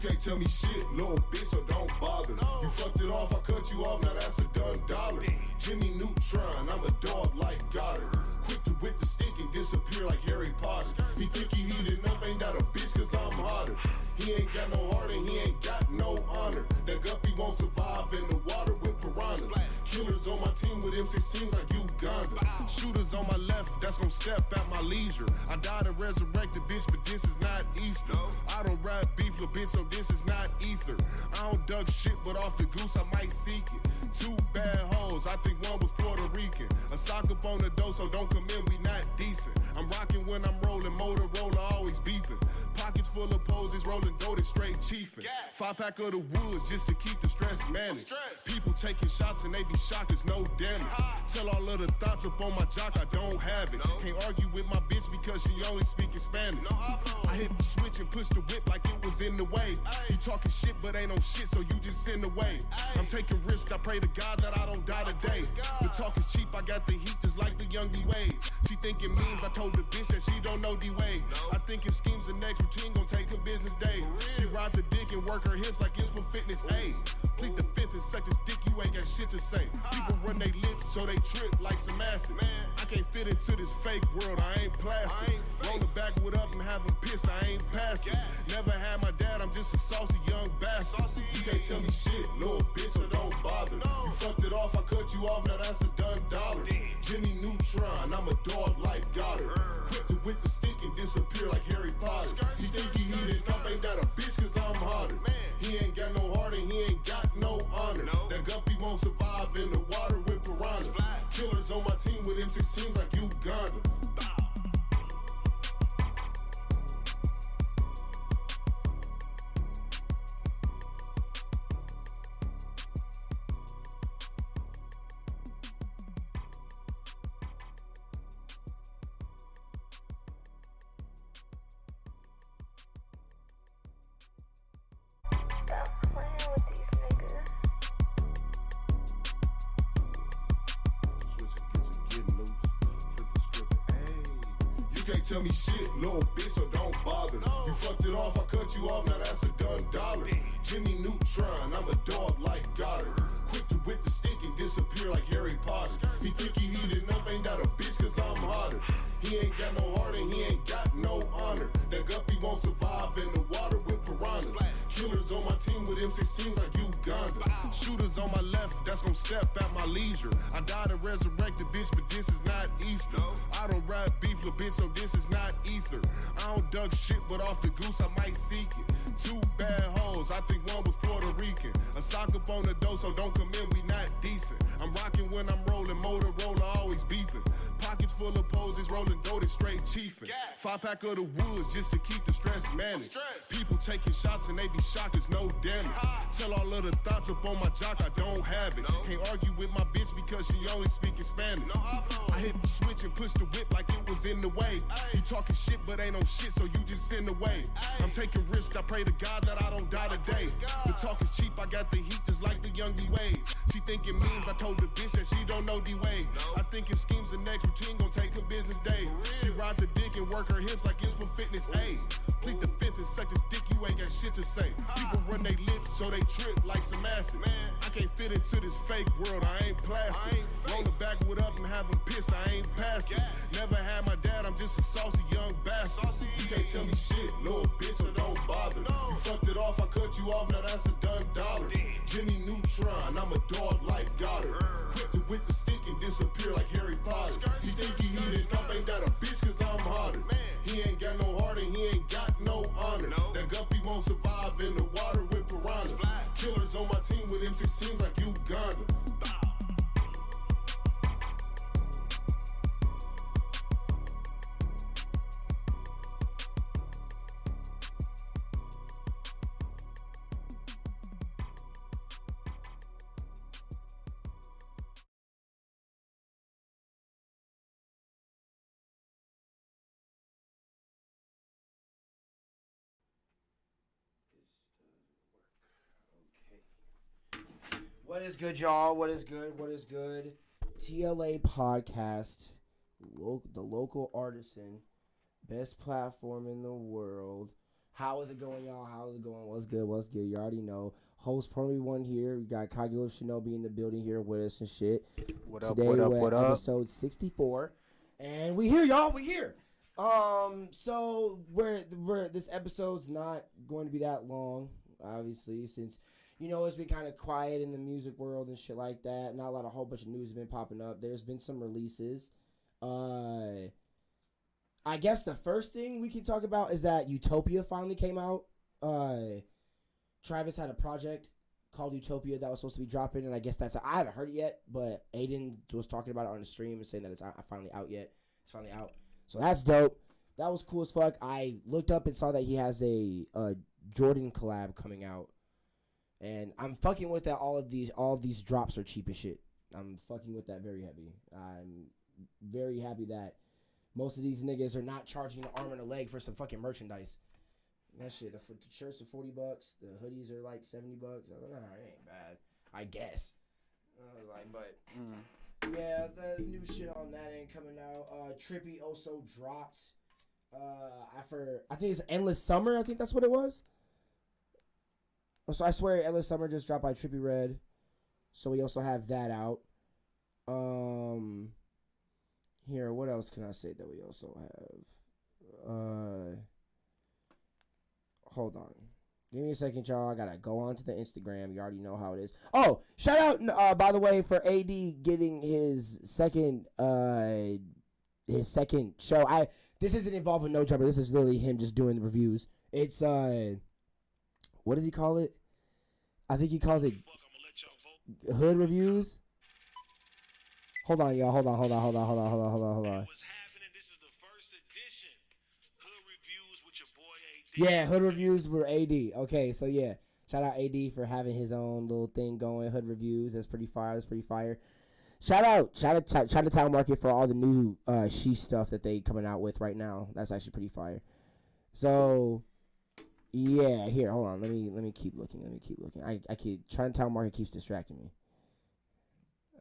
can't tell me shit, little bitch, so don't bother. You fucked it off, I cut you off, now that's a done dollar. Jimmy Neutron, I'm a dog like Goddard. Quick to whip the stick and disappear like Harry Potter. He think he heating up, ain't that a bitch, cause I'm hotter. He ain't got no heart and he ain't got no honor. That guppy won't survive in the water with piranhas. Killers on my team with M16s like Uganda. Shooters on my left, that's gon' step at my leisure. I died and resurrected, bitch, but this is not Easter. I don't rap beef, little bitch, so this is not ether. I don't duck shit, but off the goose I might seek it. Two bad hoes, I think one was Puerto Rican. A sock up on the dough, so don't come in, we not decent. I'm rocking when I'm rolling, Motorola always beeping. Pockets full of poses, rolling goated, straight chiefin'. 5-pack of the woods just to keep the stress managed. People taking shots and they be shocked, it's no damage. Tell all of the thoughts up on my jock, I don't have it. Can't argue with my bitch because she only speaking Spanish. I hit the switch and push the whip like it was in the way. You talking shit but ain't no shit, so you just in the way. I'm taking risks, I pray to God that I don't die today. The talk is cheap, I got the heat just like the young D-Wade. She thinking memes, I told the bitch that she don't know D-Wade. I think it schemes the next routine gon' take a business day. She ride the dick and work her hips like it's for fitness. Ayy, plead the fifth and suck this dick, you ain't got shit to say. People run they lips so they trip like some acid. I can't fit into this fake world, I ain't plastic. Roll the backwood up and have them pissed, I ain't passive. Never had my dad, I'm just a saucy young bastard. You can't tell me shit, little bitch, so don't bother. You fucked it off, I cut you off, now that's a done dollar. Jimmy Neutron, I'm a dog like Goddard. Quick to whip the stick and disappear like Harry Potter. He think he heating up, ain't that a bitch, cause I'm hotter. He ain't got no heart and he ain't got no honor. That guppy won't survive in the water with piranhas. Killers on my team with M16s like Uganda. Stop playing with these niggas. Switch and get loose. Flip the script, ayy. You can't tell me shit, little bitch, so don't bother. You fucked it off, I cut you off, now that's a done dollar. Jimmy Neutron, I'm a dog like Goddard. Quick to whip the stick and disappear like Harry Potter. He think he heating up, ain't that a bitch, cause I'm hotter. He ain't got no heart and he ain't got no honor. That guppy won't survive in the water with piranhas. Killers on my team with M16s like Uganda. Shooters on my left, that's gon' step at my leisure. I died and resurrected, bitch, but this is not Easter. I don't rap beef, little bitch, so this is not ether. I don't duck shit, but off the goose I might seek it. Two bad hoes, I think one was Puerto Rican. A sock up on the dough, so don't come in, we not decent. I'm rocking when I'm rolling, Motorola always beeping. Pockets full of poses, rolling goated, straight chiefin'. 5-pack of the woods just to keep the stress managed. People taking shots and they be shocked, it's no damage. Tell all of the thoughts up on my jock, I don't have it. Can't argue with my bitch because she only speaking Spanish. I hit the switch and push the whip like it was in the way. You talking shit but ain't no shit, so you just in the way. I'm taking risks, I pray to God that I don't die today. The talk is cheap, I got the heat just like the young D-Wade. She thinking memes, I told the bitch that she don't know D-Wade. I think it schemes the next routine gon' take a business day. She ride the dick and work her hips like it's for fitness. Ayy, plead the fifth and suck this dick, you ain't got shit to say. People run they lips so they trip like some acid. I can't fit into this fake world, I ain't plastic. Roll the backwood up and have them pissed, I ain't passive. Never had my dad, I'm just a saucy young bastard. You can't tell me shit, little bitch, so don't bother. You fucked it off, I cut you off, now that's a done dollar. Jimmy Neutron, I'm a dog like Goddard. Quick to whip the stick and disappear like Harry Potter. He think he heating up, ain't that a bitch, cause I'm hotter. He ain't got no heart and he ain't got no honor. That guppy won't survive in the water with piranhas. Killers on my team with M16s like Uganda. What is good, y'all? What is good? What is good? T.L.A Podcast, the Local Artisan, best platform in the world. How is it going, y'all? How is it going? What's good? What's good? You already know. Host PROnobi1 here. We got KageWolfShinobi in the building here with us and shit. What up, Today what up, we're what at up? episode 64. And we here, y'all. We here. So we're this episode's not going to be that long, obviously, since it's been kind of quiet in the music world and shit like that. Not a whole bunch of news has been popping up. There's been some releases. I guess the first thing we can talk about is that Utopia finally came out. Travis had a project called Utopia that was supposed to be dropping, and I guess I haven't heard it yet, but Aiden was talking about it on the stream and saying that it's finally out yet. It's finally out. So that's dope. That was cool as fuck. I looked up and saw that he has a Jordan collab coming out. And I'm fucking with that all of these drops are cheap as shit. I'm fucking with that very heavy. I'm very happy that most of these niggas are not charging an arm and a leg for some fucking merchandise. That shit, the shirts are $40, the hoodies are like $70. I was like, it ain't bad, I guess. Yeah, the new shit on that ain't coming out. Trippy also dropped. I think it's Endless Summer. I think that's what it was. So I swear, Endless Summer just dropped by Trippy Red. So we also have that out. Here, what else can I say that we also have? Hold on. Give me a second, y'all. I gotta go on to the Instagram. You already know how it is. Oh, shout out, by the way, for AD getting his second show. This isn't involving No Jumper. This is literally him just doing the reviews. It's, what does he call it? I think he calls it Hood Reviews. Hold on, y'all. Hold on. What's happening? This is the first edition. Hood Reviews with your boy AD. Yeah, Hood Reviews were AD. Okay, so yeah. Shout out AD for having his own little thing going. Hood Reviews. That's pretty fire. Shout out Chinatown Market for all the new she stuff that they coming out with right now. That's actually pretty fire. So yeah, here, hold on. Let me keep looking. I keep Chinatown Market keeps distracting me.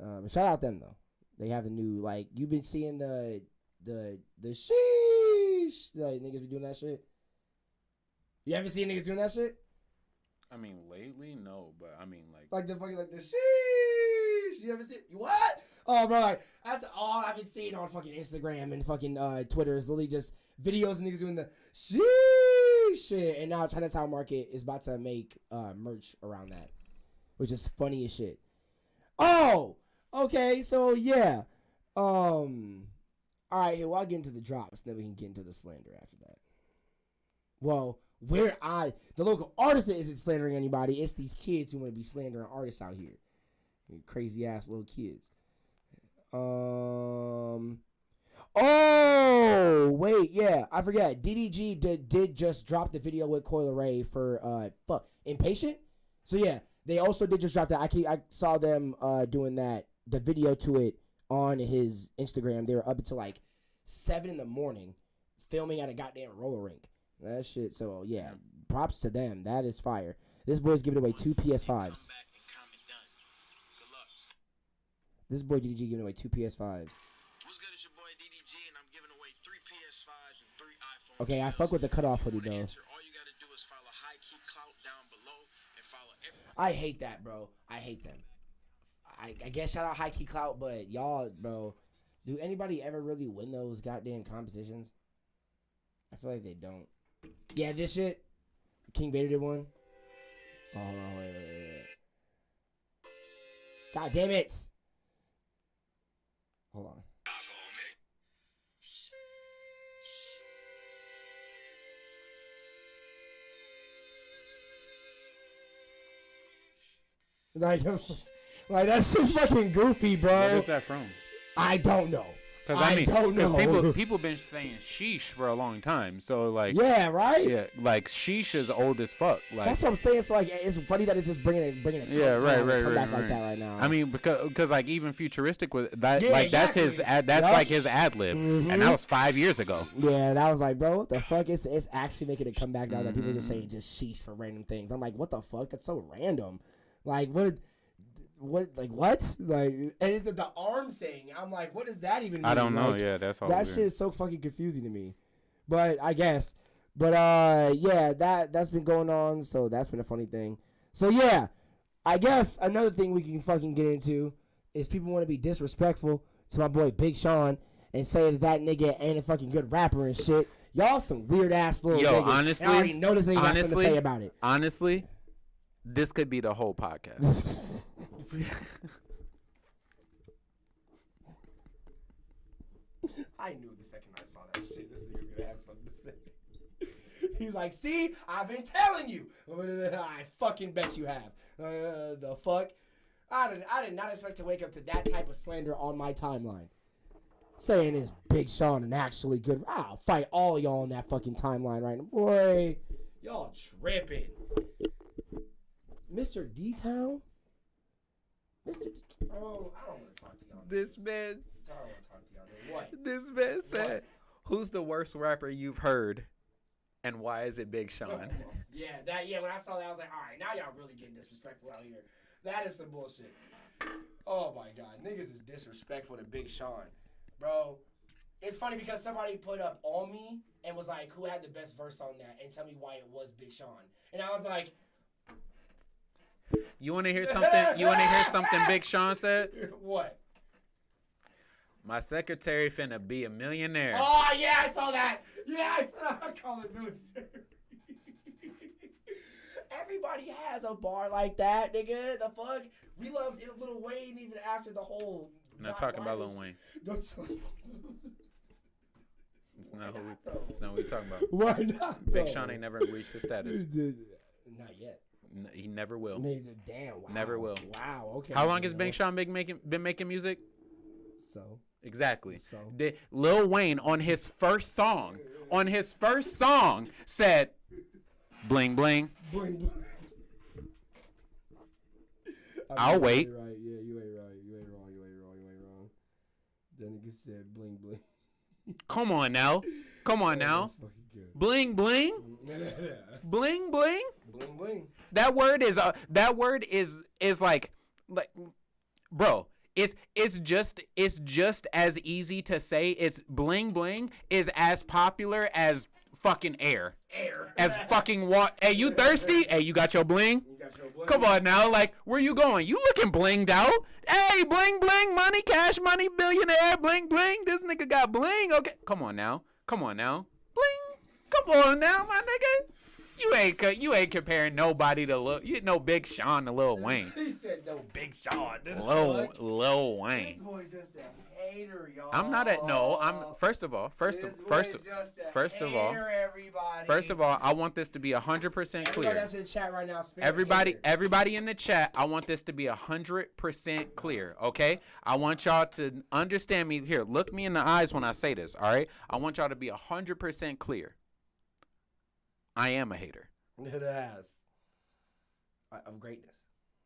But shout out them though. They have the new, you've been seeing the sheesh. Niggas be doing that shit. You haven't seen niggas doing that shit? I mean, lately, no, but I mean, the fucking, the sheesh. You ever see it? What? Oh, bro, that's all I've been seeing on fucking Instagram and fucking Twitter is literally just videos of niggas doing the sheesh shit. And now Chinatown Market is about to make merch around that, which is funny as shit. Oh! Okay, so yeah. All right, here, I'll get into the drops, then we can get into the slander after that. Well, the local artisan isn't slandering anybody. It's these kids who want to be slandering artists out here. Crazy ass little kids. Oh, wait, yeah, I forgot. DDG did just drop the video with Coil Ray for Impatient. So yeah, they also did just drop that. I saw them doing the video to it on his Instagram. They were up until 7 in the morning filming at a goddamn roller rink. That shit. So yeah, props to them. That is fire. This boy's giving away 2 PS5s. This boy DDG giving away 2 PS5s. What's good? It's your boy DDG, and I'm giving away 3 PS5s and 3 iPhones. Okay, I fuck with the cutoff hoodie though. All you gotta do is follow High Key Clout down below and follow I hate that, bro. I hate them. I guess shout out High Key Clout, but y'all, bro, do anybody ever really win those goddamn competitions? I feel like they don't. Yeah, this shit. King Vader did one. Oh, hold on, wait. God damn it. Hold on. That shit's fucking goofy, bro. what is that from? I don't know. Because I don't know. People been saying sheesh for a long time. So yeah, right. Yeah, sheesh is old as fuck. That's what I'm saying. It's it's funny that it's just bringing a comeback like that right now. I mean, because even futuristic with that, Yeah, that's exactly. his ad lib, and that was 5 years ago. Yeah, and I was like, bro, what the fuck? It's actually making a comeback now that people are just saying just sheesh for random things. I'm like, what the fuck? That's so random. What? And it's the arm thing. I'm like, what does that even mean? I don't know. Yeah, that's all. That shit is so fucking confusing to me. But I guess But yeah, that's been going on. So that's been a funny thing. So yeah, I guess another thing we can fucking get into is people want to be disrespectful to my boy Big Sean and say that nigga ain't a fucking good rapper and shit. Y'all some weird ass little niggas. Honestly, and I already know this nigga got something to say about it. Honestly, this could be the whole podcast. I knew the second I saw that shit, this nigga's gonna have something to say. He's like, see, I've been telling you. I fucking bet you have. The fuck? I did not expect to wake up to that type of slander on my timeline. Saying is Big Sean and actually good. I'll fight all y'all on that fucking timeline right now. Boy, y'all tripping. Mr. D-Town? Mr. Oh, I don't want to talk to y'all. This man, I don't want to talk to y'all. What? this man said, "Who's the worst rapper you've heard, and why is it Big Sean?" Yeah, when I saw that, I was like, all right, now y'all really getting disrespectful out here. That is some bullshit. Oh my God, niggas is disrespectful to Big Sean. Bro, it's funny because somebody put up On Me and was like, who had the best verse on that? And tell me why it was Big Sean. And I was like, You want to hear something? You want to hear something Big Sean said? What? My secretary finna be a millionaire. Oh, yeah, I saw that. Yeah, I saw I call it military. Everybody has a bar like that, nigga. The fuck? We loved Lil Wayne even after the whole... I'm not talking about Lil Wayne. That's not what we talking about. Why not? Big Sean ain't never reached his status. Not yet. He never will. Damn. Wow. Never will. Wow. Okay. How long has Big Sean been making music? So. Exactly. So. Lil Wayne on his first song said, "Bling bling." Bling bling. I'll wait. You're right. Yeah, you ain't right. You ain't wrong. Then nigga said bling bling. Come on now. Bling bling. Bling bling. Bling bling. That word is like, bro. It's just as easy to say. It's bling bling is as popular as fucking air. As fucking water. Hey, you thirsty? Hey, you got your bling? Come on now, like, where you going? You looking blinged out? Hey, bling bling, money, cash money, billionaire, bling bling. This nigga got bling. Okay, come on now, bling. Come on now, my nigga. You ain't comparing nobody to Big Sean to Lil Wayne. He said no Big Sean. Lil Wayne. This boy's just a hater, y'all. I'm not first of all, I want this to be 100% clear. Everybody that's in the chat right now, everybody in the chat, I want this to be 100% clear, okay? I want y'all to understand me here. Look me in the eyes when I say this, all right? I want y'all to be 100% clear. I am a hater. It has. Of greatness.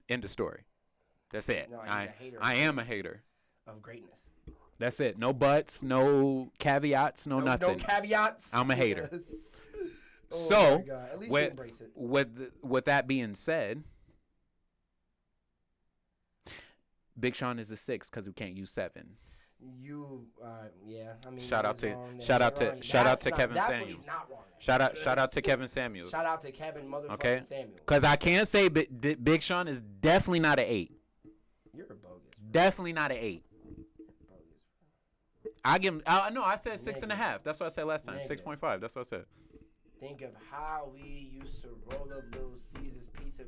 End of story. That's it. No, I am a hater. Of greatness. That's it. No buts, no caveats, no nothing. No caveats. I'm a hater. Yes. So, my God. At least you embrace it. with that being said, Big Sean is a 6 because we can't use 7. Yeah. I mean, shout out to Kevin Samuels. Shout out to Kevin Samuels. Shout out to Kevin motherfucking Samuels. Because I can't say Big Sean is definitely not an 8. You're a bogus. Bro. Definitely not an 8. I give him. No, I said 6.5. That's what I said last time. 6.5. That's what I said. Think of how we used to roll up Little Caesars pizza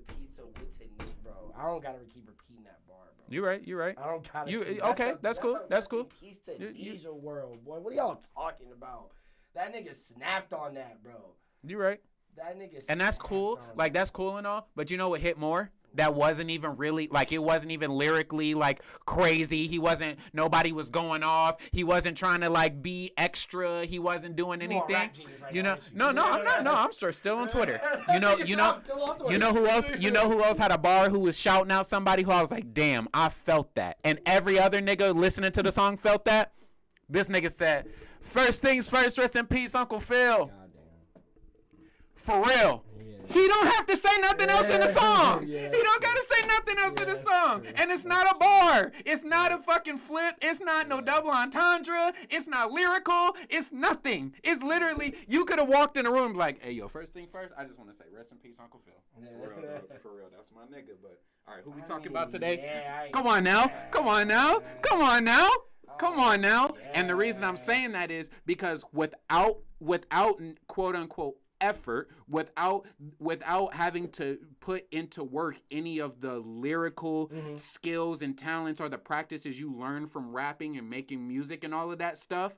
with it, bro. I don't gotta keep repeating that bar, bro. You're right. I don't gotta. Okay? That's cool. That's cool. Piece to Asia world, boy. What are y'all talking about? That nigga snapped on that, bro. You're right. That nigga. And that's cool. Like that's cool and all. But you know what hit more? That wasn't even really like it wasn't even lyrically like crazy. Nobody was going off. He wasn't trying to like be extra. He wasn't doing anything. No, I'm not. No, I'm still on Twitter. You know who else? You know who else had a bar who was shouting out somebody who I was like, damn, I felt that. And every other nigga listening to the song felt that. This nigga said, first things first, rest in peace, Uncle Phil. Goddamn. For real. Yeah. He don't have to say nothing else in the song. Yeah, He don't gotta say nothing else in the song. And it's not a bar. It's not a fucking flip. It's not no double entendre. It's not lyrical. It's nothing. It's literally, you could have walked in the room like, hey, yo, first thing first, I just want to say rest in peace, Uncle Phil. For real, dog. For real. That's my nigga. But, all right, who we talking about today? Come on now. Come on now. Come on now. Come on now. And the reason I'm saying that is because without quote unquote effort, without having to put into work any of the lyrical skills and talents or the practices you learn from rapping and making music and all of that stuff,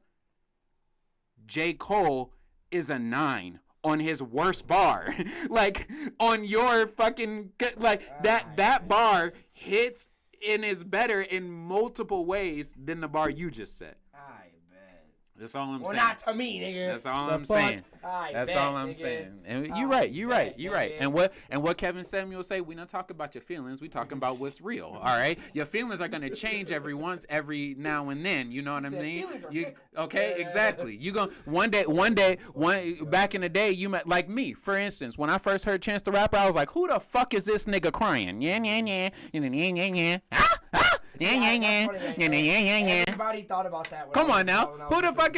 J. Cole is a 9 on his worst bar. Like on your fucking that bar hits and is better in multiple ways than the bar you just said. That's all I'm saying. Well, not to me, nigga. That's all I'm saying. That's all I'm saying. And you're right. You're right. And what Kevin Samuel say? We don't talk about your feelings. We talking about what's real. All right. Your feelings are gonna change every now and then. You know what I mean? Okay. Exactly. You gonna one day back in the day you met like me, for instance. When I first heard Chance the Rapper, I was like, who the fuck is this nigga crying? Yeah. Everybody thought about that. Come on now. Who the fuck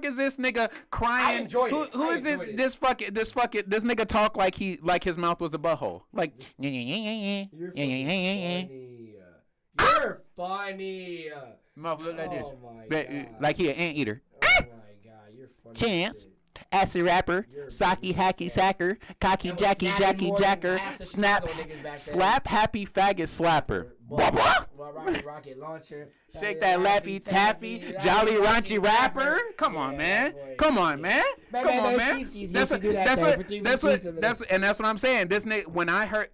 is this nigga crying? I enjoyed it. Who is this nigga talk like his mouth was a butthole? Like You're funny. Mouth look like this. Oh my god. Like he an anteater. Oh my god, you're funny. Chance. Acid rapper, Saki hacky sacker, cocky jacky jacker, slap happy faggot slapper. Rocket launcher. Shake that lappy taffy, jolly raunchy rapper. Come on, man. Come on, man. That's what I'm saying. This nigga, when I heard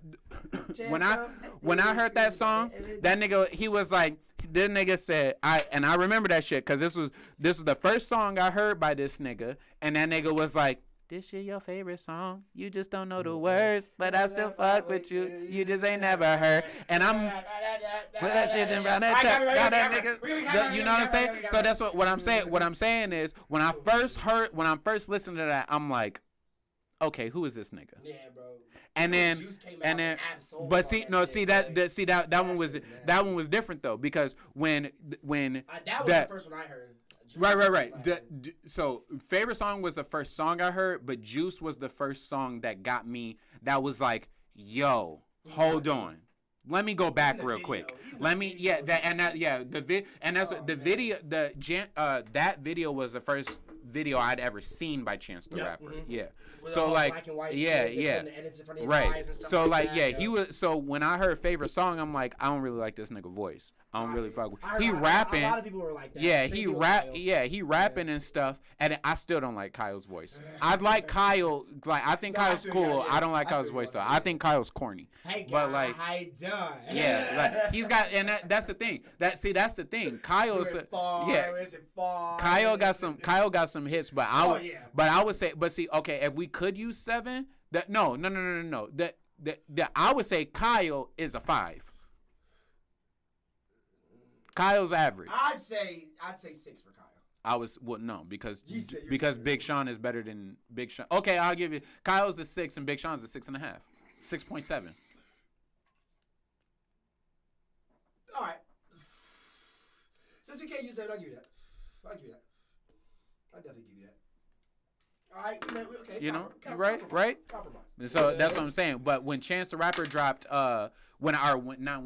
that song, that nigga, he was like, this nigga said, I remember that shit because this was the first song I heard by this nigga, and that nigga was like, this shit your favorite song, you just don't know the words, but I still fuck with you, you just ain't never heard. And I'm that shit around that nigga, you know what I'm saying? So that's what I'm saying. What I'm saying is when I first listened to that, I'm like, okay, who is this nigga? Yeah, bro. And then, but that one was different though, because when that was the first one I heard. Right. So favorite song was the first song I heard, but Juice was the first song that got me. That was like, yo, hold on. Let me go back real quick. That video was the first video I'd ever seen by Chance the Rapper. Yeah. So like, right. So like, he was. So when I heard favorite song, I'm like, I don't really like this nigga voice. I don't really fuck with. He rapping. A lot of people were like that. Yeah, he rapping and stuff, and I still don't like Kyle's voice. I'd like Kyle. Like I think Kyle's cool. I don't like Kyle's voice though. I think Kyle's corny. But like, yeah, like he's got, and that's the thing. That's the thing. Kyle's Kyle got some hits, but I would say, okay, if we could use 7, no. That I would say Kyle is a 5. Kyle's average. I'd say 6 for Kyle. Because Big Sean is better than Big Sean. Okay, I'll give you Kyle's a 6 and Big Sean's a 6.5, 6.7. All right. Since we can't use 7, I'll give you that. I'll definitely give you that. All right, okay. You know, right? Compromise. So that's what I'm saying. But when Chance the Rapper dropped, not when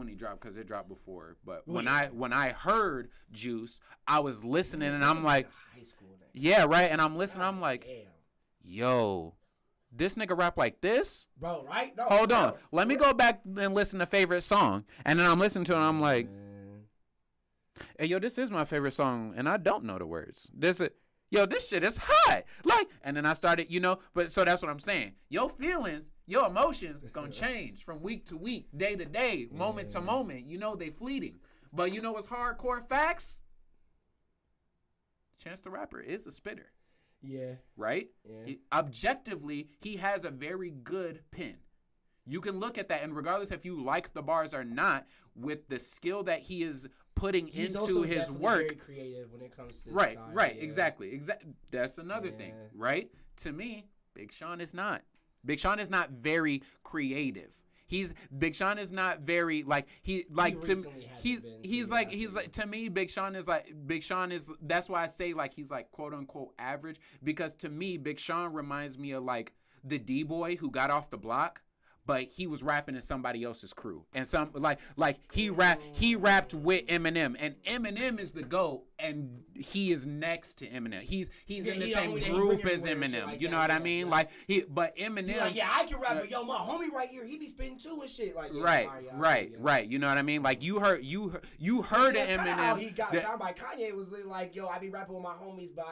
he dropped because it dropped before, but when I heard Juice, I was listening and I'm like, high school then. Yeah, right. And I'm listening. I'm like, yo, this nigga rap like this, bro. Right? No, hold on. Let me go back and listen to favorite song, and then I'm listening to it. And I'm like, hey, yo, this is my favorite song, and I don't know the words. This shit is hot. Like, and then I started, but so that's what I'm saying. Your feelings, your emotions gonna change from week to week, day to day, moment to moment. They fleeting. But what's hardcore facts? Chance the Rapper is a spitter. Yeah. Right? Yeah. Objectively, he has a very good pen. You can look at that, and regardless if you like the bars or not, with the skill that he is putting into his work, very creative when it comes to this right, exactly. That's another thing, right? To me, Big Sean is not. Big Sean is not very creative. Big Sean is not very like he like to he's like to me Big Sean is that's why I say like he's like quote unquote average, because to me Big Sean reminds me of like the D-boy who got off the block, but he was rapping in somebody else's crew, and some like he rapped with Eminem, and Eminem is the GOAT, and he is next to Eminem. He's in the same group as Eminem. Like you know what I mean? Yeah. But Eminem. He's like, I can rap, but yo, my homie right here, he be spitting too and shit. Like right. You know what I mean? Like you heard Eminem. How he got found by Kanye was like, yo, I be rapping with my homies, but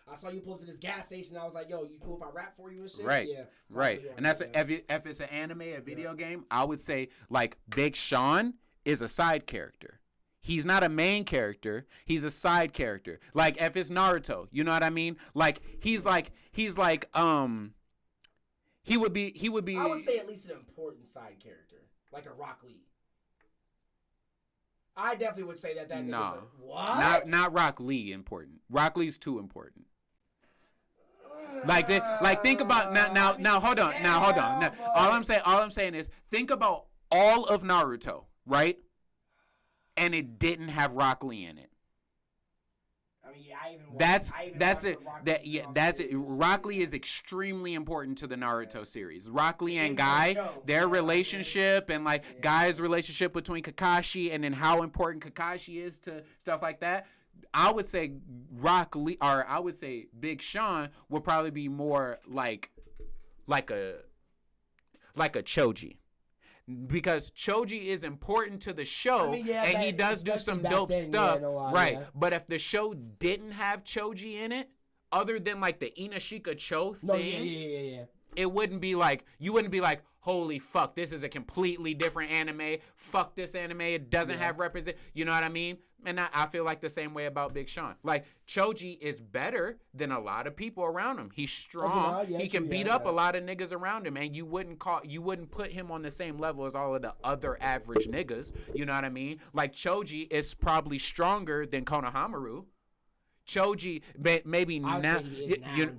I saw you pull up to this gas station. I was like, yo, you cool if I rap for you and shit? Right. Yeah. Right. And that's if it's an anime, a video game, I would say like Big Sean is a side character. He's not a main character. He's a side character. Like if it's Naruto, you know what I mean? Like he would be. I would say at least an important side character, like a Rock Lee. I definitely would say that nigga's what? Not Rock Lee important. Rock Lee's too important. Like think about now. Hold on. Now, all I'm saying is think about all of Naruto, right? And it didn't have Rock Lee in it. I mean, that's it. Rock Lee is extremely important to the Naruto series. Rock Lee and Guy, their relationship, and like Guy's relationship between Kakashi, and then how important Kakashi is to stuff like that. I would say Rock Lee, or I would say Big Sean would probably be more like a Choji. Because Choji is important to the show, and he does do some dope stuff, right? Yeah. But if the show didn't have Choji in it, other than like the Inashika Cho thing, it wouldn't be like, you wouldn't be like, holy fuck, this is a completely different anime. Fuck this anime, it doesn't have represent. You know what I mean? And I feel like the same way about Big Sean. Like Choji is better than a lot of people around him. He's strong. He can beat up a lot of niggas around him, and you wouldn't put him on the same level as all of the other average niggas. You know what I mean? Like Choji is probably stronger than Konohamaru. Choji, maybe not.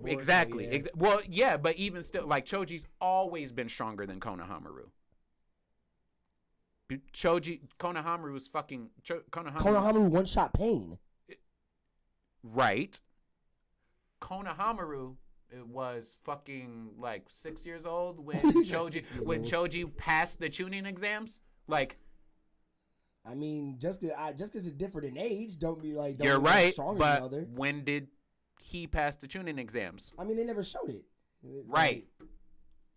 Exactly. Well, yeah, but even still, like Choji's always been stronger than Konohamaru. Konohamaru was fucking Konohamaru one-shot pain. Right. Konohamaru was fucking like 6 years old when Choji passed the tuning exams. Like, I mean, just because it's different in age, don't be like you're right. But when did he pass the tuning exams? I mean, they never showed it. Right.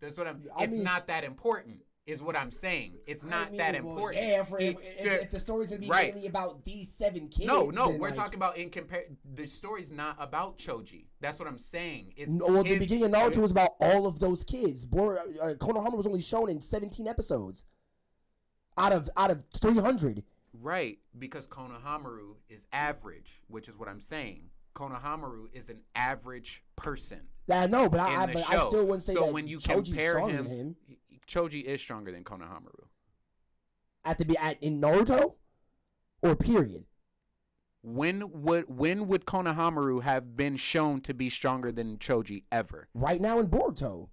That's what it's not that important. Is what I'm saying. It's not that important. Yeah, if the story's gonna be mainly about these 7 kids. No, we're talking about the story's not about Choji. That's what I'm saying. The beginning of Naruto was about all of those kids. Konohamaru was only shown in 17 episodes out of 300. Right, because Konohamaru is average, which is what I'm saying. Konohamaru is an average person. I know, but I still wouldn't say that when you Choji's compare stronger than him. Choji is stronger than Konohamaru. In Naruto, or period. When would Konohamaru have been shown to be stronger than Choji ever? Right now in Boruto.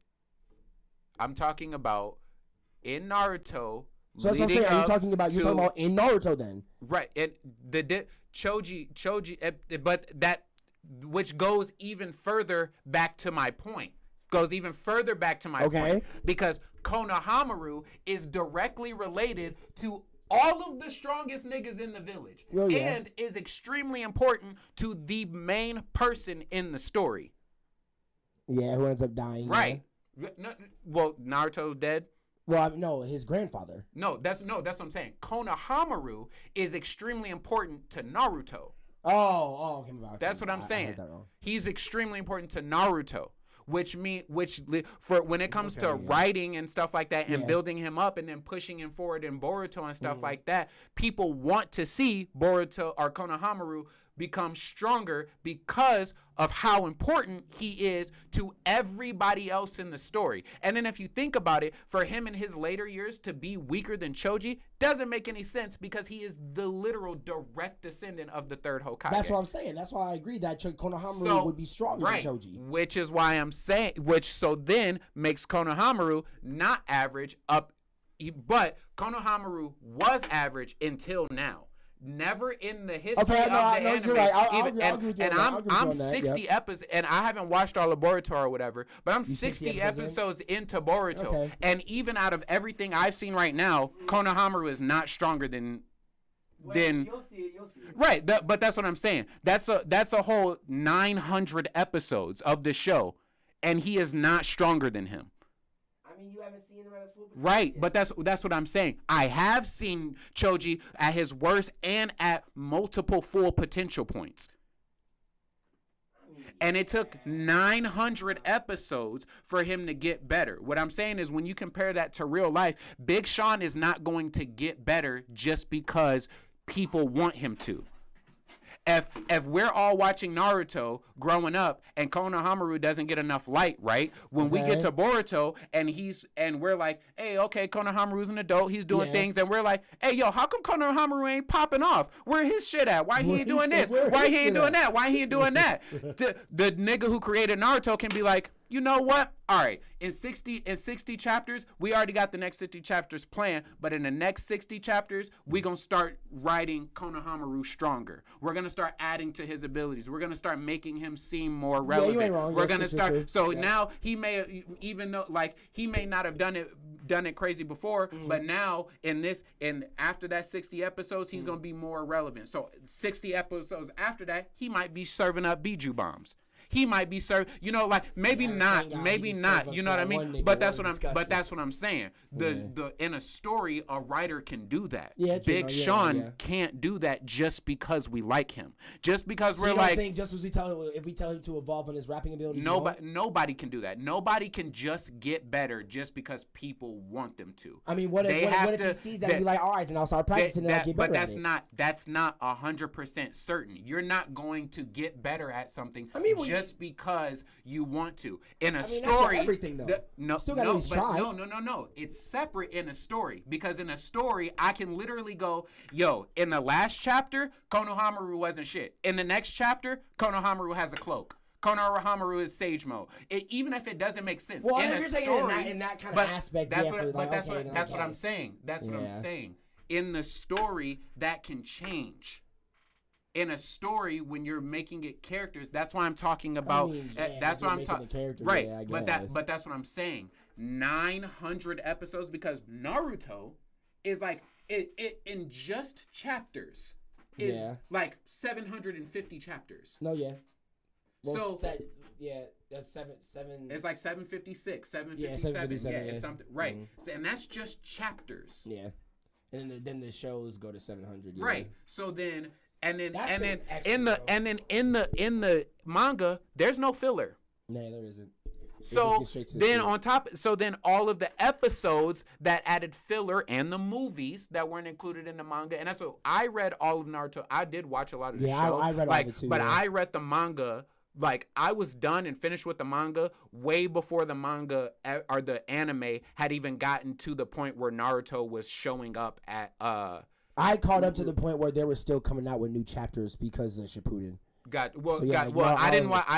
I'm talking about in Naruto. So that's what I'm saying. You're talking about in Naruto then. Right. And Choji, but that, which goes even further back to my point. Point. Because Konohamaru is directly related to all of the strongest niggas in the village. And is extremely important to the main person in the story. Yeah, who ends up dying. Right. No, well, Naruto's dead. Well, no, his grandfather. That's what I'm saying. Konohamaru is extremely important to Naruto. Okay. That's what I'm saying. He's extremely important to Naruto. Which for when it comes to writing and stuff like that, and building him up and then pushing him forward in Boruto and stuff like that, people want to see Boruto or Konohamaru becomes stronger because of how important he is to everybody else in the story. And then if you think about it, for him in his later years to be weaker than Choji doesn't make any sense because he is the literal direct descendant of the third Hokage. That's what I'm saying. That's why I agree that Konohamaru would be stronger than Choji. Which is why I'm saying, so then makes Konohamaru not average up, but Konohamaru was average until now. Never in the history of the anime. You're right. I'll agree with you on that. I'm 60 episodes, and I haven't watched all of Boruto or whatever, but I'm 60 episodes into Boruto. Okay. And even out of everything I've seen right now, Konohamaru is not stronger than You'll see it. right. But that's what I'm saying. That's a whole 900 episodes of the show, and he is not stronger than him. I mean, you haven't seen him at his full potential Right, yet. but that's what I'm saying. I have seen Choji at his worst and at multiple full potential points. And it took 900 episodes for him to get better. What I'm saying is when you compare that to real life, Big Sean is not going to get better just because people want him to. If we're all watching Naruto growing up and Konohamaru doesn't get enough light, right? When we get to Boruto and we're like, hey, okay, Konohamaru's an adult, he's doing things, and we're like, hey, yo, how come Konohamaru ain't popping off? Where his shit at? Why he ain't doing this? Why he ain't doing that? Why he ain't doing that? The nigga who created Naruto can be like, you know what? All right, in 60 chapters, we already got the next 60 chapters planned, but in the next 60 chapters, we're going to start writing Konohamaru stronger. We're going to start adding to his abilities. We're going to start making him seem more relevant. You ain't wrong. We're going to start. So now he may, even though like he may not have done it crazy before, but now after that 60 episodes, he's going to be more relevant. So 60 episodes after that, he might be serving up Biju bombs. He might be served, like maybe not, you know what I mean? But that's what I'm saying. The in a story, a writer can do that. Yeah, Big Sean can't do that just because we like him. Just because we're you like, don't think just as if we tell him to evolve on his rapping ability, nobody can do that. Nobody can just get better just because people want them to. I mean, what if he sees that and be like, all right, then I'll start practicing and I'll get better at it. But that's not 100% certain. You're not going to get better at something just because you want to. In a story, that's not everything though. Still gotta at least try. No. It's separate in a story because in a story, I can literally go, yo, in the last chapter, Konohamaru wasn't shit. In the next chapter, Konohamaru has a cloak. Konohamaru is Sage Mode. Even if it doesn't make sense. Well, in if you're saying in that kind of aspect, that's what I'm saying. That's what I'm saying. In the story, that can change. In a story, when you're making it characters, that's why I'm talking about. That's why I'm talking. Right, but that's what I'm saying. 900 episodes because Naruto is like it in just chapters is like 750 chapters. No, yeah. Well, so that's seven. It's like 756, 757. Yeah, it's something right. So, and that's just chapters. Yeah, and then the shows go to 700. Yeah. Right. So then. And then in the manga, there's no filler. No, there isn't. So then all of the episodes that added filler and the movies that weren't included in the manga, and that's what I read all of Naruto. I did watch a lot of the show. I read all of it too. But I read the manga. Like I was done and finished with the manga way before the manga or the anime had even gotten to the point where Naruto was showing up at I caught up to the point where they were still coming out with new chapters because of Shippuden. I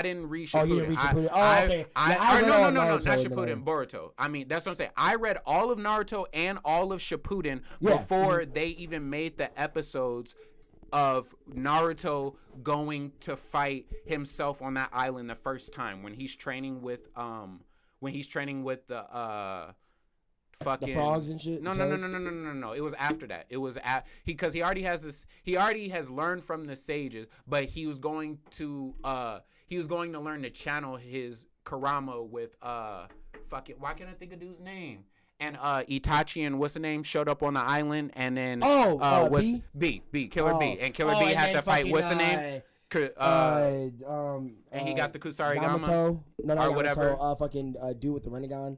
didn't read Shippuden. Oh, you didn't read Shippuden? Okay. No, not Shippuden, Boruto. I mean, that's what I'm saying. I read all of Naruto and all of Shippuden before they even made the episodes of Naruto going to fight himself on that island the first time when he's training with the fucking the frogs and shit. No. It was after that. It was because he already has learned from the sages, but he was going to learn to channel his Kurama with fucking, why can't I think of dude's name? And Itachi and what's the name showed up on the island, and then Killer B, and Killer B had to fight what's the name? And he got the Kusarigama or whatever. Dude with the Renegon.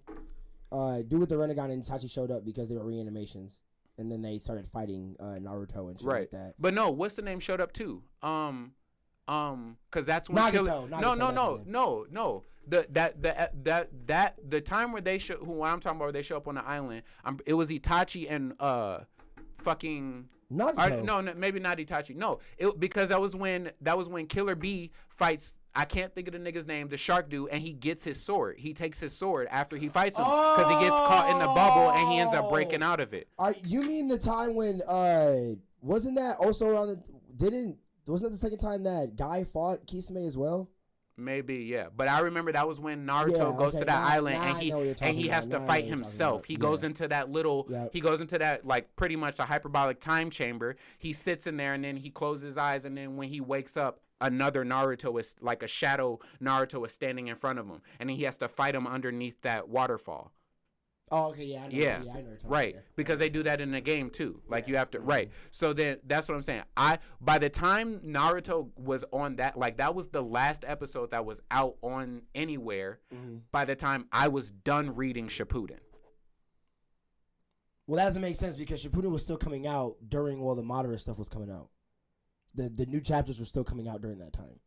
Dude with the Renegon and Itachi showed up because they were reanimations, and then they started fighting Naruto and shit like that. But no, what's the name showed up too? Because that's when Nagato, no. The time where they show who I'm talking about, where they show up on the island. It was Itachi and fucking Nagato. no, maybe not Itachi. No, because that was when Killer B fights. I can't think of the nigga's name, the shark dude, and he gets his sword. He takes his sword after he fights him because he gets caught in the bubble and he ends up breaking out of it. You mean the time when wasn't that also around wasn't that the second time that guy fought Kisame as well? Maybe, yeah. But I remember that was when Naruto goes to that island and he has to fight himself. He goes into that he goes into that, like, pretty much a hyperbolic time chamber. He sits in there and then he closes his eyes, and then when he wakes up, another Naruto is, like a shadow Naruto is standing in front of him. And then he has to fight him underneath that waterfall. Oh, okay, yeah, I know. Yeah, I know what you're talking right. about. Because they do that in the game too. Like you have to, right. So then that's what I'm saying. By the time Naruto was on that, like that was the last episode that was out on anywhere. Mm-hmm. By the time I was done reading Shippuden. Well, that doesn't make sense because Shippuden was still coming out during all the Madara stuff was coming out. The new chapters were still coming out during that time.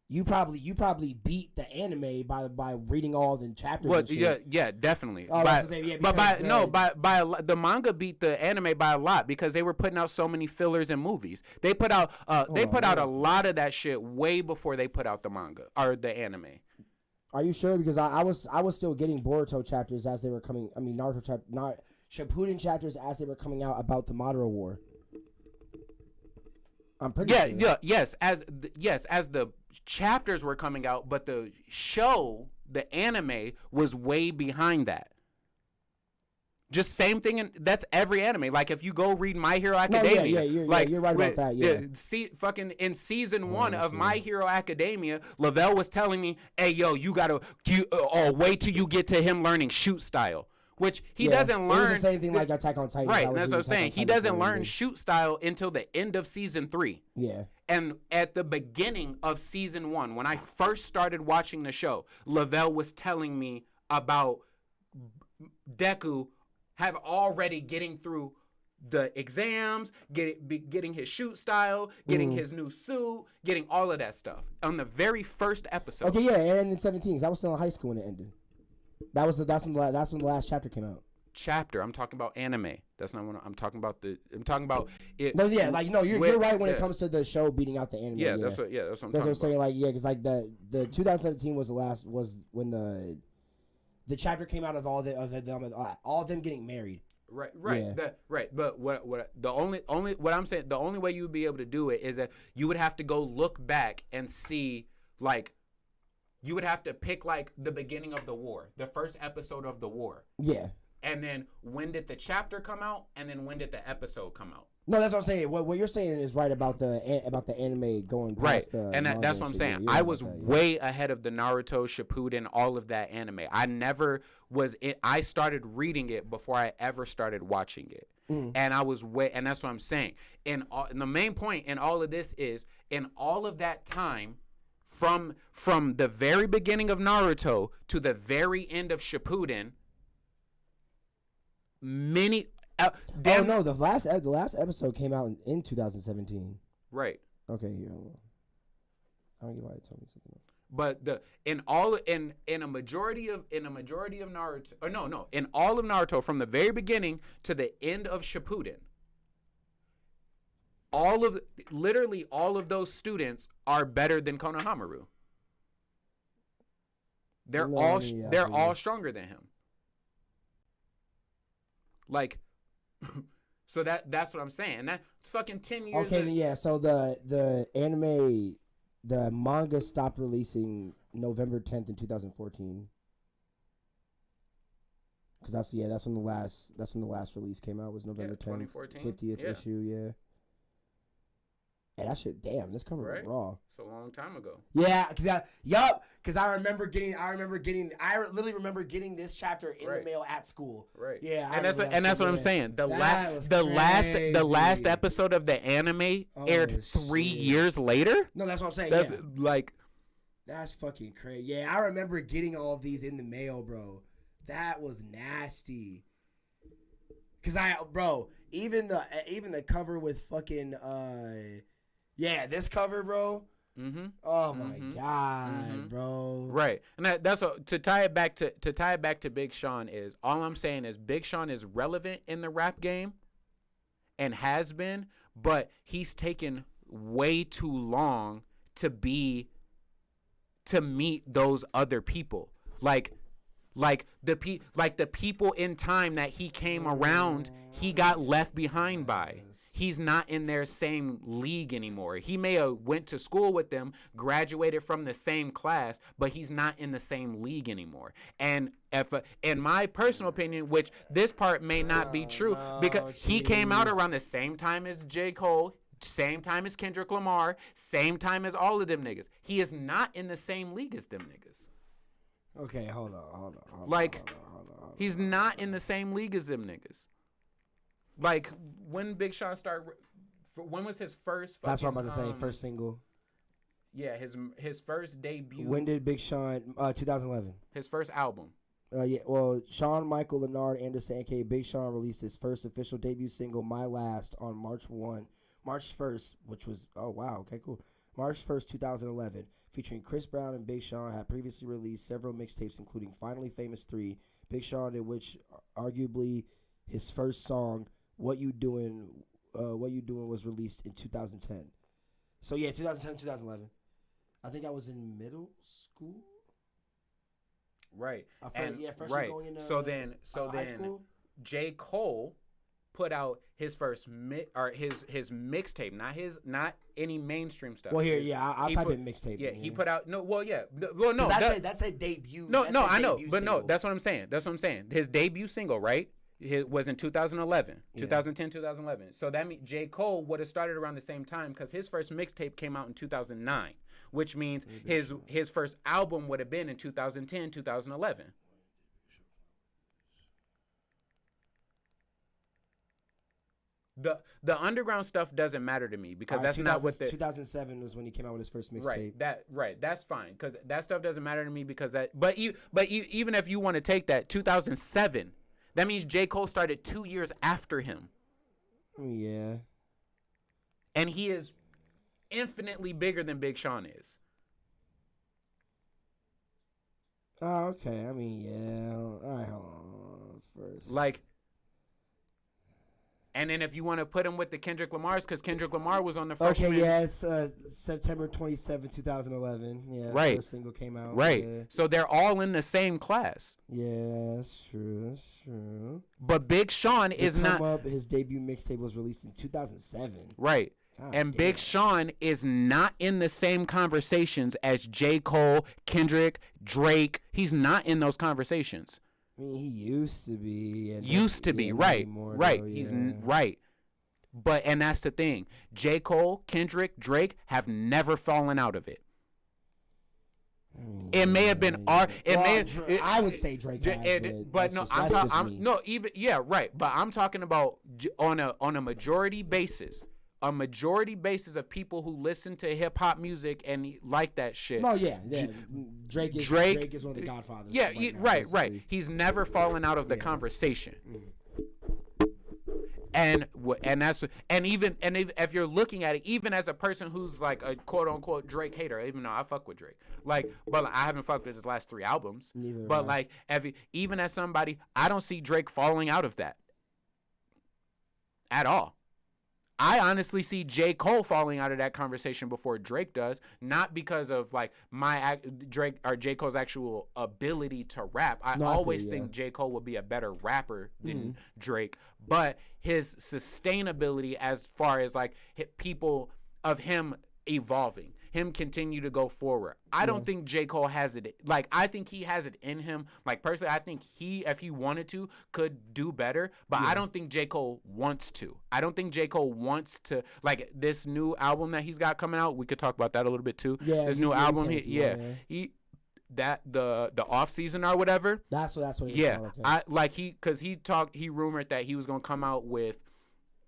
You probably beat the anime by reading all the chapters. Well, and shit. yeah, definitely. Oh, The manga beat the anime by a lot because they were putting out so many fillers and movies. They put out a lot of that shit way before they put out the manga or the anime. Are you sure? Because I was still getting Boruto chapters as they were coming. I mean Shippuden chapters as they were coming out about the Madara War. I'm pretty sure. Yes, as the chapters were coming out, but the show, the anime, was way behind that. Just same thing, and that's every anime. Like if you go read My Hero Academia, you're right about that. Yeah, fucking in season 1 of My Hero Academia, Lavelle was telling me, "Hey, yo, you gotta wait till you get to him learning shoot style." Which he doesn't learn. It was the same thing like Attack on Titan. Right, that's what I'm saying. He doesn't learn shoot style until the end of season 3. Yeah. And at the beginning of season 1, when I first started watching the show, Lavelle was telling me about Deku have already getting through the exams, getting his shoot style, getting his new suit, getting all of that stuff on the very first episode. Okay, yeah, and in 17, 'cause I was still in high school when it ended. That's when the last chapter came out. Chapter. I'm talking about anime. That's not what I'm talking about. I'm talking about it. No, yeah, like no, you're right when it comes to the show beating out the anime. Yeah, that's what I'm talking what I'm saying. Like, yeah, because like the 2017 was when the chapter came out of all of them getting married. Right. Yeah. But what I'm saying, the only way you would be able to do it is that you would have to go look back and see, like, you would have to pick like the beginning of the war, the first episode of the war. Yeah. And then when did the chapter come out? And then when did the episode come out? No, that's what I'm saying. What you're saying is right about the anime going past the and that's what I'm saying. I was way ahead of the Naruto, Shippuden, all of that anime. I never was. I started reading it before I ever started watching it, and I was and that's what I'm saying. And the main point in all of this is in all of that time. From the very beginning of Naruto to the very end of Shippuden, many. Oh no, the last episode came out in 2017. Right. Okay, here. I don't get why you told me something else. But in a majority of Naruto, or no, in all of Naruto from the very beginning to the end of Shippuden. Literally all of those students are better than Konohamaru. They're all stronger than him. Like, so that's what I'm saying. That's fucking 10 years. Okay, then yeah. So the anime, the manga stopped releasing November 10th in 2014. Because that's when the last release came out was November 10th, 50th issue. Yeah. And that shit, damn, this cover was raw. It's a long time ago. Yeah, because I literally remember getting this chapter in the mail at school. Right. Yeah, and that's what I'm saying. The last episode of the anime aired 3 years later. No, that's what I'm saying. That's that's fucking crazy. Yeah, I remember getting all of these in the mail, bro. That was nasty. Cause even the cover with fucking this cover, bro. Mm-hmm. Oh my god, bro. Right, and that's what, to tie it back to Big Sean is all I'm saying is Big Sean is relevant in the rap game, and has been, but he's taken way too long to meet those other people, like the people in time that he came around, he got left behind by. He's not in their same league anymore. He may have went to school with them, graduated from the same class, but he's not in the same league anymore. And in my personal opinion, which this part may not be true, because he came out around the same time as J. Cole, same time as Kendrick Lamar, same time as all of them niggas. He is not in the same league as them niggas. Okay, hold on. He's not in the same league as them niggas. Like, when Big Sean started, when was his first fucking, that's what I'm about to say, first single. Yeah, his first debut. When did Big Sean, 2011. His first album. Sean Michael Leonard Anderson, a.k.a. Big Sean, released his first official debut single, My Last, on March 1st, which was, oh, wow, okay, cool. March 1st, 2011, featuring Chris Brown and Big Sean, had previously released several mixtapes, including Finally Famous 3, Big Sean, in which arguably his first song, What You Doing was released in 2010. So, yeah, 2010, 2011. I think I was in middle school. Right. Freshman going into high school. J. Cole put out his first his mixtape, not any mainstream stuff. Well, here, I'll type in mixtape. Yeah, man. he put out no. That's a debut. I know, but single. no, that's what I'm saying. His debut single, right? It was in 2011, 2010, 2011. So that means J. Cole would have started around the same time because his first mixtape came out in 2009, which means his first album would have been in 2010, 2011. The underground stuff doesn't matter to me because that's not what 2007 was when he came out with his first mixtape. That's fine because that stuff doesn't matter to me because that. But even if you want to take that 2007. That means J. Cole started 2 years after him. Yeah. And he is infinitely bigger than Big Sean is. Oh, okay. I mean, yeah. All right, hold on first. Like, and then if you want to put him with the Kendrick Lamar's, because Kendrick Lamar was on the first. Okay, yeah, it's September 27, 2011. Yeah, right. First single came out. Right. Yeah. So they're all in the same class. Yeah, that's true. But Big Sean is not. His debut mixtape was released in 2007. Right. God and damn. Big Sean is not in the same conversations as J. Cole, Kendrick, Drake. He's not in those conversations. I mean, he used to be. Right. Anymore, right. Though, yeah. He's right. But, and that's the thing. J. Cole, Kendrick, Drake have never fallen out of it. I mean, it may have been I would say Drake has, but no, But I'm talking about on a majority basis. A majority basis of people who listen to hip hop music and like that shit. No, yeah. Drake is one of the godfathers. Yeah, right. He's never fallen out of the conversation. And if you're looking at it, even as a person who's like a quote unquote Drake hater, even though I fuck with Drake, but I haven't fucked with his last 3 albums. Neither but even as somebody, I don't see Drake falling out of that at all. I honestly see J. Cole falling out of that conversation before Drake does, not because of J. Cole's actual ability to rap. I always think J. Cole would be a better rapper than Drake, but his sustainability as far as people of him evolving, him continue to go forward. I don't think J. Cole has it. I think he has it in him. Personally, I think he, if he wanted to, could do better. But I don't think J. Cole wants to. I don't think J. Cole wants to. This new album that he's got coming out, we could talk about that a little bit too. Yeah, this new album, the off season or whatever. That's what. Yeah, okay. He rumored that he was gonna come out with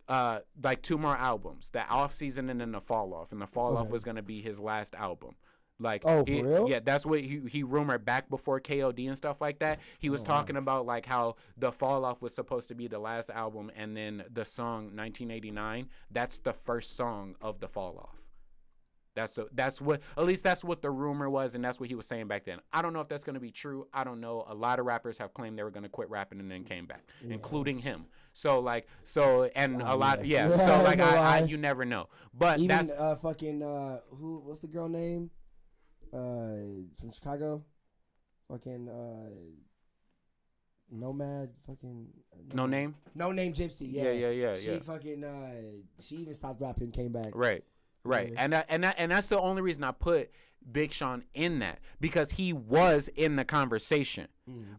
2 more albums, the off season and then the fall off, and the fall off was gonna be his last album. Like, oh, for real? Yeah, that's what he rumored back before KOD and stuff like that. He was talking about like how the Fall Off was supposed to be the last album, and then the song 1989, that's the first song of the Fall Off. That's what, at least that's what the rumor was, and that's what he was saying back then. I don't know if that's going to be true. I don't know. A lot of rappers have claimed they were going to quit rapping and then came back, including him. So like, and a lot, so like, you never know. But even that's fucking what's the girl name? From Chicago, fucking Nomad, fucking No Name Gypsy. Yeah. She fucking she even stopped rapping and came back. Right. Yeah. And that's the only reason I put Big Sean in that, because he was in the conversation.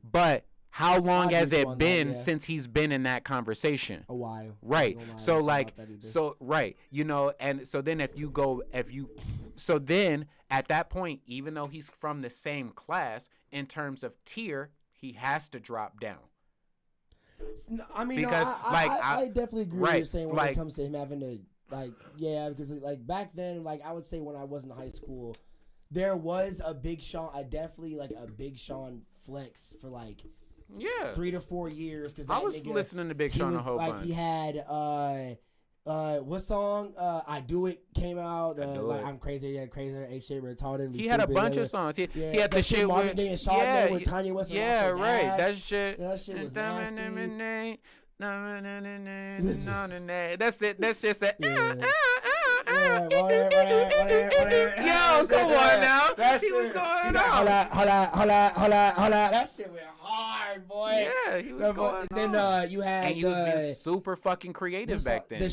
But how long has it been since he's been in that conversation? A while. Right. So like, right. You know, and so then so then at that point, even though he's from the same class in terms of tier, he has to drop down. I mean, because, I definitely agree with what you're saying when like, it comes to him having to, like, yeah, because like back then, like I would say when I was in high school, there was a Big Sean, a Big Sean flex for like 3 to 4 years, because I was listening to Big Sean a whole bunch. He had what song? I Do It came out. I'm crazy, crazier, ape shit, retarded. He had a bunch of songs. He had the shit with Kanye West. Yeah, right. That shit was nasty. That's it. That's just it. Whatever. Yo, come on now. He was going on. Hold on. That shit went hard, boy. Yeah, he was going on. Then you had and he was being super fucking creative back then. The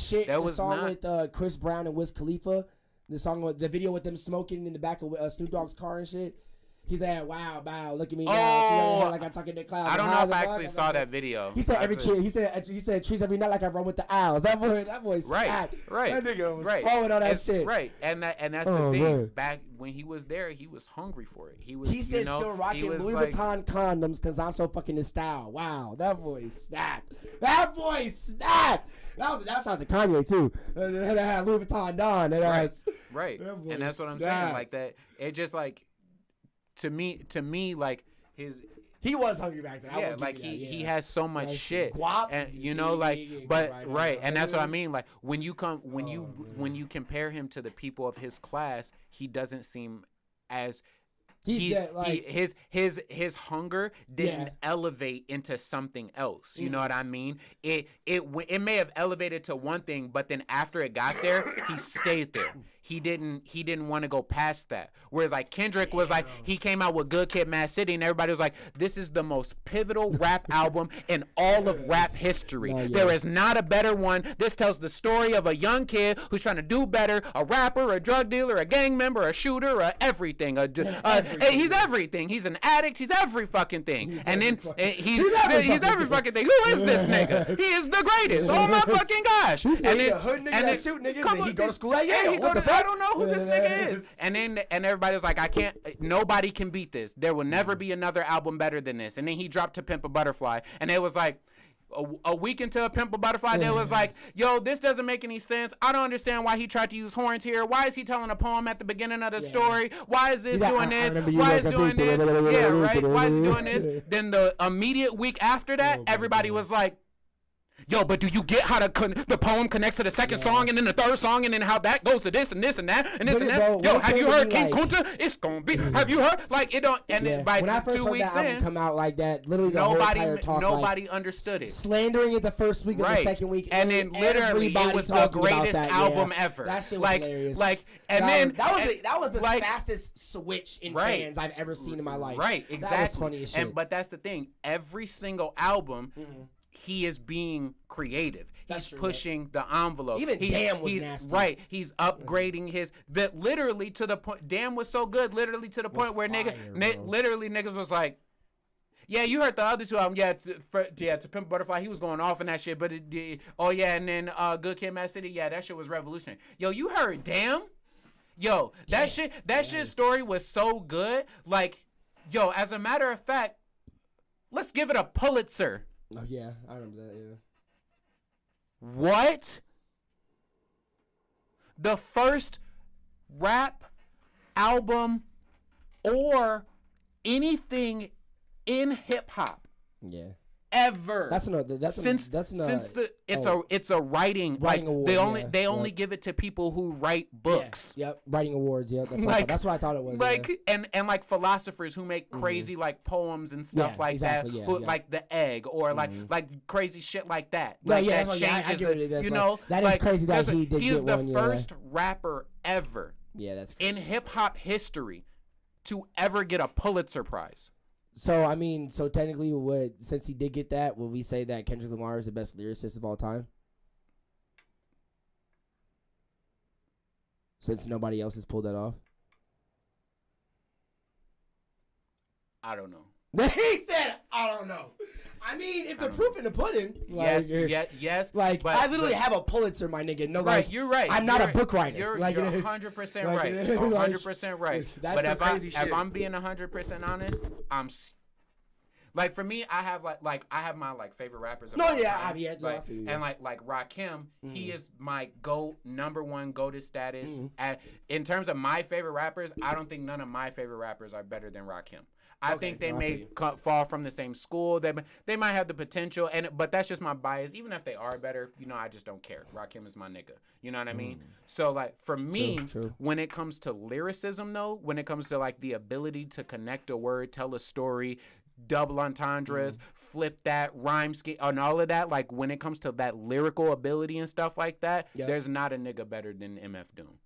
song with Chris Brown and Wiz Khalifa. The video with them smoking in the back of Snoop Dogg's car and shit. He's like, wow, look at me now. Like I'm talking to clouds. I don't know if I actually saw that video. He said he said trees every night like I run with the owls. That boy right. That nigga was falling on that shit. Right. And that's the thing. Man. Back when he was there, he was hungry for it. He said still rocking Louis Vuitton condoms because I'm so fucking in style. Wow, that boy snapped. That sounds like Kanye too. Louis Vuitton Don. Right. And that's what I'm saying. Like that. It just like. To me, like he was hungry back then. Yeah, like he has so much shit, and you know, like, but right, and that's what I mean. Like when you compare him to the people of his class, he doesn't seem as his hunger didn't elevate into something else. You know what I mean? It may have elevated to one thing, but then after it got there, he stayed there. He didn't want to go past that. Whereas like Kendrick was like, he came out with Good Kid, Mad City, and everybody was like, this is the most pivotal rap album in all of rap history. There is not a better one. This tells the story of a young kid who's trying to do better, a rapper, a drug dealer, a gang member, a shooter, everything. He's everything. He's an addict. He's every fucking thing. He's every fucking thing. Who is this nigga? He is the greatest. Oh my fucking gosh. He's a hood nigga that shoot niggas. He go to school at Yale. What the fuck? I don't know who this nigga is. And everybody was like, nobody can beat this. There will never be another album better than this. And then he dropped To Pimp a Butterfly. And it was like, a week into A Pimp a Butterfly, they was like, yo, this doesn't make any sense. I don't understand why he tried to use horns here. Why is he telling a poem at the beginning of the story? Why is this doing this? Why is doing this? Yeah, right? Why is he doing this? Then the immediate week after that, everybody was like, yo, but do you get how the poem connects to the second song and then the third song and then how that goes to this and this and that and this and that? Bro, yo, have you heard King Kunta? It's gonna be. Have you heard? Like it don't. And then by when I first 2 heard weeks that album come out like that, literally the whole entire talk, nobody understood it. Slandering it the first week of the second week, and then literally it was the greatest album ever. That shit was hilarious. That was the fastest switch in fans I've ever seen in my life. Right, exactly. That was funny as shit. But that's the thing. Every single album. He is being creative. He's pushing the envelope. Even Damn was nasty. Right. He's upgrading literally to the point. Damn was so good, literally to the point where niggas was like, yeah, you heard the other two albums. Yeah, To Pimp a Butterfly, he was going off in that shit. But and then Good Kid, Mad City, yeah, that shit was revolutionary. Yo, you heard Damn? Yo, that shit story was so good. Like, yo, as a matter of fact, let's give it a Pulitzer. Oh, yeah, I remember that, yeah. What? The first rap album or anything in hip hop Yeah. ever. It's a writing like award, they only give it to people who write books. Yeah, yep, writing awards. Yep, that's what I thought it was. Like and like philosophers who make crazy like poems and stuff like exactly, that. Like the egg or like crazy shit like that. No, Like yeah, that I get what it is. you know, that like, is crazy that he did he's get one. the first rapper ever that's crazy. in hip hop history to ever get a Pulitzer Prize. So I mean, technically, since he did get that, would we say that Kendrick Lamar is the best lyricist of all time? Since nobody else has pulled that off. I don't know. He said, "I don't know." I mean, if the proof in the pudding, like, yes. Like, I literally have a Pulitzer, my nigga. No, right, like, you're right. I'm not a book writer. You're like, 100% like, right. 100% right. That's but some crazy shit. if I'm being 100% honest, like for me, I have like I have my like favorite rappers. No, yeah, time. I feel you. And like Rakim, he is my number one GOAT status. In terms of my favorite rappers, I don't think none of my favorite rappers are better than Rakim. I think they may fall from the same school. They might have the potential, but that's just my bias. Even if they are better, I just don't care. Rakim is my nigga. You know what I mean? So like for me, when it comes to lyricism, though, when it comes to like the ability to connect a word, tell a story, double entendres, flip that rhyme scheme, and all of that, like when it comes to that lyrical ability and stuff like that, there's not a nigga better than MF Doom.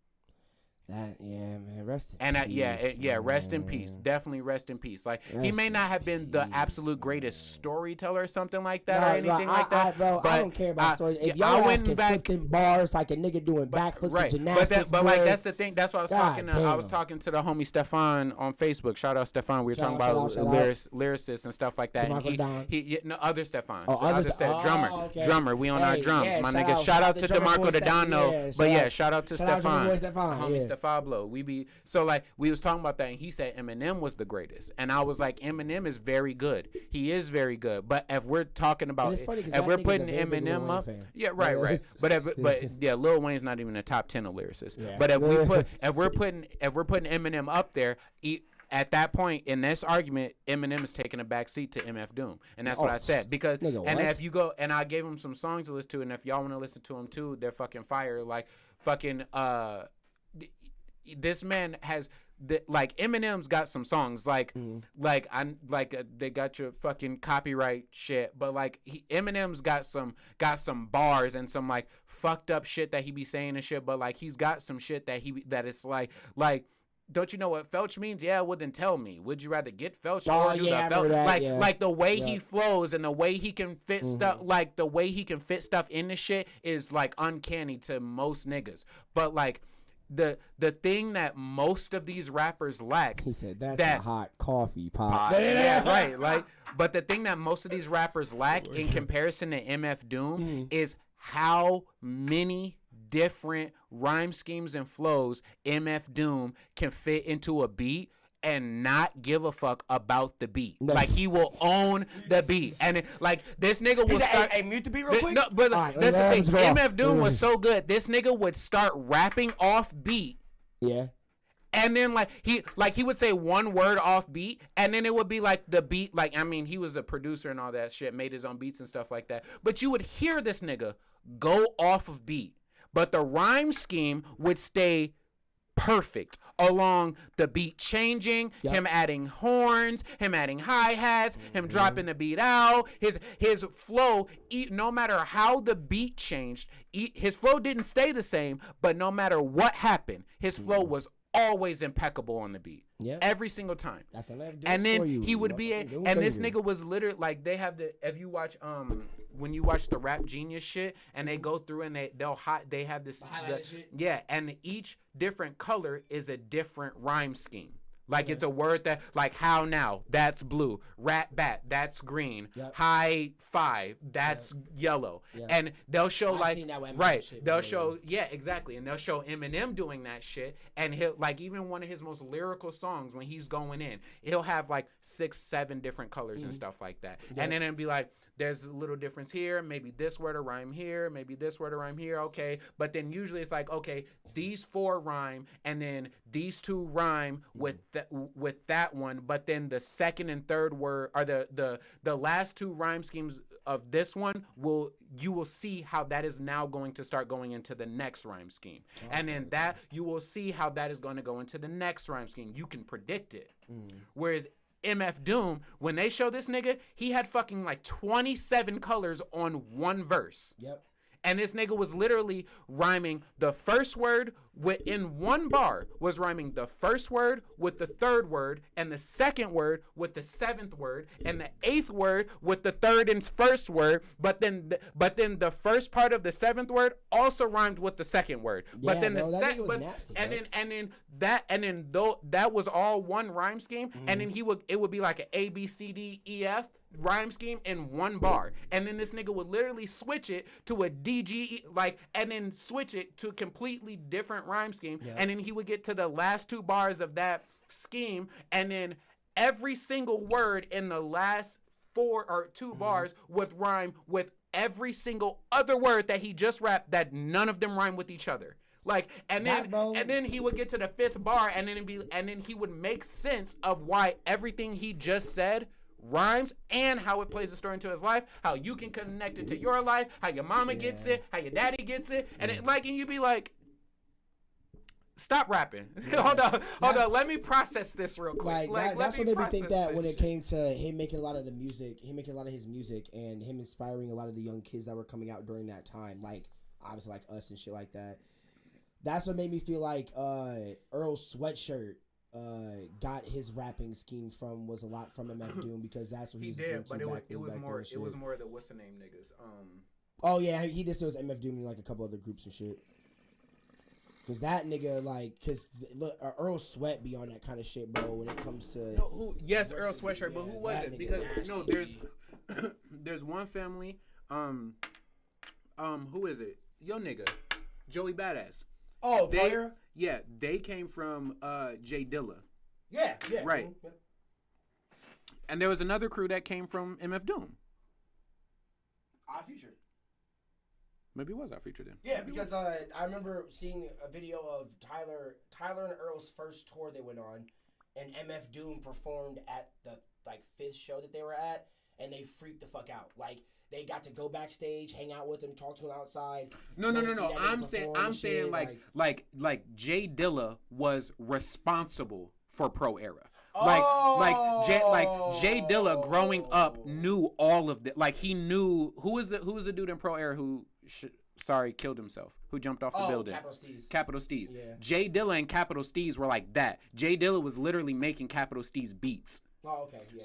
Man, rest in peace. Rest in peace. Definitely rest in peace. Like he may not have been the absolute greatest storyteller or something like that or anything like that. Bro, but I don't care about stories. If y'all asking flipping bars like a nigga doing backflips and gymnastics, but like that's the thing. That's what I was talking to the homie Stefan on Facebook. Shout out Stefan. We were talking about lyricists and stuff like that. And other Stefan. Drummer. We on our drums. My nigga. Shout out to DeMarco Dodano. But yeah, shout out to Stefan. Homie Stefablo. We was talking about that, and he said Eminem was the greatest, and I was like, Eminem is very good. He is very good, but if we're talking about, if we're putting Eminem up, right. But Lil Wayne's not even a top 10 of lyricists. Yeah. But if we're putting Eminem up there, at that point in this argument, Eminem is taking a back seat to MF Doom, and that's what I said. Because if you go, and I gave him some songs to listen to, and if y'all want to listen to them too, they're fucking fire. Like fucking this man has like Eminem's got some songs like they got your fucking copyright shit, but like Eminem's got some bars and some like fucked up shit that he be saying and shit, but like he's got some shit that is like don't you know what felch means? Yeah, well then tell me. Would you rather get felch or do the felch? Like the way he flows and the way he can fit stuff, like the way he can fit stuff in the shit is like uncanny to most niggas. But like the thing that most of these rappers lack. He said that's a hot coffee pot. Yeah, right. Like, but the thing that most of these rappers lack in comparison to MF Doom is how many different rhyme schemes and flows MF Doom can fit into a beat and not give a fuck about the beat. Like he will own the beat, and like this nigga will start. Hey, mute the beat real quick. No, but that's the thing. MF Doom was so good. This nigga would start rapping off beat. Yeah. And then he would say one word off beat, and then it would be like the beat. Like I mean, he was a producer and all that shit, made his own beats and stuff like that. But you would hear this nigga go off of beat, but the rhyme scheme would stay perfect along the beat changing, him adding horns, him adding hi-hats, him dropping the beat out, his flow, no matter how the beat changed, his flow didn't stay the same, but no matter what happened, his flow was always impeccable on the beat. Yeah. Every single time. That's and then he would be and this nigga was literally like they have if you watch when you watch the Rap Genius shit and they go through and they have this and each different color is a different rhyme scheme. Like it's a word that like how now, that's blue. Rat bat, that's green. High five, that's yellow. And they'll show they'll show exactly. And they'll show Eminem doing that shit. And he'll like even one of his most lyrical songs when he's going in, he'll have like 6-7 different colors and stuff like that. And then it'll be like there's a little difference here. Maybe this word will rhyme here. Maybe this word will rhyme here. Okay. But then usually it's like, okay, these 4 rhyme and then these 2 rhyme with that one. But then the second and third word are the last 2 rhyme schemes of this one you will see how that is now going to start going into the next rhyme scheme. Okay. And then that you will see how that is going to go into the next rhyme scheme. You can predict it. Whereas MF Doom, when they show this nigga, he had fucking like 27 colors on one verse. Yep. And this nigga was literally rhyming the first word in one bar was rhyming the first word with the third word and the second word with the 7th word and the 8th word with the third and first word. But then the first part of the 7th word also rhymed with the second word. But then bro, that was all one rhyme scheme. And then it would be like an A B C D E F rhyme scheme in one bar, and then this nigga would literally switch it to a DG and then switch it to a completely different rhyme scheme, and then he would get to the last 2 bars of that scheme, and then every single word in the last 4 or 2 bars would rhyme with every single other word that he just rapped that none of them rhyme with each other. And then he would get to the 5th bar, and then he would make sense of why everything he just said rhymes and how it plays a story into his life, how you can connect it to your life, how your mama gets it, how your daddy gets it, and and you be like, stop rapping. Hold on, let me process this real quick. That's what made me think that when it came to him making a lot of his music and him inspiring a lot of the young kids that were coming out during that time, like obviously like us and shit like that. That's what made me feel like Earl Sweatshirt got his rapping scheme was a lot from MF Doom, because that's what he did. But it was more the what's the name niggas. Oh yeah, he just was MF Doom and like a couple other groups and shit. Cause that nigga look, Earl Sweat be on that kind of shit, bro. When it comes to Earl Sweatshirt, but who was it? Because there's one family. Who is it? Yo nigga, Joey Badass. Oh, Pryor? Yeah, they came from J Dilla. Yeah. Right. Mm-hmm. And there was another crew that came from MF Doom. Our Future. Maybe it was Our Future then. Yeah, because I remember seeing a video of Tyler and Earl's first tour they went on, and MF Doom performed at the 5th show that they were at, and they freaked the fuck out. They got to go backstage, hang out with him, talk to him outside. No. I'm saying like J Dilla was responsible for Pro Era. J Dilla growing up knew all of that. Like he knew who was the dude in Pro Era who killed himself, who jumped off the building. Capital Steez. Yeah. J Dilla and Capital Steez were like that. J Dilla was literally making Capital Steez beats. Oh, okay. Yeah.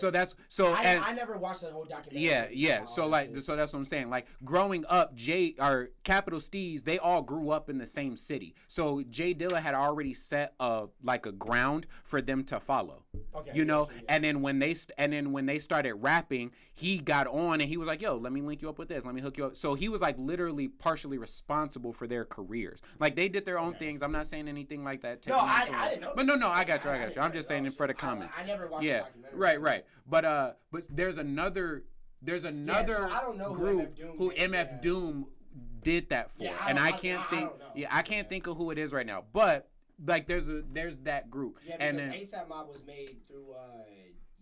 I never watched the whole documentary. Yeah. So that's what I'm saying. Like growing up, Capital Steez, they all grew up in the same city. So J Dilla had already set a ground for them to follow. Okay. Yeah. And then when they started rapping, he got on and he was like, "Yo, let me link you up with this. Let me hook you up." So he was like literally partially responsible for their careers. Like they did their own things. I'm not saying anything like that. No, I didn't know. But no, I got you. I'm just saying it for the comments. I never watched the documentary. Right. But there's another so I don't know group who MF Doom did that for, I can't think of who it is right now. But like there's that group. Yeah, because ASAP Mob was made through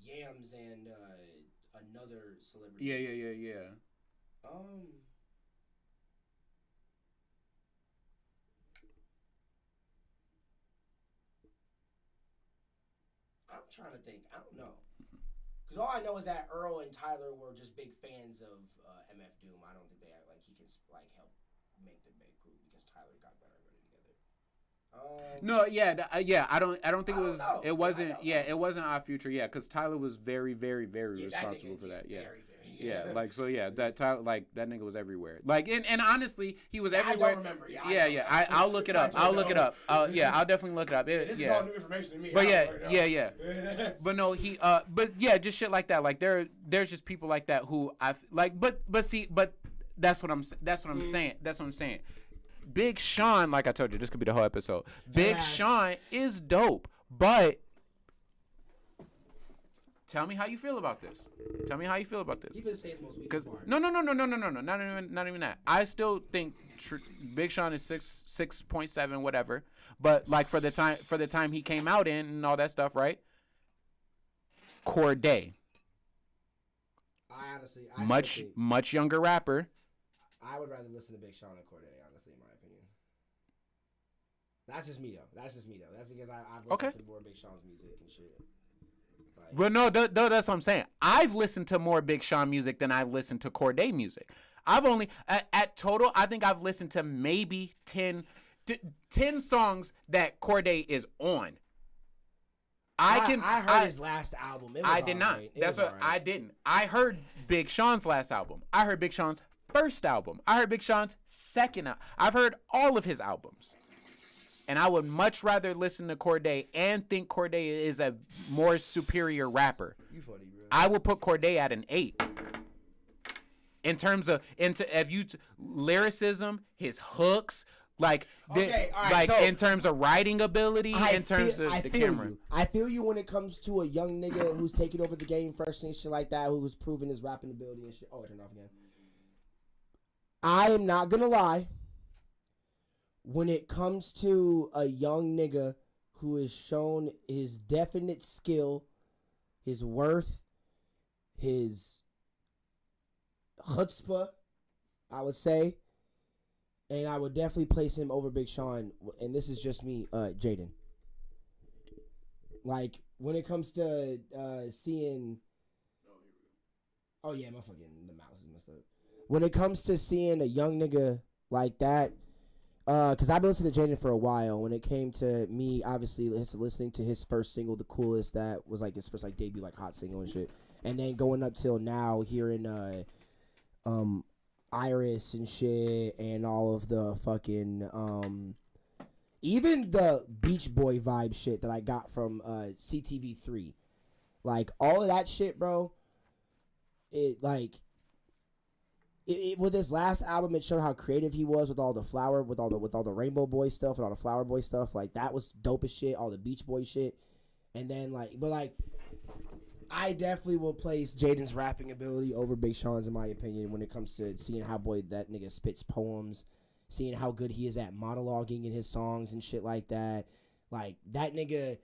Yams and another celebrity. Yeah. I'm trying to think. I don't know. Because all I know is that Earl and Tyler were just big fans of MF Doom. I don't think they he can help make the big group because Tyler got better together. No, yeah. I don't think it wasn't Our Future. Yeah, because Tyler was very, very, very responsible for that. Yeah. That Tyler, that nigga was everywhere. And honestly, he was everywhere. I don't remember. I'll look it up. I'll definitely look it up. This is all new information to me. But but no, just shit like that. Like there's just people like that who but that's what I'm saying. That's what I'm saying. Big Sean, like I told you, this could be the whole episode. Big Sean is dope, but Tell me how you feel about this. Tell me how you feel about this. Even say it's most weak. No. Not even that. I still think Big Sean is 6.7 whatever. But like for the time he came out in and all that stuff, right? Corday. I much younger rapper. I would rather listen to Big Sean than Corday, honestly, in my opinion. That's just me though. That's because I've listened to more Big Sean's music and shit. Well, no, that's what I'm saying. I've listened to more Big Sean music than I've listened to Corday music. I've only at total, I think I've listened to maybe 10 songs that Corday is on. I heard his last album. I did not. That's what I didn't. I heard Big Sean's last album. I heard Big Sean's first album. I heard Big Sean's second album. I've heard all of his albums. And I would much rather listen to Corday and think Corday is a more superior rapper. You funny, bro. I will put Corday at an 8. In terms of lyricism, his hooks, in terms of writing ability, in terms of the camera. I feel you when it comes to a young nigga who's taking over the game first and shit like that, who's proving his rapping ability and shit. Oh, I turned off again. I am not gonna lie. When it comes to a young nigga who has shown his definite skill, his worth, his chutzpah, I would say, and I would definitely place him over Big Sean, and this is just me, Jaden. Like, when it comes to seeing... Oh, yeah, my fucking... The mouse is messed up. When it comes to seeing a young nigga like that, because I've been listening to Jaden for a while. When it came to me, obviously listening to his first single, "The Coolest," that was like his first like debut like hot single and shit, and then going up till now, hearing Iris and shit, and all of the fucking even the Beach Boy vibe shit that I got from CTV3, like all of that shit, bro. It like. With his last album, it showed how creative he was with all the flower, with all the Rainbow Boy stuff and all the Flower Boy stuff. Like that was dope as shit. All the Beach Boy shit, and then I definitely will place Jaden's rapping ability over Big Sean's in my opinion when it comes to seeing how that nigga spits poems, seeing how good he is at monologuing in his songs and shit like that. Like that nigga,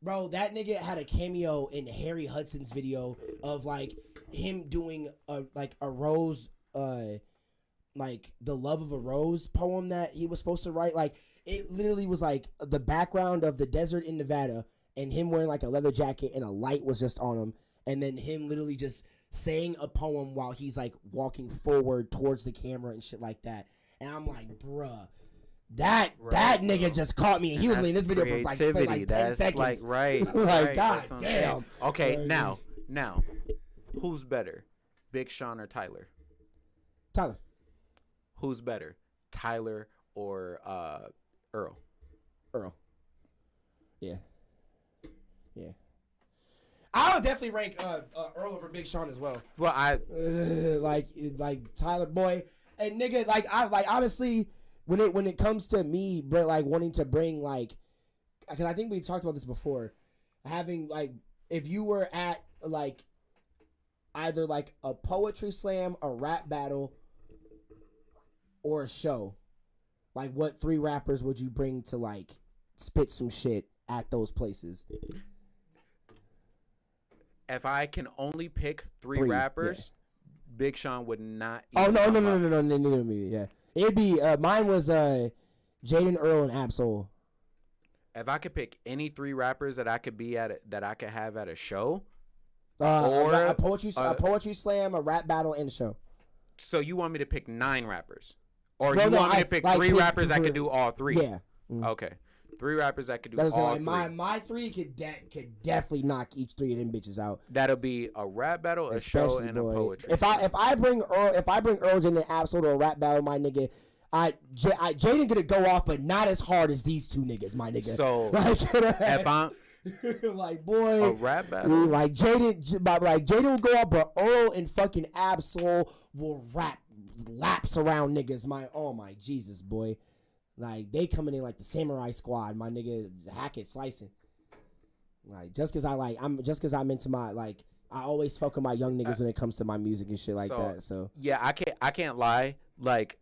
bro, that nigga had a cameo in Harry Hudson's video of like him doing a rose, like the Love of a Rose poem that he was supposed to write. Like it literally was like the background of the desert in Nevada and him wearing like a leather jacket and a light was just on him, and then him literally just saying a poem while he's like walking forward towards the camera and shit like that. And I'm like, bruh. That nigga just caught me, and he was in this video for like 10 seconds. Like, god damn. Okay, now, who's better, Big Sean or Tyler? Tyler. Who's better, Tyler or Earl? Earl. Yeah. I would definitely rank Earl over Big Sean as well. Well, like Tyler boy, and nigga, like honestly. When it comes to me, bro, like wanting to bring like, because I think we've talked about this before, having like if you were at like either like a poetry slam, a rap battle, or a show, like what 3 rappers would you bring to like spit some shit at those places? If I can only pick 3 rappers, yeah. Big Sean would not. Oh no, neither of me, yeah. It'd be mine was Jaden, Earl, and Absol. If I could pick any 3 rappers that I could be that I could have at a show, or a poetry slam, a rap battle, and a show. So you want me to pick 9 rappers, or you want me to pick 3 rappers that could do all 3? Yeah. Mm-hmm. Okay. 3 rappers that could do all 3. My 3 could definitely knock each 3 of them bitches out. That'll be a rap battle, a show, and a poetry. If I bring Earl, Jaden, and Absol to a rap battle, my nigga, Jaden gonna go off, but not as hard as these 2 niggas, my nigga. So if I'm like, boy, a rap battle, like Jaden will go off, but Earl and fucking Absol will rap laps around niggas. My Jesus, boy. Like, they coming in like the Samurai Squad, my nigga, hack it, slicing. Like just cause I'm into my like I always fuck with my young niggas when it comes to my music and shit like that. So yeah, I can't lie. Like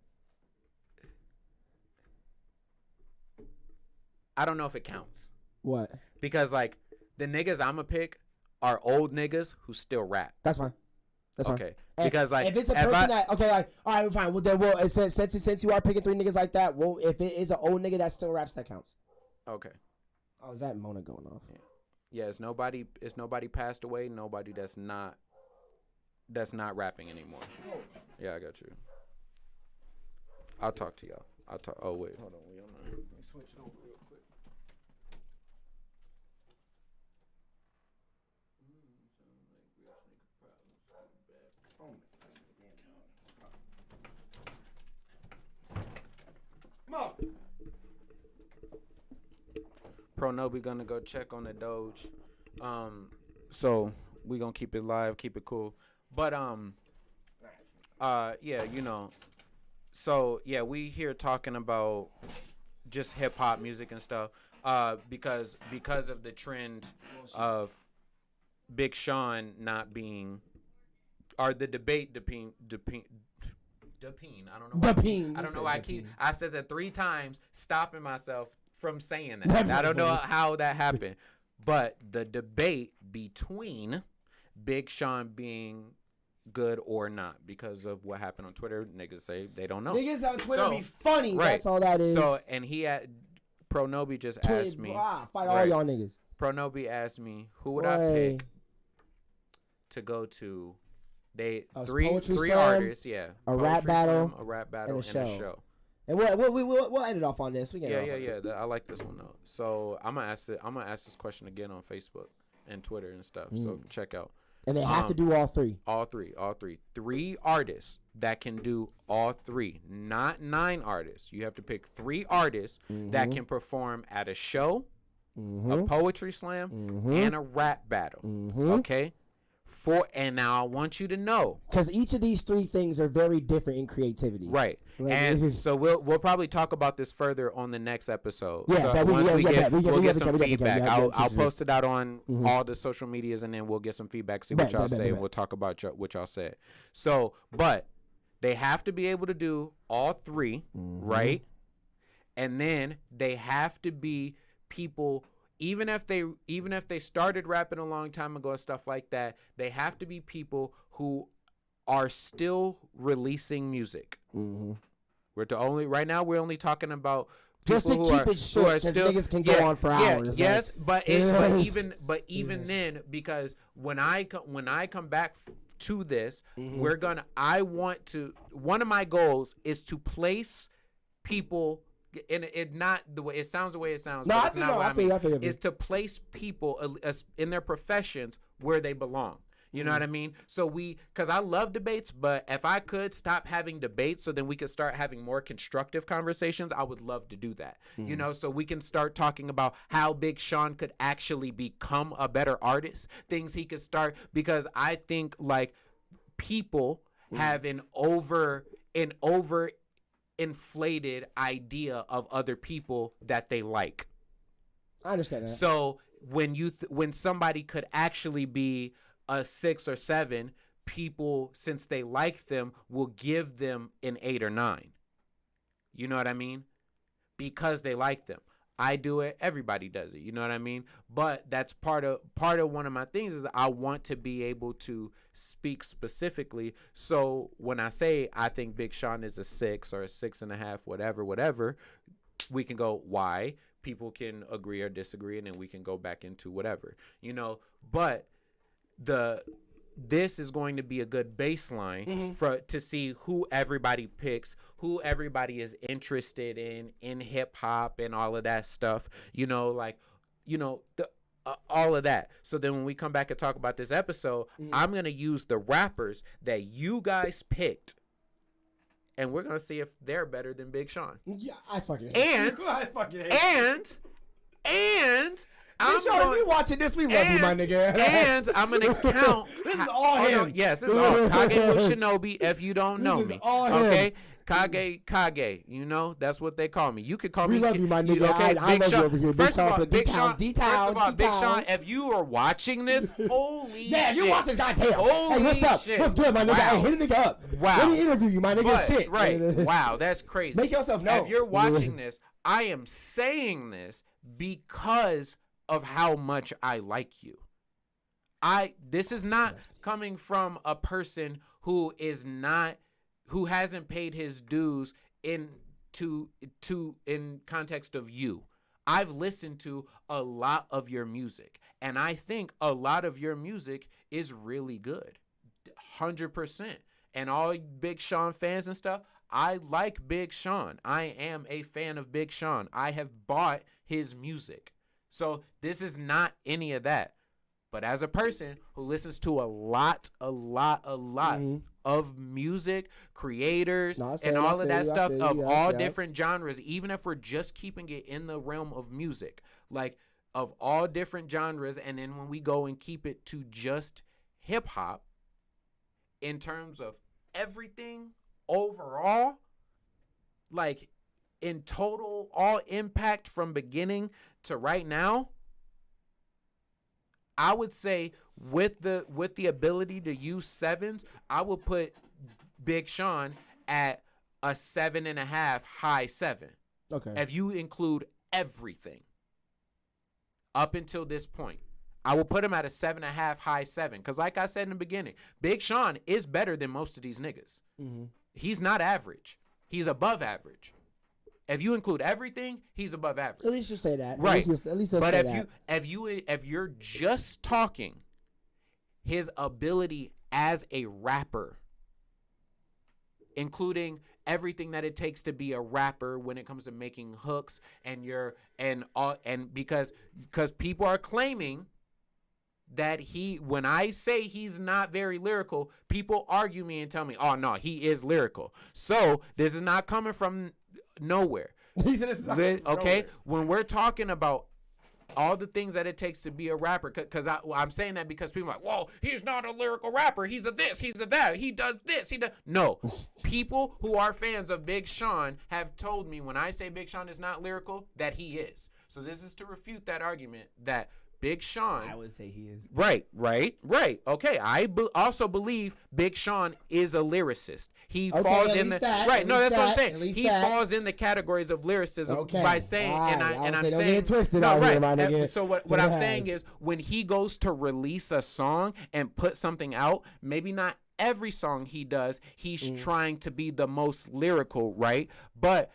I don't know if it counts. What? Because like the niggas I'ma pick are old niggas who still rap. That's fine. That's fine. Okay. Because like if it's a person that like all right fine. Well then since you are picking 3 niggas like that, well if it is an old nigga that still raps, that counts. Okay. Oh, is that Mona going off? Yeah, it's nobody passed away, nobody that's not rapping anymore. Yeah, I got you. I'll talk to y'all. Oh wait, hold on. Let me switch it over real quick. Come on. PROnobi gonna go check on the Doge. So we gonna keep it live, keep it cool. But yeah, you know. So yeah, we here talking about just hip hop music and stuff. Because of the trend of Big Sean not being, or the debate Depeen. I don't know. I don't know why I said that 3 times, stopping myself from saying that. I don't know how that happened. But the debate between Big Sean being good or not because of what happened on Twitter, niggas say they don't know. Niggas on Twitter be funny. Right. That's all that is. So, and he had PROnobi just asked me. Fight all y'all niggas. PROnobi asked me who would I pick to go to. They three artists, yeah. A rap battle, and a show. And we'll end it off on this. I like this one though. So I'm gonna ask this question again on Facebook and Twitter and stuff. So check out. And they have to do all 3. All three. 3 artists that can do all 3, not 9 artists. You have to pick 3 artists that can perform at a show, a poetry slam, and a rap battle. Okay. And now I want you to know, because each of these 3 things are very different in creativity, right? Like, and so we'll probably talk about this further on the next episode. Yeah, so we'll get some feedback. I'll post it out on all the social medias, and then we'll get some feedback, see what y'all say, and we'll talk about what y'all said. So, but they have to be able to do all 3, right? And then they have to be people. Even if they started rapping a long time ago and stuff like that, they have to be people who are still releasing music. Right now we're only talking about just to keep it short, because niggas can go on for hours. Yes, but even then, because when I come back to this, one of my goals is to place people. And it not the way it sounds. The way it sounds. No, I feel is to place people in their professions where they belong. You know what I mean? So because I love debates, but if I could stop having debates, so then we could start having more constructive conversations, I would love to do that. You know, so we can start talking about how Big Sean could actually become a better artist, things he could start, because I think like people have an inflated idea of other people that they like. I understand that. So when somebody could actually be a 6 or 7, people, since they like them, will give them an 8 or 9. You know what I mean? Because they like them. I do it. Everybody does it. You know what I mean? But that's part of one of my things is I want to be able to speak specifically. So when I say I think Big Sean is a 6 or a 6.5, whatever, we can go why. People can agree or disagree, and then we can go back into whatever, you know. But this is going to be a good baseline to see who everybody picks, who everybody is interested in hip hop and all of that stuff, you know, like, you know, all of that. So then when we come back and talk about this episode, I'm going to use the rappers that you guys picked, and we're going to see if they're better than Big Sean. Yeah, I fucking hate you. I fucking hate and if you're watching this, we love you, my nigga. And I'm gonna count. This is all him. Yes, this is all KageWolfShinobi. If you don't know me, okay? Kage, you know, that's what they call me. You could call We me. love you, my nigga. Okay, I Big love you Sean. over here. First of all, Big Sean, First of all, Big Sean, if you are watching this, holy yeah, shit. you watch this, goddamn. Holy Hey, what's up? shit. What's good, my nigga? Wow. Hey, hit a nigga up. Wow. Let me interview you, my nigga. But, Shit. right. Wow, that's crazy. Make yourself known. If you're watching this, I am saying this because of how much I like you. This is not coming from a person who hasn't paid his dues in context of you. I've listened to a lot of your music, and I think a lot of your music is really good. 100%. And all Big Sean fans and stuff, I like Big Sean. I am a fan of Big Sean. I have bought his music. So this is not any of that. But as a person who listens to a lot of music, creators, and all of that stuff of all different genres, even if we're just keeping it in the realm of music, like of all different genres, and then when we go and keep it to just hip hop, in terms of everything overall, like in total, all impact from beginning to right now, I would say with the ability to use sevens, I would put Big Sean at a 7.5, high 7. Okay. If you include everything up until this point, I will put him at a 7.5, high 7. Because like I said in the beginning, Big Sean is better than most of these niggas. Mm-hmm. He's not average. He's above average. If you include everything, he's above average. At least you say that. Right. At least you'll but say if that. if you're just talking his ability as a rapper, including everything that it takes to be a rapper when it comes to making hooks and because people are claiming that when I say he's not very lyrical, people argue me and tell me, oh no, he is lyrical. So this is not coming from nowhere. Okay, when we're talking about all the things that it takes to be a rapper, because I'm saying that because people are like, whoa, he's not a lyrical rapper, he's a this, he's a that, he does this, no. People who are fans of Big Sean have told me when I say Big Sean is not lyrical that he is. So this is to refute that argument that Big Sean, I would say he is. Right. Okay, I also believe Big Sean is a lyricist. He falls in the right. No, that's what I'm saying. He falls in the categories of lyricism by saying, and I'm saying, don't get it twisted out here, my nigga. So what I'm saying is, when he goes to release a song and put something out, maybe not every song he does, he's trying to be the most lyrical, right? But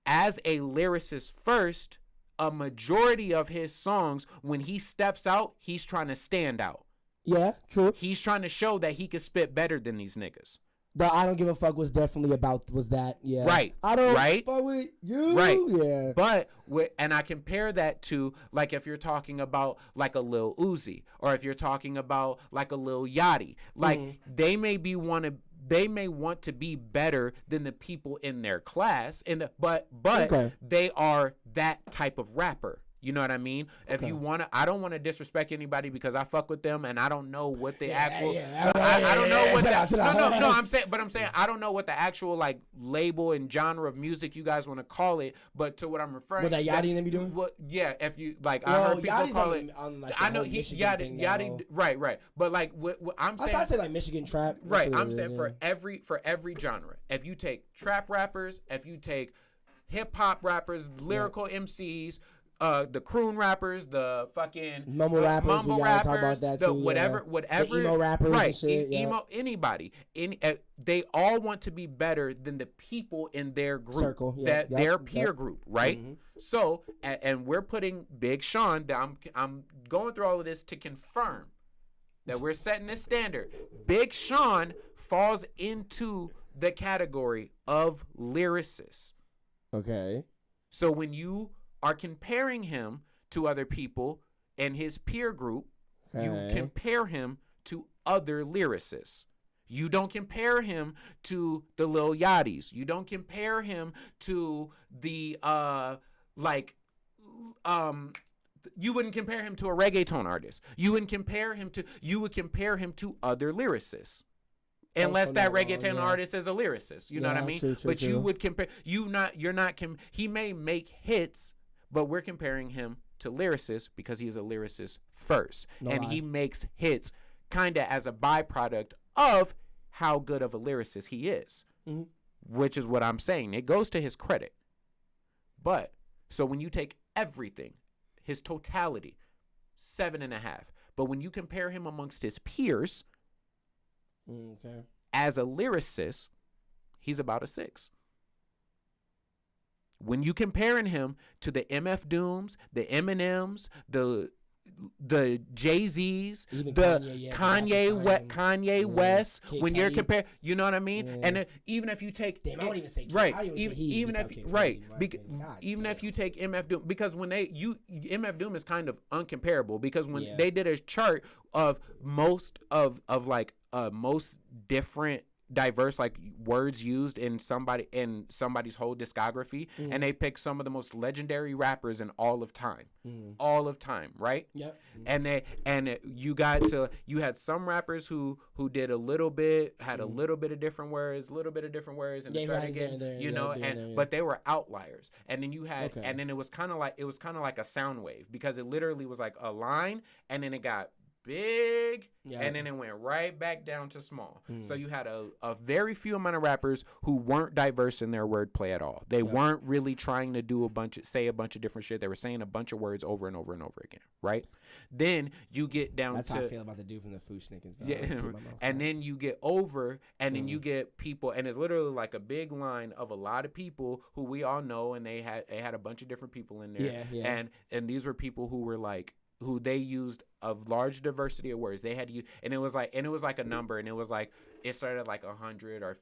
as a lyricist first, a majority of his songs, when he steps out, he's trying to stand out. Yeah, true. He's trying to show that he can spit better than these niggas. The I Don't Give a Fuck was definitely was that, yeah. Right. I don't right? fuck with you. Right. Yeah. But, and I compare that to, like, if you're talking about, like, a Lil Uzi, or if you're talking about, like, a Lil Yachty. Like, they may want to be better than the people in their class, but okay, they are that type of rapper. You know what I mean? If you want to, I don't want to disrespect anybody because I fuck with them and I don't know what the actual. I don't know what that. No. I'm saying I don't know what the actual like label and genre of music you guys want to call it. But to what I'm referring. What that Yachty and them be doing? Yeah, if you like, I heard people call it. I know he Yachty. Right. But like, what I'm saying. I'd say like Michigan trap. Right. I'm saying for every genre. If you take trap rappers, if you take hip hop rappers, lyrical MCs. The croon rappers, the fucking mumble rappers, we gotta talk about that too. Whatever, the emo rappers, right? And shit, emo, anybody, they all want to be better than the people in their group, circle, their peer group, right? Mm-hmm. So, and we're putting Big Sean. I'm going through all of this to confirm that we're setting this standard. Big Sean falls into the category of lyricist. Okay. So when you are comparing him to other people in his peer group, you compare him to other lyricists. You don't compare him to the Lil Yachty's. You don't compare him to the you wouldn't compare him to a reggaeton artist. You would compare him to other lyricists. unless Also that not wrong, reggaeton yeah. artist is a lyricist. You know what I Yeah, mean? true, But you true. would compare. You're not. He may make hits, but we're comparing him to lyricists because he is a lyricist first, No and lie. he makes hits kind of as a byproduct of how good of a lyricist he is, Mhm. which is what I'm saying. It goes to his credit. But so when you take everything, his totality, 7.5. But when you compare him amongst his peers Okay. as a lyricist, he's about a 6. When you comparing him to the MF Dooms, the Eminems, the Jay-Z's, Even the Kanye, yeah, 'cause that's a Kanye Yeah. West, Kid when you're Cudi. comparing, you know what I mean? Yeah. And even if you take Damn, I won't even say Kid. right, I don't even say he, even because if Kid Cudi, right, in my bec- opinion. God even if damn. you take MF Doom, because when MF Doom is kind of uncomparable because when Yeah. they did a chart of most of most different diverse like words used in somebody's whole discography, and they picked some of the most legendary rappers in all of time, right? Yep. You had some rappers who did a little bit, had a little bit of different words, and Yeah, it started who had it again, there, you yeah, know, there, yeah. but they were outliers. And then you had, Okay. and then it was kind of like a sound wave because it literally was like a line, and then it got big, Yeah. and then it went right back down to small. So you had a very few amount of rappers who weren't diverse in their wordplay at all. They weren't really trying to say a bunch of different shit. They were saying a bunch of words over and over and over again, right? Then you get down That's to how I feel about the dude from the Fushnikins. and then you get over, and then you get people, and it's literally like a big line of a lot of people who we all know, and they had a bunch of different people in there, Yeah. and these were people who were like who they used a large diversity of words. They had you, and it was like a number, and it was like it started like 100 or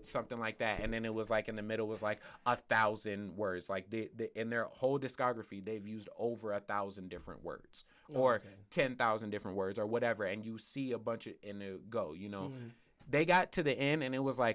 something like that, and then it was like in the middle was like 1,000 words. Like in their whole discography, they've used over 1,000 different words, or 10,000 different words, or whatever. And you see a bunch of in the go, you know. They got to the end, and it was I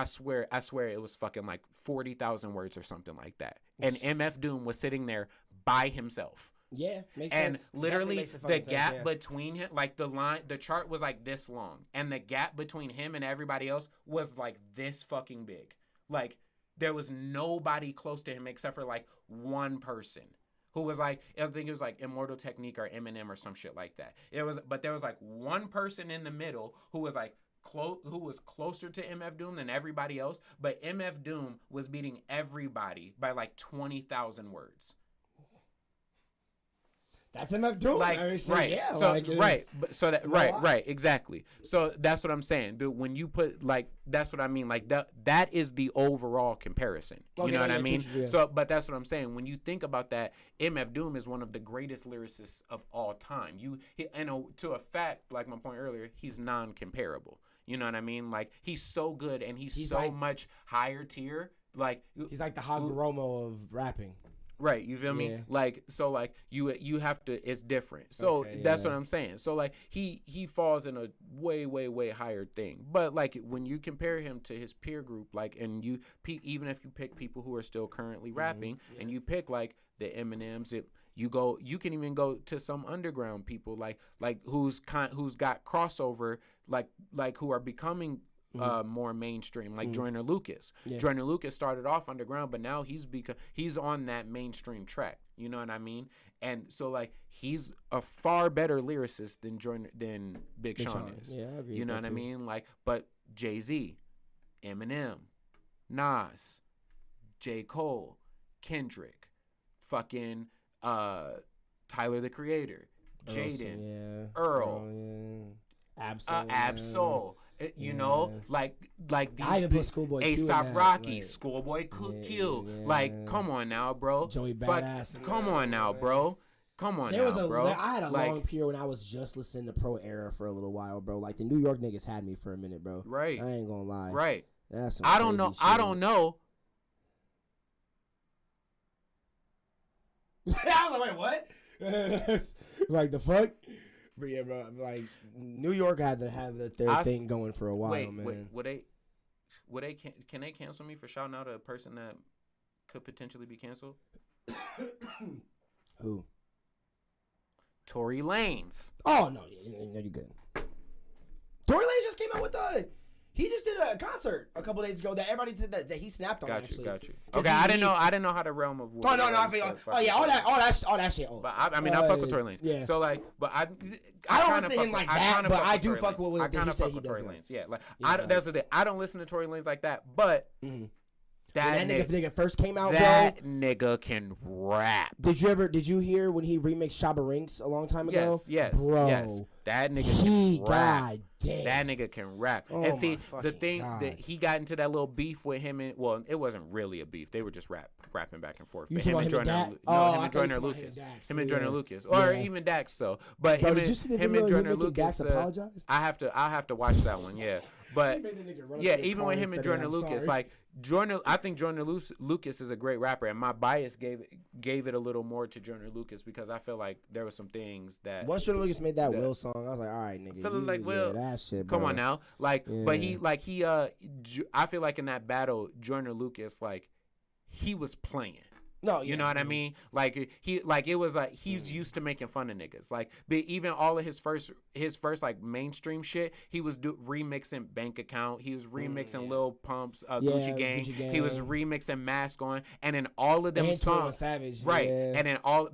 swear it was fucking like 40,000 words or something like that. And MF Doom was sitting there by himself. Yeah, makes And sense. literally Definitely makes the fucking gap sense, yeah. between him, like the chart was like this long, and the gap between him and everybody else was like this fucking big. Like there was nobody close to him except for like one person who was like, I think it was like Immortal Technique or Eminem or some shit like that. But there was like one person in the middle who was like who was closer to MF Doom than everybody else, but MF Doom was beating everybody by like 20,000 words. That's MF Doom. Like, I mean, so, right, yeah, so like, right, but so that right, lie. right, exactly. So that's what I'm saying. Dude, when you put like, that's what I mean. Like that is the overall comparison. You Okay, know what yeah, I mean? true, yeah. So, but that's what I'm saying. When you think about that, MF Doom is one of the greatest lyricists of all time. To a fact, like my point earlier, he's non-comparable. You know what I mean? Like he's so good, and he's so like- much higher tier. Like He's like the Hagoromo of rapping. right, you feel me? Yeah. Like so, like you have to. It's different. So Okay, that's yeah. what I'm saying. So like he falls in a way higher thing. But like when you compare him to his peer group, like and even if you pick people who are still currently rapping, and you pick like the Eminems, you can even go to some underground people like who's got crossover, like who are becoming more mainstream, like Joyner Lucas. Yeah. Joyner Lucas started off underground, but now he's on that mainstream track. You know what I mean? And so like he's a far better lyricist than Big Sean is. Yeah, I agree. You know what I mean? Like, but Jay-Z, Eminem, Nas, J. Cole, Kendrick, fucking Tyler the Creator, Jaden, Earl, Absol. You know, like these. I even put Schoolboy Q in A$AP that, Rocky, like- Schoolboy Yeah, Q. yeah. Like, come on now, bro. Joey Fuck, Badass. come on now, bro. Come on There was now, bro. I had a Like, long period when I was just listening to Pro Era for a little while, bro. Like the New York niggas had me for a minute, bro. Right. I ain't gonna lie. Right. That's some I don't know. crazy I shit. don't know. I was like, wait, what? Like the fuck? But yeah, bro. Like New York had to have their thing going for a while, Wait, man. can they cancel me for shouting out a person that could potentially be canceled? Who? Tory Lanez. Oh no, you good. Tory Lanez just came out with he just did a concert a couple days ago that everybody did that he snapped on. Got actually. you. Okay, I didn't know how the realm of. No, I feel. Oh yeah, all that shit. Oh. But I mean, I fuck with Tory Lanez. Yeah. So like, but I don't listen to him like that, but I do fuck with I kind of fuck with Tory Lanez. Yeah, like that's the thing. I don't listen to Tory Lanez like that, but. That nigga first came out, that bro. nigga can rap. Did you hear when he remixed Shabba Ranks a long time ago? Yes, bro. Yes. That nigga can rap. God damn. That nigga can rap. Oh and see, my the thing God. that he got into that little beef with him and it wasn't really a beef. They were just rapping back and forth. You But him talking and about Jordan, him and Jordan Lucas. Him and Jordan Lucas, or even Dax though. But Bro, him did you see the and video of Jordan him making Lucas. Dax apologize? I have to watch that one. Yeah, but yeah, even with him and Jordan Lucas, like. I think Jordan Lucas is a great rapper, and my bias gave it a little more to Jordan Lucas because I feel like there were some things that once Jordan Lucas made that Will song, I was like, all right, nigga, so like Will, that shit, bro. Come on now, like, yeah. but I feel like in that battle, Jordan Lucas, like, he was playing. No, you know what I mean? Like it was like he's used to making fun of niggas. Like, but even all of his first like mainstream shit, he was remixing Bank Account. He was remixing Lil Pump's Gucci Gang. He was remixing Mask On, and in all of them and songs, Savage, right? Yeah. And in all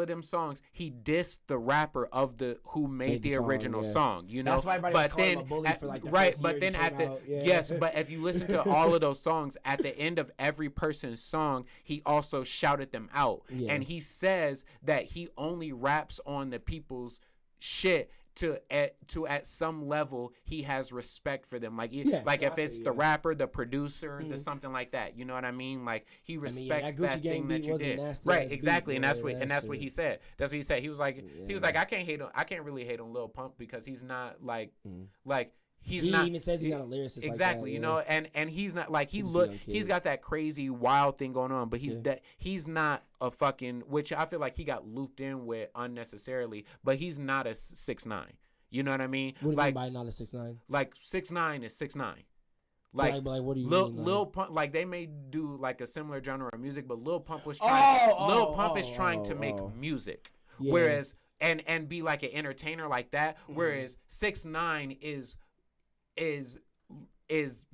of them songs, he dissed the rapper of who made the song, original song. You know, that's why everybody was calling him a bully for like the first year he came out. Yes, but if you listen to all of those songs, at the end of every person's song, he also shouted them out, and he says that he only raps on the people's shit to at some level he has respect for them, like if it's the rapper, the producer, the something like that, you know what I mean? Like he respects that thing that you did, right? Exactly, and that's what he said. That's what he said. He was like I can't really hate on Lil Pump because he's not like he even says he's not a lyricist. Exactly, like that, you know, and he's not like he's got that crazy wild thing going on, but he's not a fucking, which I feel like he got looped in with unnecessarily, but he's not a 6'9". You know what I mean? What do you mean by not a 6'9"? Like 6'9" is 6'9". Like what do you mean? Lil Pump, like they may do like a similar genre of music, but Lil Pump was trying. Lil Pump is trying to make music, whereas and be like an entertainer like that, whereas 6'9" is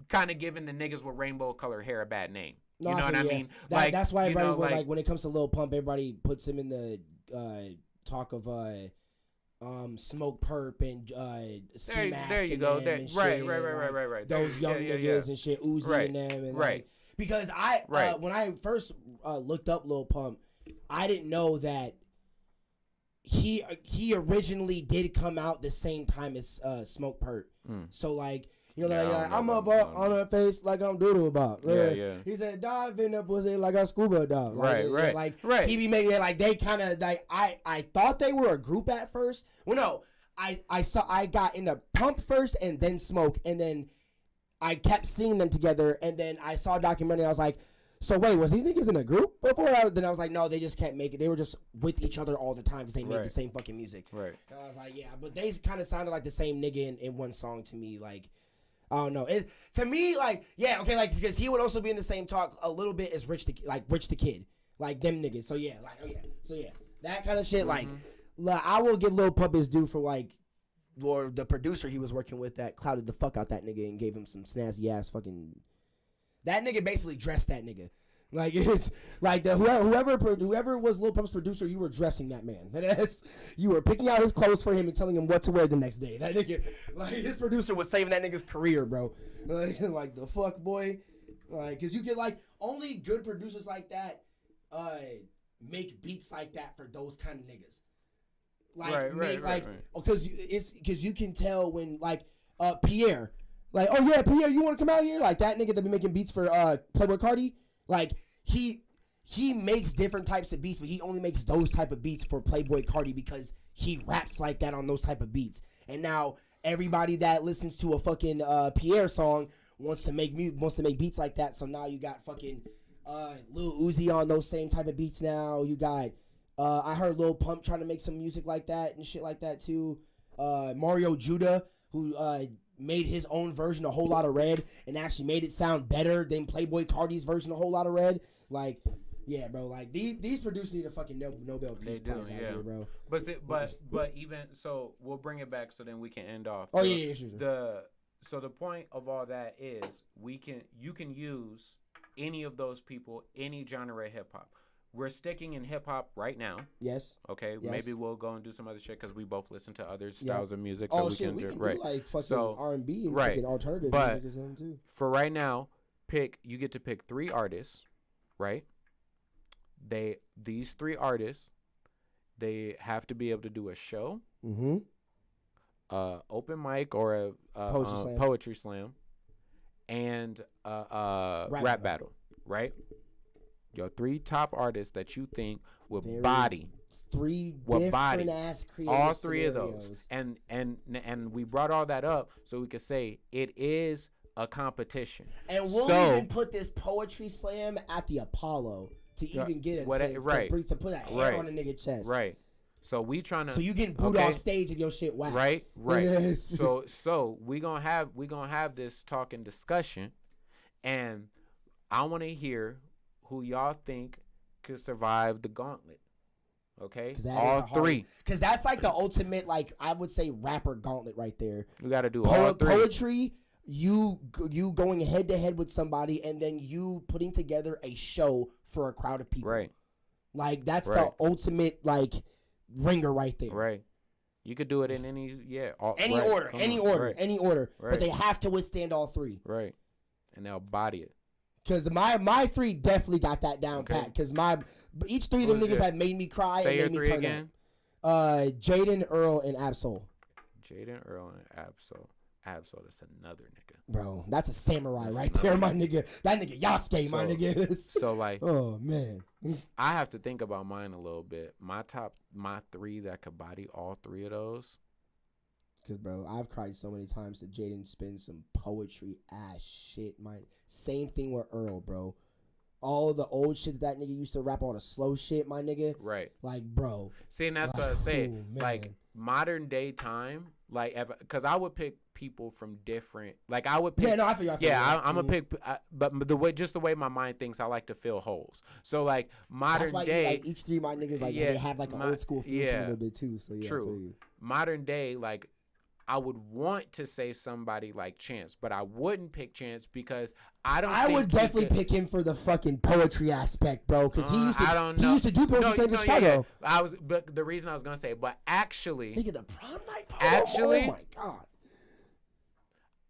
kind of giving the niggas with rainbow color hair a bad name. No, you know what I mean? That's why everybody like when it comes to Lil Pump, everybody puts him in the talk of Smoke Perp and Ski Mask. There you go. Right. Those young niggas and shit, Uzi and them, and like, because when I first looked up Lil Pump, I didn't know that he originally did come out the same time as Smoke Perp. So like, you know, like I'm up on her face like I'm doodle about. Yeah. He said dive in the pussy like a scuba dog. Like, he be making it like they kind of like I thought they were a group at first. Well, no, I got into Pump first and then Smoke, and then I kept seeing them together, and then I saw a documentary. I was like, so wait, was these niggas in a group before? Then I was like, no, they just can't make it. They were just with each other all the time because they made the same fucking music. Right. And I was like, yeah, but they kind of sounded like the same nigga in one song to me. Like, I don't know. To me, like, yeah, okay, like, because he would also be in the same talk a little bit as Rich the Kid, like them niggas. So yeah, that kind of shit. Like, I will give Lil Pump his due for like, or the producer he was working with that clouded the fuck out that nigga and gave him some snazzy ass fucking. That nigga basically dressed that nigga. Like, it's like whoever was Lil Pump's producer, you were dressing that man. You were picking out his clothes for him and telling him what to wear the next day. That nigga, like, his producer was saving that nigga's career, bro. Like the fuck, boy. Like, cause you get like only good producers like that make beats like that for those kind of niggas. Like, because you can tell when like Pierre. Like, oh yeah, Pierre, you want to come out here? Like that nigga that be making beats for Playboi Carti. Like he makes different types of beats, but he only makes those type of beats for Playboi Carti because he raps like that on those type of beats. And now everybody that listens to a fucking Pierre song wants to make beats like that. So now you got fucking Lil Uzi on those same type of beats now. You got I heard Lil Pump trying to make some music like that and shit like that too. Mario Judah, who made his own version of Whole Lotta Red and actually made it sound better than Playboi Carti's version of Whole Lotta Red. Like, yeah, bro. Like these producers need a fucking Nobel Peace Prize out here, bro. But even so, we'll bring it back so then we can end off. Oh yeah, sure. So the point of all that is you can use any of those people, any genre of hip hop. We're sticking in hip hop right now. Yes. Okay. Yes. Maybe we'll go and do some other shit because we both listen to other styles of music. Oh that shit, we can do right. like fucking So, R&B and right. fucking alternative But music or something too. for right now, you get to pick 3 artists, right? These 3 artists, they have to be able to do a show, open mic or a poetry slam, and rap battle, right? Your 3 top artists that you think will body 3 will different body ass creative all 3 of scenarios. those, and we brought all that up so we could say it is a competition. And we'll even put this poetry slam at the Apollo to even get it to put a hand on a nigga chest. Right. So we trying to. So you getting booed off stage if your shit whack. Right. Yes. So we gonna have this talk and discussion, and I want to hear who y'all think could survive the gauntlet. Okay, all 3. Because that's like the ultimate, like I would say, rapper gauntlet right there. We got to do all 3. Poetry. You going head to head with somebody, and then you putting together a show for a crowd of people. Right. Like that's the ultimate like ringer right there. Right. You could do it in any order. Right. But they have to withstand all 3. Right. And they'll body it. Because my 3 definitely got that down pat. Because each 3 of them niggas had made me cry and made me turn again. up. Jaden, Earl, and Absol. Jaden, Earl, and Absol. Absol, that's another nigga. Bro, that's a samurai right there, my nigga. That nigga Yasuke, my nigga. So like, oh man, I have to think about mine a little bit. My 3 that could body all 3 of those. Cause bro, I've cried so many times that Jaden spins some poetry ass shit. Same thing with Earl, bro. All the old shit that nigga used to rap on the slow shit, my nigga. Right. Like, bro. See, and that's what I say. Like modern day time, like, because I would pick people from different. Like I would pick. Yeah, no, I feel you. I'm gonna pick, but the way my mind thinks, I like to fill holes. So like modern day, like each 3 my niggas like they have like an old school feel to them a little bit too. So yeah, true. I feel you. Modern day, like. I would want to say somebody like Chance, but I wouldn't pick Chance because I don't. I would definitely pick him for the fucking poetry aspect, bro, because he used to do poetry slams in Chicago. Yeah. But the reason I was gonna say, but actually, nigga, the prom night poem. Actually, oh my god,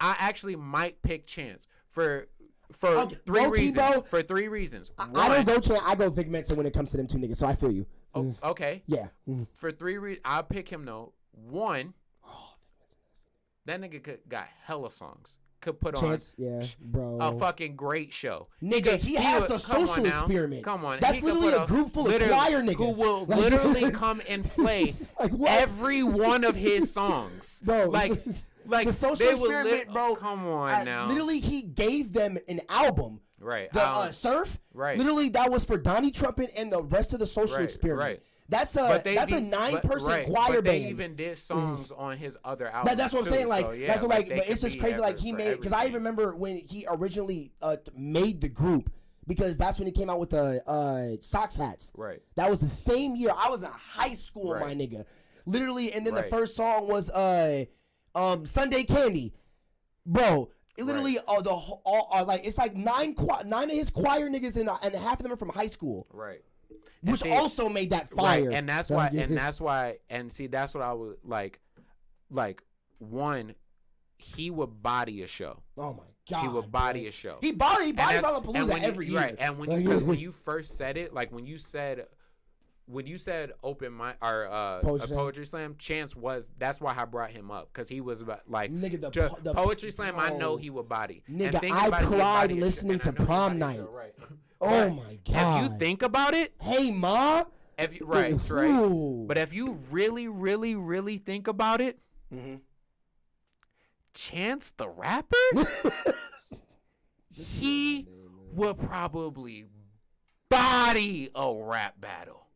I actually might pick Chance for 3 reasons. Bro, for 3 reasons. I don't go Chance. I go Vic Mensa when it comes to them 2 niggas. So I feel you. Oh, okay. Yeah. For 3 reasons, I'll pick him though. 1. That nigga got hella songs. Could put Chance, yeah, bro. A fucking great show. Nigga, he has the social experiment. Come on. That's literally a group full of choir niggas. Who will literally come and play every one of his songs. Bro. Like the social experiment, bro. Come on now. Literally, he gave them an album. Right. The Surf. Right. Literally, that was for Donnie Trumpet and the rest of the social experiment. Right. That's a 9-person choir band. But they even did songs on his other albums. But that's what I'm saying. Like, so, yeah, that's what, like, but it's just crazy. Like he made, because I remember when he originally made the group, because that's when he came out with the Sox hats. Right. That was the same year. I was in high school, my nigga. Literally, and then the first song was Sunday Candy, bro. Literally, like it's like nine of his choir niggas and half of them are from high school. Right. Which also made that fire. Right. And that's why, and see, that's what I would like, 1, he would body a show. Oh my God. He would body a show. He bodies Lollapalooza every year. Right. And when you first said it, like when you said open mic or a poetry slam, Chance that's why I brought him up, because he was like, nigga, the poetry slam, bro, I know he would body. Nigga, I cried listening to Prom Night. Oh my God. If you think about it, hey ma. Right. But if you really, really, really think about it, Chance the rapper, he would probably body a rap battle.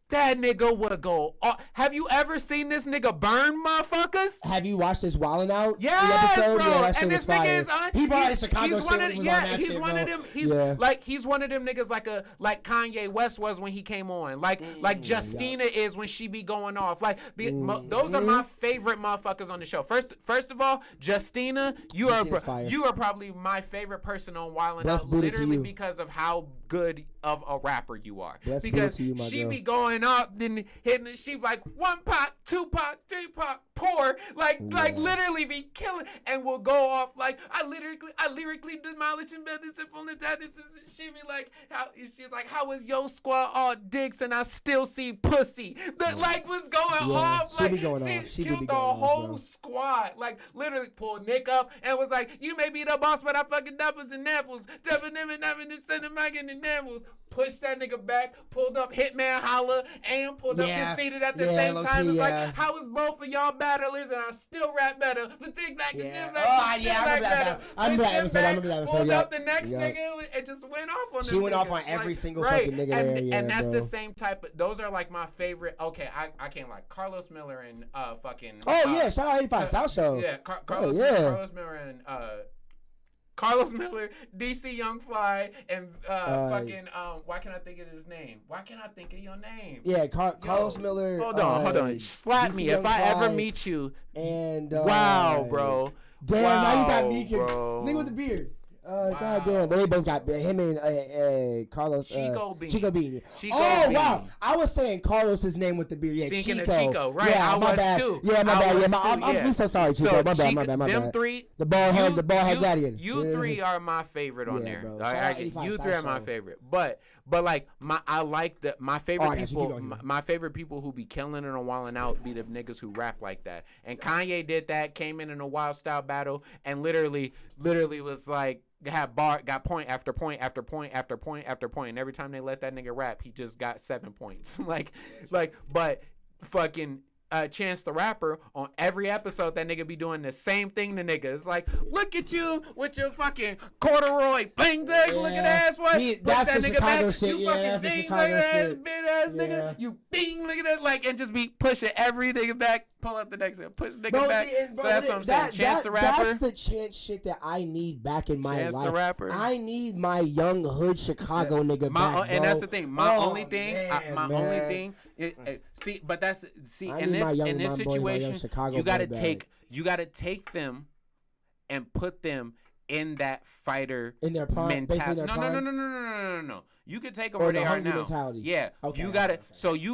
that nigga would go. Have you ever seen this nigga burn motherfuckers? Have you watched this Wildin' Out Yes, episode? bro. Yeah, that shit And was this nigga fire. is on. He brought his Chicago shit when he was on that he's shit, one bro. of them. He's one of them niggas like Kanye West was when he came on. Like Justina is when she be going off. Like those are my favorite motherfuckers on the show. First of all, Justina, you are probably my favorite person on Wildin' Out, literally because of how good of a rapper you are. Because she be going up, then hitting. She be like 1 Pac, 2 Pac, 3 Pac, pour, like literally be killing, and will go off like I lyrically demolishing business and from the that. She be like, she's like, how is your squad all dicks and I still see pussy? That like was going off. She like be going off. She killed be the going off, whole bro. squad. Like literally pulled Nick up and was like, you may be the boss, but I fucking doubles and apples. Devin and Devin and sending Mike and apples. Pushed that nigga back, pulled up Hitman Holla, and pulled up Conceited at the same time. It's like, how is both of y'all battlers and I still rap better? But think back and give back. I remember that. I remember that episode. Pulled up the next nigga, it just went off on them. She went off on every single fucking nigga there. And that's the same type of, those are like my favorite. Okay, I can't like Carlos Miller and fucking. Oh yeah, shout out 85 South Show. Yeah, Carlos Miller and Carlos Miller, DC Young Fly, and fucking why can't I think of his name? Why can't I think of your name? Yeah, Carlos Miller. Hold on. Slap DC me if I ever meet you. And wow, bro. Damn, wow, now you got me. Bro. Nigga with the beard. God damn, but they both got him and Carlos. Chico Bean. Wow, I was saying Carlos's name with the beard. Yeah, Thinking Chico. Of Chico, right? Yeah, I my was bad. too. Yeah, my bad. Yeah, I'm so sorry, Chico. My bad. Them bad. three. The bald head gladiator. You three are my favorite on there. Bro. You three are my favorite. But like I like my favorite people. My favorite people who be killing it on Wildin' Out be the niggas who rap like that. And Kanye did that. Came in a wild style battle and literally was like. Got point after point after point after point after point, and every time they let that nigga rap, he just got 7 points. But fucking Chance the Rapper on every episode, that nigga be doing the same thing to niggas. Like, look at you with your fucking corduroy bang dang looking ass boy. That's that the nigga Chicago back. shit. You Yeah, that's the Chicago shit. Bitch ass nigga. You bing, look at that, like, and just be pushing every nigga back. Pull up the next one, push nigga back. So that's what I'm saying. Chance the Rapper. That's the Chance shit that I need back in my Chance life. the Rapper. I need my young hood Chicago nigga back. And that's the thing. My only thing. See, but that's in this situation, you gotta take them and put them in that fighter in their prime mentality. No. You could take them where they are now. Mentality. Yeah. Okay. You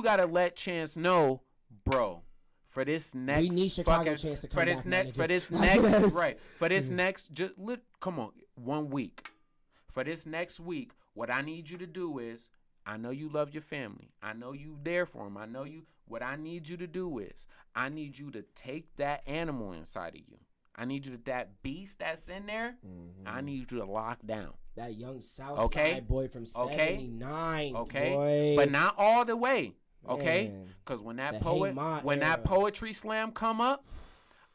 gotta let Chance know, bro. For this next, we need Chicago Chance to come back. For this next, right? For this next, come on, 1 week. For this next week, what I need you to do is, I know you love your family. I know you there for them. I know you. What I need you to do is, I need you to take that animal inside of you. I need you to, that beast that's in there. Mm-hmm. I need you to lock down. That young Southside boy from 79. Okay. Boy. But not all the way. Okay, because when that poetry slam come up,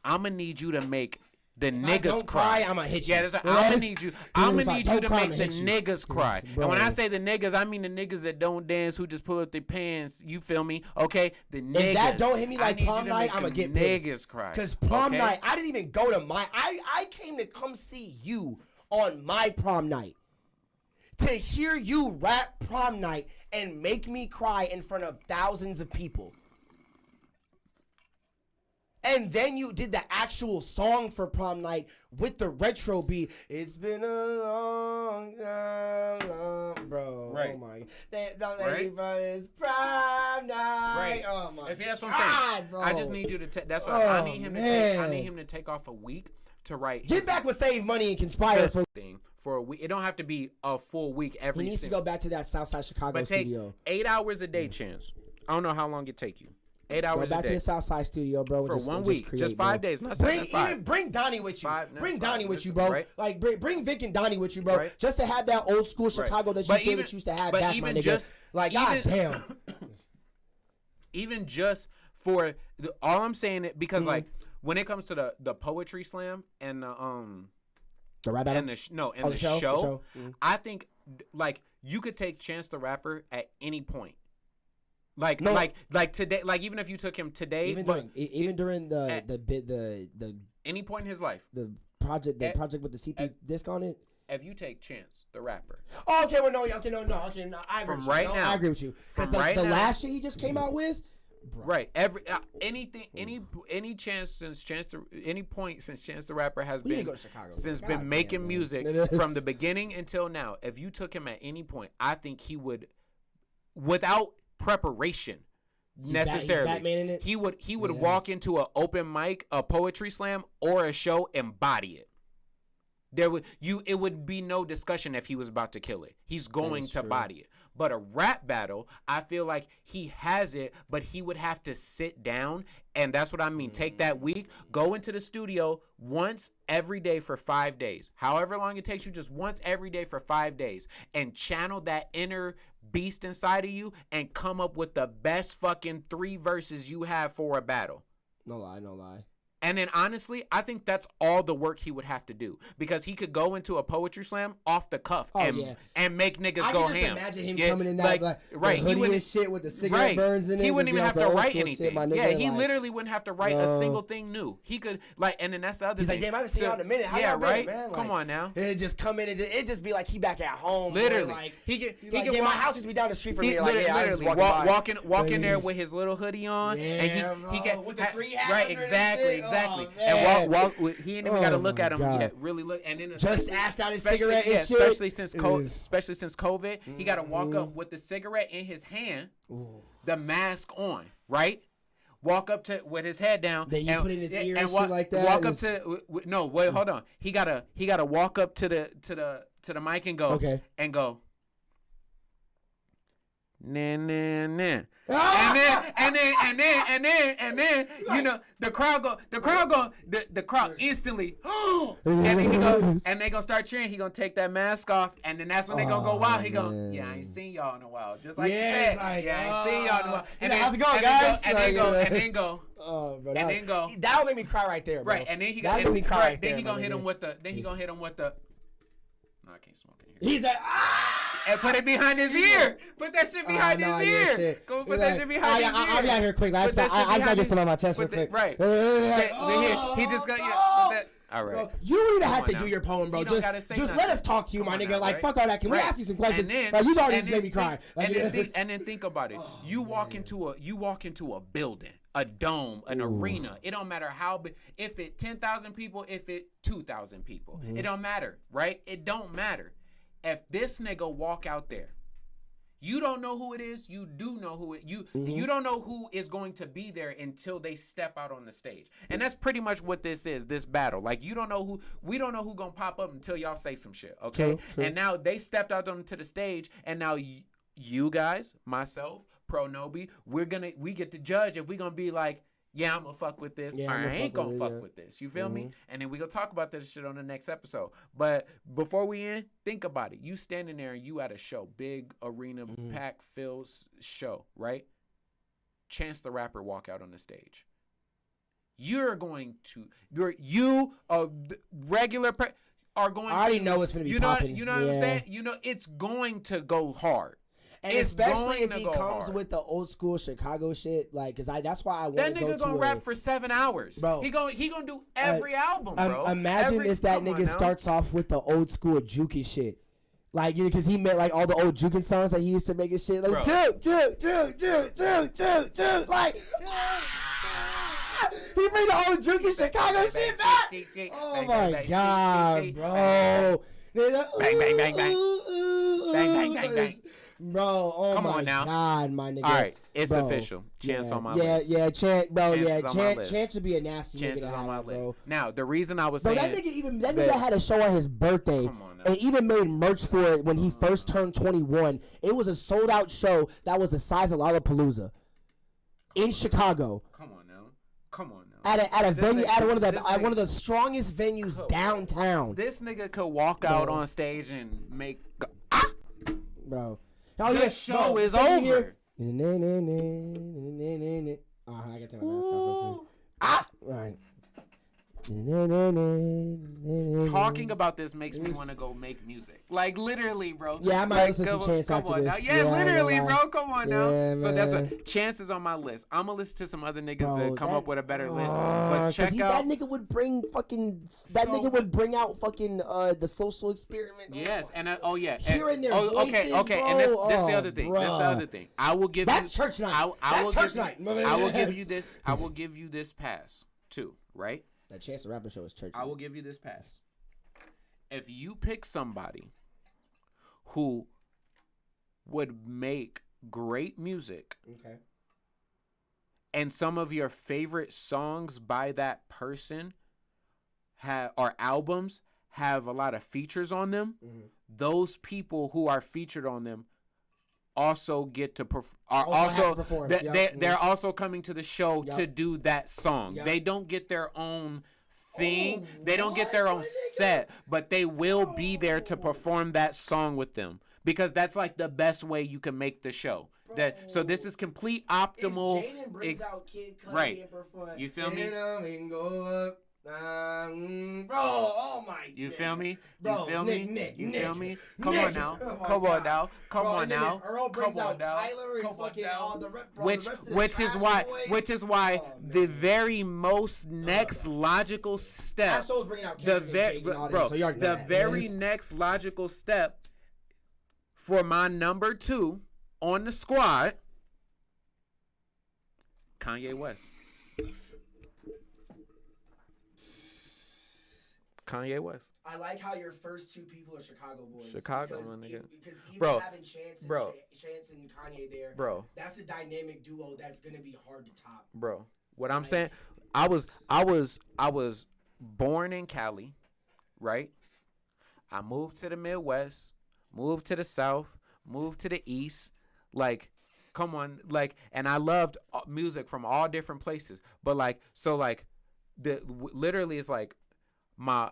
I'ma need you to make the niggas cry. I'ma hit you. Yeah, I'ma need you to make the niggas cry. And when I say the niggas, I mean the niggas that don't dance, who just pull up their pants. You feel me? Okay, the niggas. If that don't hit me like prom night, I'ma get pissed. Niggas cry. Cause prom night, I didn't even go to my. I came to come see you on my prom night. To hear you rap prom night and make me cry in front of thousands of people. And then you did the actual song for prom night with the retro beat. It's been a long time, bro. Right. Oh my God. Don't let me for this prom night. Right. Oh my God. See, that's what I'm saying. Bro. I just need you to take. That's what I need him to take. I need him to take off a week to write. Get back with Save Money and Conspire for thing. For a week, it don't have to be a full week every. He needs to go back to that Southside Chicago studio. 8 hours a day, Chance. I don't know how long it take you. 8 hours a day. Go back to the Southside studio, bro. For 1 week, just 5 days. Bring Donnie with you. Bring Donnie with you, bro. Right? Like bring Vic and Donnie with you, bro. Right? Just to have that old school Chicago that you feel that you used to have back, my nigga. Like, goddamn. Even just for all I'm saying it because like when it comes to the poetry slam and the rap battle? And the show. I think like you could take Chance the Rapper at any point. Like No. like today, like even if you took him today, even during the any point in his life, the project with the C3 disc on it. if you take Chance the rapper, Oh, okay, well, no, I agree From with you. right No, now. I agree with you because From right the now. last shit he just came out with, bro. right? Any chance since Chance the rapper has We need been to go to Chicago. since God been damn, making man. music It is. from the beginning until now. If you took him at any point, I think he would, without preparation. He's Necessarily, Batman in it? he would Yes. walk into an open mic, a poetry slam, or a show and body it. It would be no discussion if he was about to kill it. He's going is to true. body it. But a rap battle, I feel like he has it, but he would have to sit down, and that's what I mean. Take that week, go into the studio once every day for 5 days. However long it takes you, just once every day for 5 days, and channel that inner beast inside of you and come up with the best fucking 3 verses you have for a battle. No lie. And then honestly, I think that's all the work he would have to do, because he could go into a poetry slam off the cuff and make niggas I go can just ham. imagine him coming in that right. the He hoodie wouldn't- and shit with the cigarette right. burns in it. He wouldn't just even be have on to some write old school anything. shit, my nigga, Yeah, he like, literally wouldn't have to write a No. single thing new. He could and then that's the other He's thing. like, damn, I haven't seen y'all in a minute. How yeah, y'all been, right? man? Come on now. It'd just come in and it just be like he back at home. boy, Literally, like, he could my house used to be down the street from here. Like, yeah, I was just literally walking by. walk in there with his little hoodie on, and he bro, get with the 3 hats right, under and exactly, shit. exactly, Oh, and man. walk. He ain't even got to Oh, look my at him God. yet. Really look, and then Just asked out his especially- cigarette and yeah, shit. especially since It COVID. is. Especially since COVID, he got to walk up with the cigarette in his hand, the mask on, right? Walk up to with his head down. Then you and, put in his ear and walk, shit like that, Walk and up it's- to no, wait, hold on. He gotta walk up to the mic and go and go. Nah, nah, nah. And then, you know, the crowd instantly, and then he go, and they gonna start cheering. He gonna take that mask off, and then that's when they gonna go, wow. He go, yeah, I ain't seen y'all in a while. Just like you said, like, yeah, I ain't seen y'all in a while. And how's it going, guys? And then go. Oh, bro, And then go. That'll make me cry right there, bro. Right, and then he that'll gonna make me cry right there. Then he gonna my hit nigga. him with the. Then he gonna hit him with the. No, I can't smoke in here. He's like, And put it behind his ear. Put that shit behind his ear. Go put that shit behind his ear. I'll be out here quick. I just gotta get some on my chest real quick. Right. He just got that. All right. Bro, you don't even have to now. do your poem, bro. You don't gotta say Just nothing. let us talk to you, Come my on nigga. now, Like, right? fuck all that. Can we Right. ask you some questions? And then- Like, you already and just then made me cry. think- Like, and then think about it. You walk into a building, a dome, an arena. It don't matter how big. If it 10,000 people, if it 2,000 people, it don't matter, right? It don't matter. If this nigga walk out there, you don't know who it is. You do know who it. You don't know who is going to be there until they step out on the stage, and that's pretty much what this is. This battle, like you don't know who. We don't know who gonna pop up until y'all say some shit. Okay, True. And now they stepped out onto the stage, and now you guys, myself, PROnobi, we get to judge if we gonna be like, yeah, I'm gonna fuck with this, Yeah, or I'ma I ain't fuck gonna with it, fuck yeah. with this. You feel me? And then we gonna talk about this shit on the next episode. But before we end, think about it. You standing there and you at a show, big arena, pack fills show, right? Chance the Rapper walk out on the stage. You're going to regular are going. I already to, know it's gonna be you know, popping. You know what I'm Yeah. saying? You know it's going to go hard. And It's especially going if to he go comes hard. with the old school Chicago shit, like, cause that's why I want That to go nigga to gonna rap for 7 hours. Bro. He gonna do every album, bro. Imagine if that come on nigga now. starts off with the old school juking shit. Like, you know, cause he met like all the old juking songs that he used to make and shit. Like, Bro. juke. Like, he bring the old juking Chicago shit back. Oh my God, bro. Bang, bang, bang, bang. Bang, bang, bang, bang. Bro, oh Come my on now. God, my nigga. All right, it's Bro. official. Chance on my yeah, list. Yeah, Chance, bro, Chance yeah, is on my list. Chance would be a nasty Chance nigga is to on my have, list. bro. Now, the reason I was Bro, saying that nigga had a show on his birthday Come on now. and even made merch for it when he first turned 21. It was a sold out show that was the size of Lollapalooza in Chicago Come on now. Come on now. at a This venue nigga- at one of this the nigga- one of the strongest venues downtown, This nigga could walk out on stage and make bro. Oh The yeah, show bro, is so you over. hear- I gotta take my mask off real quick. All right. talking about this makes me want to go make music. Like literally, bro. Yeah, I might like, listen to Chance after this. Now. Yeah, literally, like, bro. Come on now. yeah, So that's man. what Chance is on my list. I'm gonna listen to some other niggas Bro, to come that- up with a better list. But check that out. nigga would bring fucking. That So nigga would bring out fucking the social experiment. Yes, and and, Hearing their okay, voices, bro. and this the Oh, other thing. This the bruh. other thing. I will give That's you. church night. I will That's give church you, night. I will give you this. I will give you this pass too. Right. That Chance the Rapper show is church. I will give you this pass. If you pick somebody who would make great music, Okay. and some of your favorite songs by that person or albums have a lot of features on them, those people who are featured on them also get to have to perform. Yep. They're also coming to the show Yep. to do that song. Yep. They don't get their own thing. Oh, They don't get their what, own my nigga? set, but they will be there to perform that song with them because that's like the best way you can make the show. So this is complete optimal. If Jaden brings out Kid Cudi right. and perform, You feel me? and go up, bro, oh my. You feel me? Bro, You feel Nick, me? Nick, You Nick, feel me? Come Nick. on now. Oh my Come on God. now. Come Bro, on and then now. if Earl brings Come on out now. Tyler and Come on fucking now. all the rest of the which Trash is Boys. why Oh, the man. very most next logical step Absol's bringing out the Kendrick and very Jake and all bro them, so you already know the that. very Yes. next logical step for my number 2 on the squad, Kanye West. Kanye West. I like how your first two people are Chicago boys. Chicago, because my nigga. Because even Bro, having Chance and, bro. Chance and Kanye there, Bro. that's a dynamic duo that's gonna be hard to top. Bro, what I'm saying, I was born in Cali, right? I moved to the Midwest, moved to the South, moved to the East, like, come on, like, and I loved music from all different places, but like, so like, literally it's like my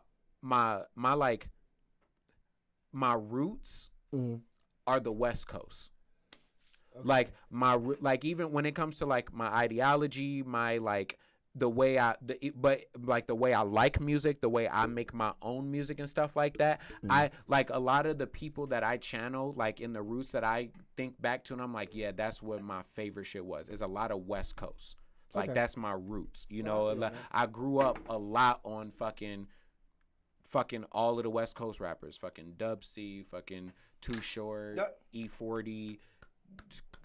roots are the West Coast. Okay. Like even when it comes to like my ideology, my like the way the way I like music, the way I make my own music and stuff like that. I like a lot of the people that I channel like in the roots that I think back to, and I'm like, yeah, that's what my favorite shit was. Is a lot of West Coast. Like that's my roots. You know, I grew up a lot on fucking all of the West Coast rappers, fucking Dub C, fucking Too Short, E40,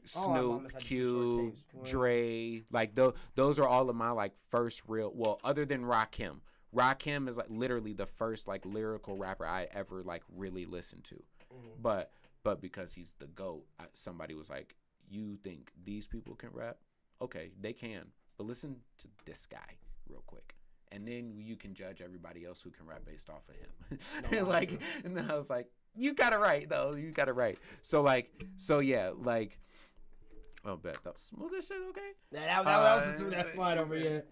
Snoop, Q, Dre, like those are all of my like first real, well, other than Rakim. Rakim is like literally the first like lyrical rapper I ever like really listened to. But because he's the GOAT, somebody was like, you think these people can rap? Okay, they can, but listen to this guy real quick. And then you can judge everybody else who can rap based off of him. Like, and then I was like, you got it right, though. You got it right. So yeah, like, oh, bet that was smooth as shit, okay? That was the smooth that slide over here.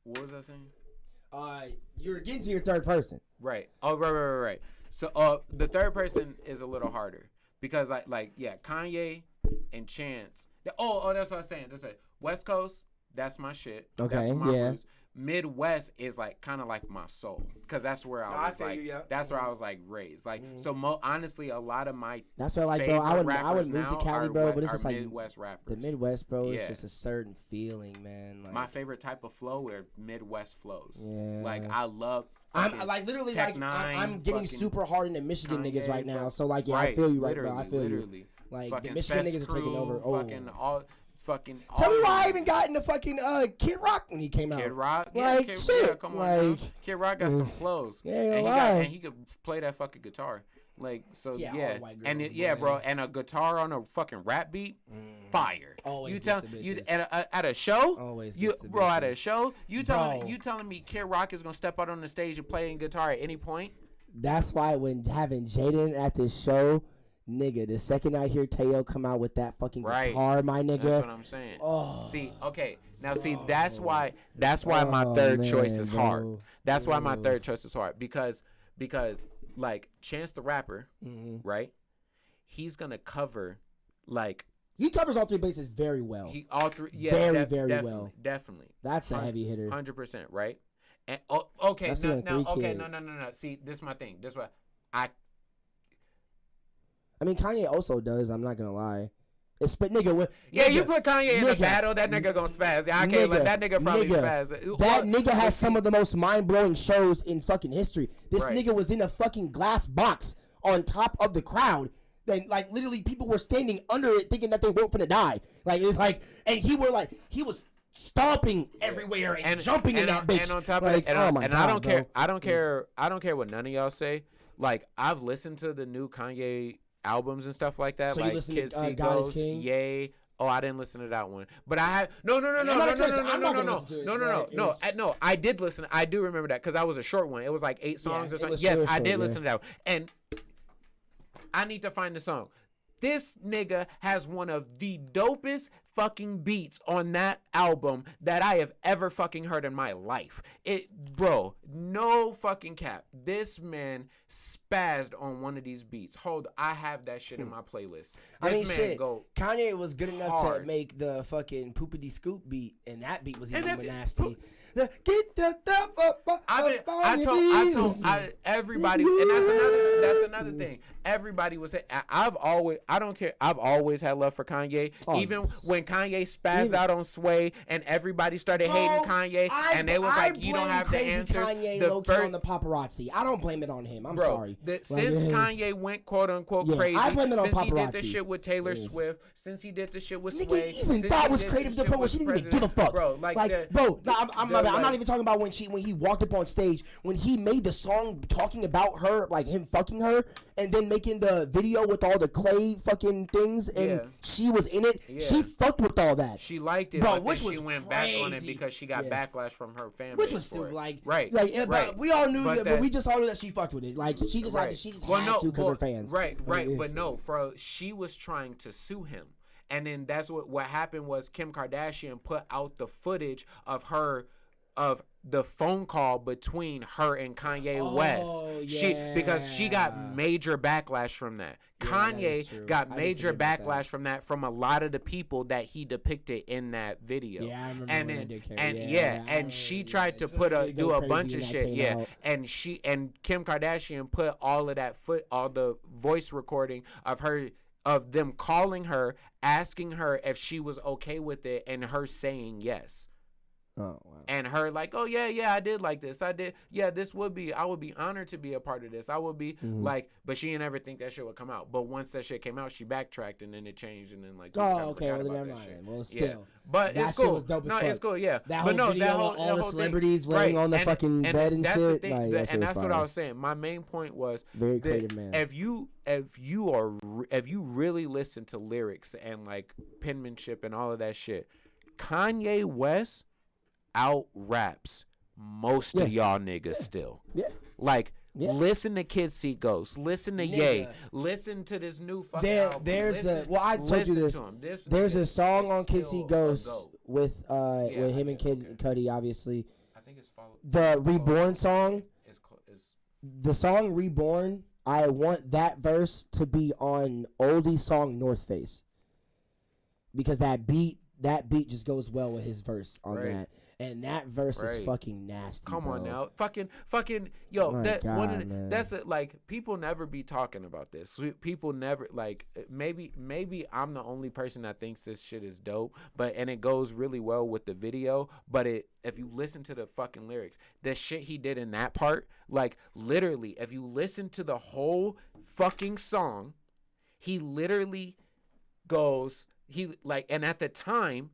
What was I saying? You're getting to your third person. Right. Oh, right. So, the third person is a little harder because, yeah, Kanye and Chance. Oh, that's what I was saying. That's it. West Coast, that's my shit. Okay, that's my yeah. roots. Midwest is like kind of like my soul because that's where I was that's where I was like raised. Like so, honestly, a lot of my that's why like bro, I would move to Cali, bro, but it's just like Midwest rappers. The Midwest, bro, is just a certain feeling, man. Like, my favorite type of flow are Midwest flows. Yeah, like I love. I'm like literally Tech like Nine, I'm getting super hard into Michigan Kanye, niggas right now. So like yeah, right, I feel you right, bro. I feel literally. you. Like fucking the Michigan Fest niggas are taking over. Crew, Tell me why I even got into fucking Kid Rock when he came out. Kid Rock, like Kid, shit. Yeah, come on now. Kid Rock got some flows. Yeah, and he could play that fucking guitar. Like so, yeah. And bro, and a guitar on a fucking rap beat, fire. Always you gets the bitches. At a show, always you gets the bro, at a bitches. show, you telling me Kid Rock is gonna step out on the stage and play guitar at any point? That's why when having Jaden at this show. Nigga, the second I hear Teo come out with that fucking guitar, my nigga. That's what I'm saying. Oh. See, okay. Now, that's why my third choice is hard. Bro. That's why my third choice is hard because like Chance the Rapper, right? He's gonna cover like he covers all three bases very well. All three, yeah, very definitely, well. Definitely. That's a heavy hitter. 100%, right? And okay, That's no, like 3 okay, kids. no. See, this is my thing. This is what I mean, Kanye also does. I'm not gonna lie. It's but nigga. Yeah, nigga, you put Kanye in a battle, that nigga gonna spaz. I can't let that nigga probably spaz. That nigga has some of the most mind-blowing shows in fucking history. This Right. nigga was in a fucking glass box on top of the crowd. Then, like, literally, people were standing under it thinking that they weren't finna die. Like, it's like, and he was stomping everywhere and jumping in that bitch. And on top like, of that, oh my God, I don't bro. care. I don't care. I don't care what none of y'all say. Like, I've listened to the new Kanye albums and stuff like that. So you like listen to, Kids See God is Ghost, King? Yay. Oh, I didn't listen to that one, but I have no. I'm not gonna listen to it. No, I did listen. I do remember that because that was a short one. It was like 8 songs Yeah, or it something. was Yes, short, I did yeah. listen to that one. And I need to find the song. This nigga has one of the dopest fucking beats on that album that I have ever fucking heard in my life. Bro, no fucking cap. This man spazzed on one of these beats. I have that shit in my playlist. Kanye was good enough hard. to make the fucking poopity scoop beat, and that beat was And even that- nasty. Get the stuff up I told everybody, and that's another thing. Everybody was. I've always had love for Kanye. Oh. Even when Kanye spazzed out on Sway, and everybody started hating Kanye, and they was like, "You don't have the answer." Kanye low-key on the paparazzi. I don't blame it on him. I'm sorry. Since Kanye went quote unquote Yeah, crazy, I blame it on since he did paparazzi. the shit with Taylor Swift, since he did the shit with Nigga Sway, even since thought he was did creative the to the shit point where with she didn't even President- give a fuck. Bro, I'm not even talking about when he walked up on stage when he made the song talking about her, like him fucking her, and then making the video with all the clay fucking things, and she was in it. Yeah. She fucked with all that. She liked it, Bro, but which then was she went back on it crazy. because she got Yeah. backlash from her family. Which was still like, right. But we all knew But that, but we just all knew that she fucked with it. Like she just had to because her fans. Right. Like, But no, she was trying to sue him, and then that's what happened was Kim Kardashian put out the footage of the phone call between her and Kanye West. Because she got major backlash from that. Kanye got major backlash from that from a lot of the people that he depicted in that video. Yeah, I remember and when then, that did and she tried to do a bunch of shit. Yeah, and Kim Kardashian put all of that all the voice recording of them calling her, asking her if she was okay with it, and her saying yes. Oh wow. And her like, oh yeah, I did like this. I did. Yeah, I would be honored to be a part of this. I would be like, but she didn't ever think that shit would come out. But once that shit came out, she backtracked and then it changed and then like. Oh, okay. Well, then never mind. Well, still. Yeah. But that it's cool. Shit was dope as fuck. It's cool. Yeah. That whole video of all the celebrities laying on the fucking bed and shit. And that's what I was saying. My main point was very creative, man. If you really listen to lyrics and like penmanship and all of that shit, Kanye West out raps most of y'all niggas still. Yeah. Like, listen to Kids See Ghosts. Listen to Ye. Listen to this new fucking album. I told you this. There's a song on Kids See Ghosts with him and Kid Cudi, obviously. I think it's followed. The Reborn song. The song Reborn, I want that verse to be on oldie song North Face. Because that beat just goes well with his verse on that. And that verse is fucking nasty. Come bro. on now. Fucking yo, My that God, one of man. that's it. Like, people never be talking about this. People never, like, maybe I'm the only person that thinks this shit is dope, and it goes really well with the video, but if you listen to the fucking lyrics, the shit he did in that part, like, literally, if you listen to the whole fucking song, he literally goes, and at the time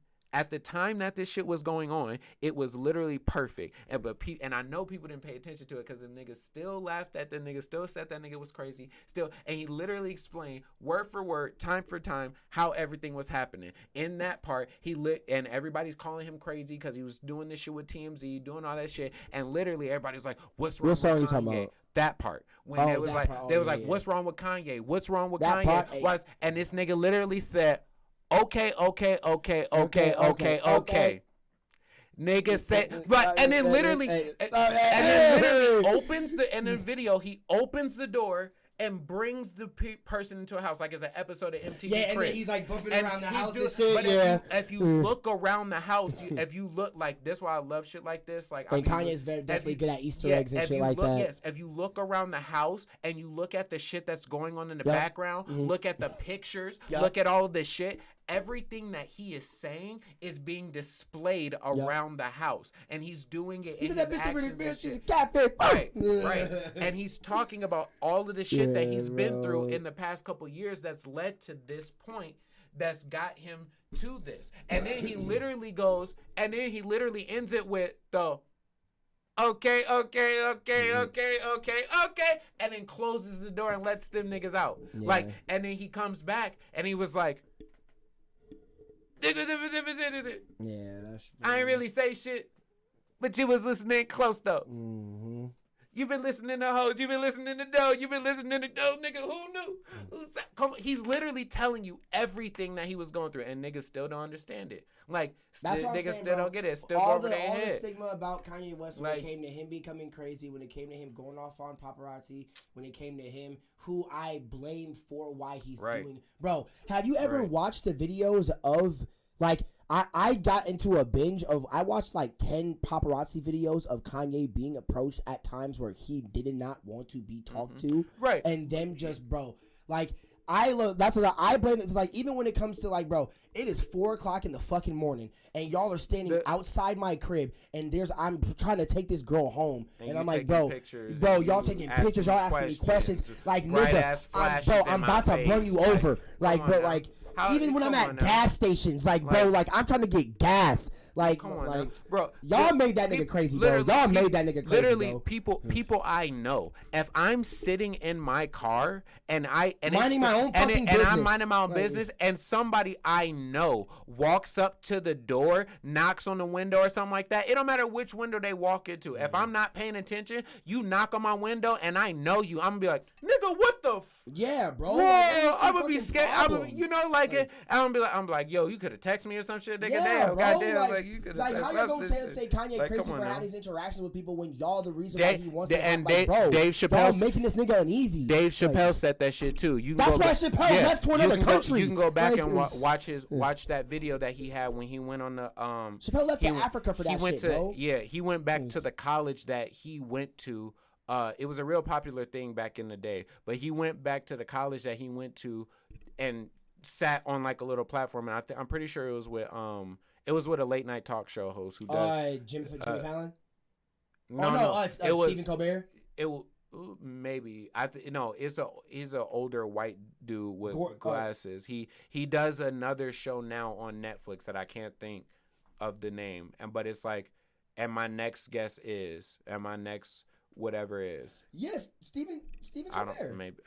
that this shit was going on, it was literally perfect. And I know people didn't pay attention to it because the niggas still laughed at the nigga, still said that nigga was crazy, and he literally explained word for word, time for time, how everything was happening. In that part, and everybody's calling him crazy because he was doing this shit with TMZ, doing all that shit, and literally everybody's like, "What's wrong?" What song with you Kanye? talking about? That part when they was like, "What's wrong with Kanye? What's wrong with That Kanye?" part, And this nigga literally said, Okay. Nigga said, right, and then literally opens the, and in video, he opens the door and brings the person into a house like it's an episode of MTV Yeah, and then Cribs. he's like bumping And around the he's house doing- and shit. But Yeah. if you look around the house, if you look like this, why I love shit like this. Like And I mean, Kanye's definitely you- good at Easter yeah, eggs and if shit you like look, that. Yes, if you look around the house and you look at the shit that's going on in the Yep. background, look at the pictures, Yep. look at all this shit. Everything that he is saying is being displayed around the house, and he's doing it in Look his at that bitch actions and she's a shit. catfish. Right, right. And he's talking about all of the shit that he's Yeah, been through bro. in the past couple years that's led to this point that's got him to this. And then he literally goes, and then he literally ends it with the okay, and then closes the door and lets them niggas out. Yeah. Like, and then he comes back and he was like, Yeah, that's. I ain't really say shit, but you was listening close though. Mm-hmm. You've been listening to hoes. You've been listening to dough. You've been listening to dough, nigga. Who knew? Come on. He's literally telling you everything that he was going through, and niggas still don't understand it. Like, That's what I'm niggas saying, still bro. don't get it. Still all go over the their all the head. stigma about Kanye West when Like- it came to him becoming crazy, when it came to him going off on paparazzi, when it came to him who I blame for why he's Right. doing. Bro, have you ever Right. watched the videos of like I got into a binge of I watched like 10 paparazzi videos of Kanye being approached at times where he did not want to be talked to. Right. And them just bro, like I look. That's what I blame. It's like even when it comes to like, bro, it is 4:00 in the fucking morning, and y'all are standing outside my crib, and I'm trying to take this girl home, And and you I'm like, taking bro, pictures, bro, and y'all you taking asking pictures, y'all asking me questions, like bright nigga, ass I'm, flashes bro, in I'm my about to face. run you Like, over, like, come bro, on now. like. How- Even when I'm come at on now. gas stations, like, bro, Like- like I'm trying to get gas, like, Come on, like, now. Bro. y'all so made that nigga peop- crazy, bro. literally, Y'all peop- made that nigga crazy, Literally, bro. people I know. If I'm sitting in my car and Minding my own fucking and business. I'm minding my own Like- business, and somebody I know walks up to the door, knocks on the window or something like that, it don't matter which window they walk into. If I'm not paying attention, you knock on my window and I know you, I'm gonna be like, nigga, what the Yeah, bro. Whoa, Like, what's the I'm gonna be fucking scared. problem? You know, like it. I'm gonna be like, yo, you could have texted me or some shit, nigga. Yeah, Damn, bro. goddamn, like, you could have. like how y'all gonna say Kanye Like, crazy come for on having now. these interactions with people when y'all the reason why Dave- he wants Da- to have, and like, Dave- bro, Dave y'all Chappelle's- making this nigga uneasy. Dave Chappelle Like, said that shit too. You can That's go why back- Chappelle left to another you can country. you can go back Like, and it's- watch that video that he had when he went on the Chappelle left to Africa for that shit, bro. Yeah, he went back to the college that he went to. It was a real popular thing back in the day, but he went back to the college that he went to and sat on like a little platform, and I'm pretty sure it was with a late night talk show host who does Jimmy Fallon. no, it was Stephen Colbert. maybe no, he's an older white dude with Gor- glasses. He does another show now on Netflix that I can't think of the name, but it's like, and my next guess is, and my next whatever is. Yes, Stephen I Colbert. don't maybe.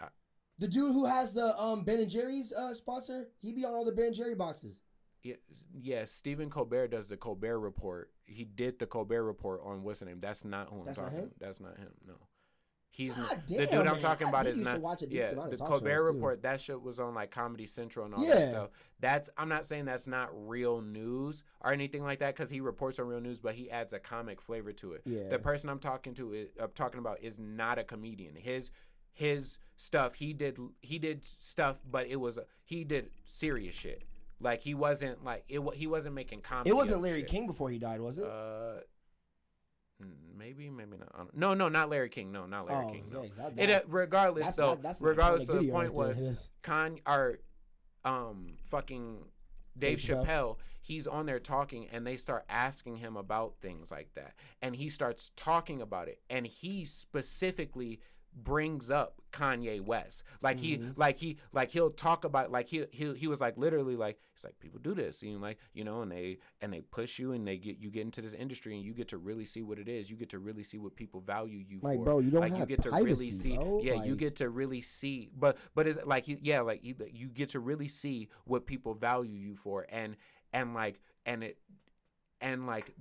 The dude who has the Ben and Jerry's sponsor, he be on all the Ben and Jerry boxes. Yeah, Stephen Colbert does the Colbert Report. He did the Colbert Report on what's the name? That's not who I'm That's not talking. him? That's not him. No, he's God not, damn, the dude I'm man. talking I about did is used to not. watch a decent Yeah, amount of the talk Colbert shows, too. Report. That shit was on like Comedy Central and all Yeah. that stuff. I'm not saying that's not real news or anything like that because he reports on real news, but he adds a comic flavor to it. Yeah. The person I'm talking about is not a comedian. His stuff he did stuff, but he did serious shit. Like he wasn't like he wasn't making comedy. It wasn't of Larry shit. King before he died, was it? Maybe not. No, not Larry King. No, not Larry King. No. Yeah, exactly. Regardless though, regardless, the point was there. fucking Dave Chappelle. He's on there talking, and they start asking him about things like that, and he starts talking about it, and he specifically brings up Kanye West. Like he'll talk about it, like he was like literally like he's like, people do this, and like, you know, and they push you, and you get into this industry, and you get to really see what it is. You get to really see what people value you like, for. bro, you don't like have you get to privacy, really see. bro. Yeah, like, you get to really see. But it's like you get to really see what people value you for, and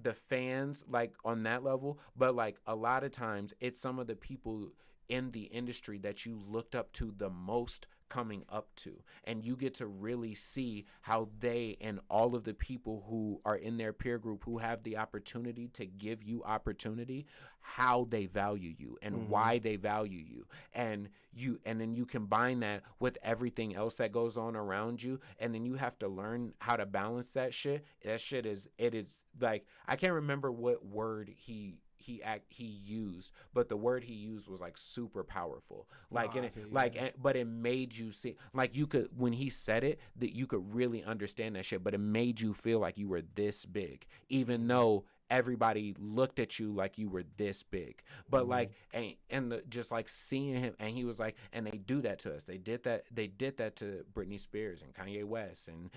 the fans, like on that level. But like a lot of times it's some of the people in the industry that you looked up to the most coming up to, and you get to really see how they and all of the people who are in their peer group who have the opportunity to give you opportunity, how they value you and why they value you. And then you combine that with everything else that goes on around you, and then you have to learn how to balance that shit. That shit is like, I can't remember what word he used, but the word he used was like super powerful, like, but it made you see, like, you could, when he said it, that you could really understand that shit, but it made you feel like you were this big, even though everybody looked at you like you were this big. But like, just like seeing him, and he was like, and they do that to us. They did that to Britney Spears and Kanye West, and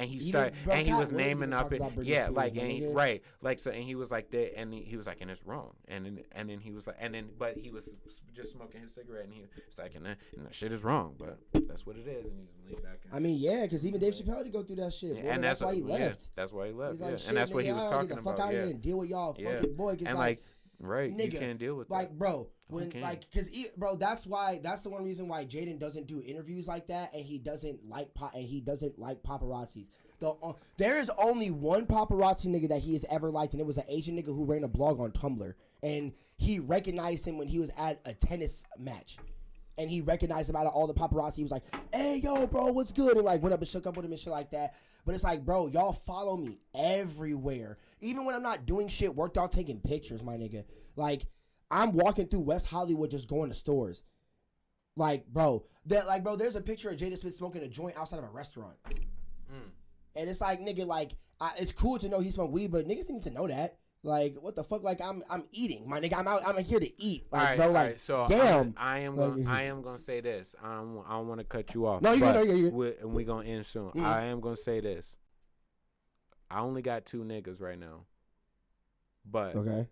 he started, and he was naming up it, yeah, like, and he, right, like, so, and he was like that, and he was like, and it's wrong, and then he was like, but he was just smoking his cigarette, and he was like, and that shit is wrong, but that's what it is, and he just leaned back. I mean, yeah, because even Dave Chappelle had to go through that shit, bro, and that's why he left. Yeah, that's why he left. He's like, yeah. And that's what he was talking get the fuck about. out here and deal with y'all fucking boy. And like, right, nigga, you can't deal with like, that. bro, when like, cause bro, that's the one reason why Jaden doesn't do interviews like that, and he doesn't like paparazzis. There is only one paparazzi nigga that he has ever liked, and it was an Asian nigga who ran a blog on Tumblr, and he recognized him when he was at a tennis match. And he recognized him out of all the paparazzi. He was like, hey, yo, bro, what's good? And like went up and shook up with him and shit like that. But it's like, bro, y'all follow me everywhere. Even when I'm not doing shit, worked out taking pictures, my nigga. Like, I'm walking through West Hollywood just going to stores. Like, bro, there's a picture of Jada Smith smoking a joint outside of a restaurant. And it's like, nigga, like, it's cool to know he smoked weed, but niggas need to know that. Like, what the fuck? Like, I'm eating, my nigga. I'm here to eat. Like, bro, like, so damn. I am gonna say this. I don't want to cut you off. No, you good. And we gonna end soon. I am gonna say this. I only got 2 niggas right now, but okay.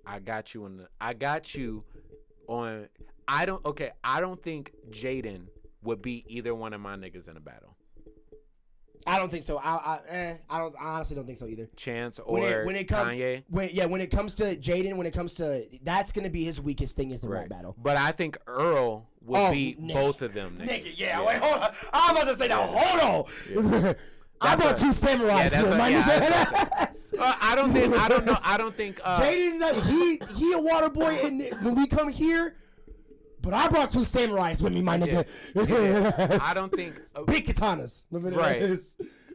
I got you on. I don't think Jaden would beat either one of my niggas in a battle. I don't think so. I honestly don't think so either. Chance or Kanye. When it comes to Jaden, that's gonna be his weakest thing is the rap battle. But I think Earl will beat both of them niggas. Nigga, yeah. Wait, hold on. I'm about to say that. Hold on. Yeah. I brought 2 samurais here, my nigga. I don't think Jaden, he a water boy, and when we come here. But I brought 2 samurais with me, my nigga. Yeah. I don't think big katanas. Right.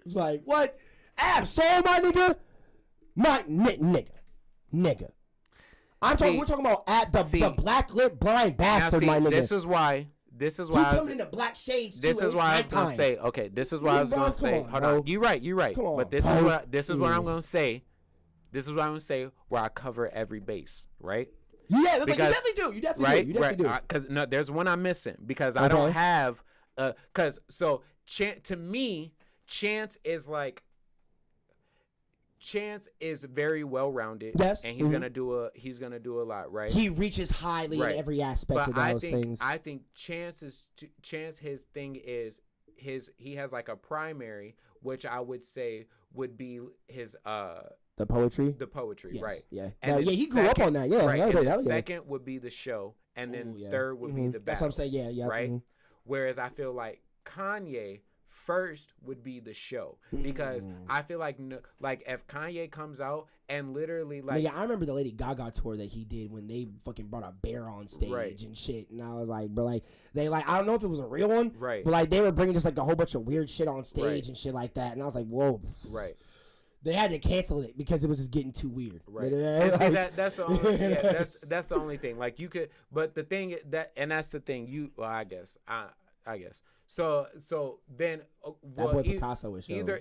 Like what? Absol, my nigga. My nigga. We're talking about the black lip blind bastard, my nigga. This is why. He coming in the black shades. This is why I was gonna say. Okay, this is what I was gonna say. Hold on. You're right. Come on, but this is what I'm gonna say. This is what I'm gonna say. Where I cover every base, right? Yeah, because, you definitely do. Because there's one I'm missing because I don't have. To me, Chance is very well rounded. Yes, and he's gonna do a lot, right? He reaches highly in every aspect of those things. I think Chance his thing is he has like a primary, which I would say would be his The poetry, yes, right? Yeah, he grew up on that. Yeah, right. Second would be the show, and then third would be the battle. That's what I'm saying. Yeah, right. Whereas I feel like Kanye first would be the show because I feel like if Kanye comes out and literally like, I remember the Lady Gaga tour that he did when they fucking brought a bear on stage and shit, and I was like, bro, like they I don't know if it was a real one, right? But like they were bringing just like a whole bunch of weird shit on stage and shit like that, and I was like, whoa, right. They had to cancel it because it was just getting too weird. Right. And see, that's the only that's the only thing. Like you could, but the thing that's the thing. I guess. So then that boy Picasso is either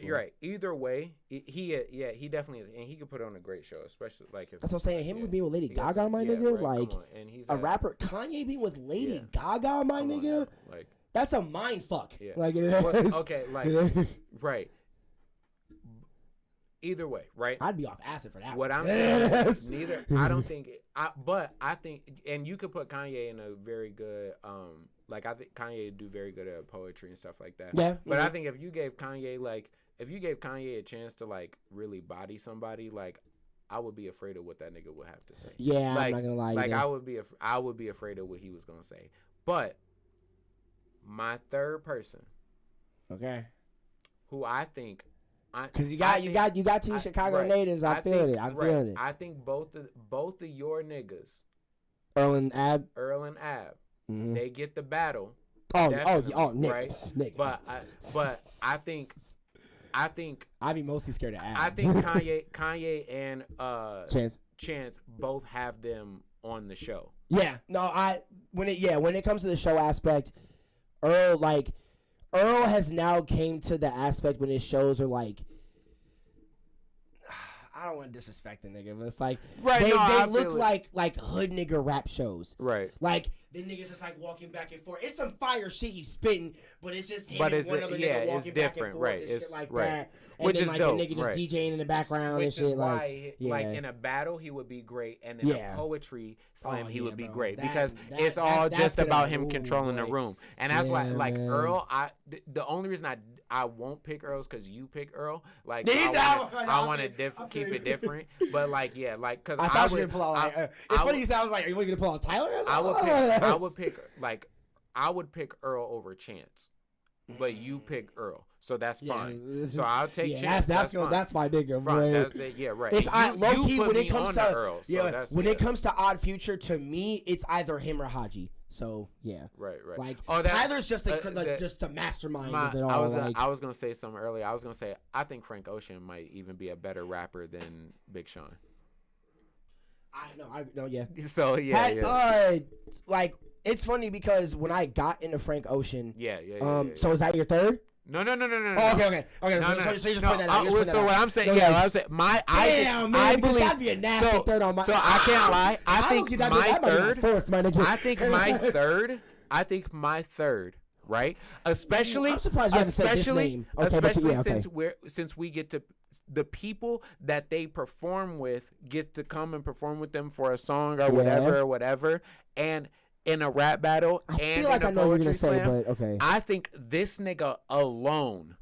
way, he definitely is, and he could put on a great show, especially like if, that's what I'm saying. Him being with Lady Gaga, my nigga, like and he's a rapper. Kanye being with Lady Gaga, my nigga, like that's a mind fuck. Yeah. Like it is. Okay, like right. Either way, right? I'd be off acid for that. What I'm saying is neither. I don't think. But I think, and you could put Kanye in a very good. I think Kanye would do very good at poetry and stuff like that. Yeah. But I think if you gave Kanye a chance to like really body somebody, like I would be afraid of what that nigga would have to say. Yeah, I'm not gonna lie. Like either. I would be afraid of what he was gonna say. But my third person, Okay. who I think, Because you got two Chicago natives. I'm feeling it. I'm feeling it. I think both of your niggas, Earl and Ab. Mm-hmm. They get the battle. Oh, niggas, right? Niggas. But I think I'd be mostly scared of Ab. I think Kanye and Chance both have them on the show. Yeah. No, when it comes to the show aspect, Earl has now came to the aspect when his shows are like, I don't want to disrespect the nigga, but it's like they look like hood nigga rap shows. Right. Like the niggas just like walking back and forth. It's some fire shit he's spitting, but it's just him and one other nigga walking back and forth and shit like that. And Which then is like dope, a nigga just DJing in the background and shit. Like in a battle he would be great, and in a poetry slam he would be great because it's all just about him controlling the room. And that's why like man. Earl, the only reason I won't pick Earl is because you pick Earl. Like I want to keep it different, but like because I thought you were gonna pull out. It's funny you said I was like, are you gonna pull out Tyler? I would pick Earl over Chance, but you pick Earl, so that's fine. So I'll take Chance. That's my nigga, bro. That's it. Yeah, right. It's low key when it comes to Earl. It comes to Odd Future, to me, it's either him or Haji. So yeah, right. Like Tyler's just the mastermind of it all. I was gonna say something earlier. I was gonna say I think Frank Ocean might even be a better rapper than Big Sean. I know, yeah. So yeah. Like it's funny because when I got into Frank Ocean, yeah. So is that your third? No. Oh, okay. So you just put that out. So what I'm saying, I was saying, I believe that'd be a nasty third on my. So I can't lie. I think my third. Right, especially. I'm surprised you haven't said this name. Okay, since we get to the people that they perform with get to come and perform with them for a song or whatever, and in a rap battle. I feel like I know what you're gonna say, but okay. I think this nigga alone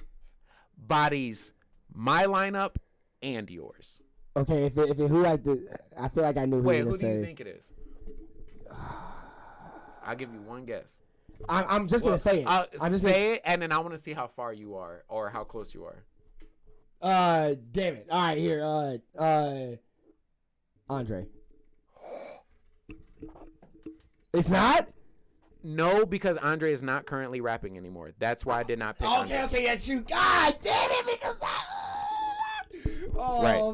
bodies my lineup and yours. Okay, if who I feel like I knew who you were gonna say. Who do you think it is? I'll give you one guess. I'm just gonna say it. I'm just say it, and then I want to see how far you are or how close you are. Damn it! All right, here. Andre. It's not. No, because Andre is not currently rapping anymore. That's why I did not pick. Andre. Okay, that's you. God damn it! Because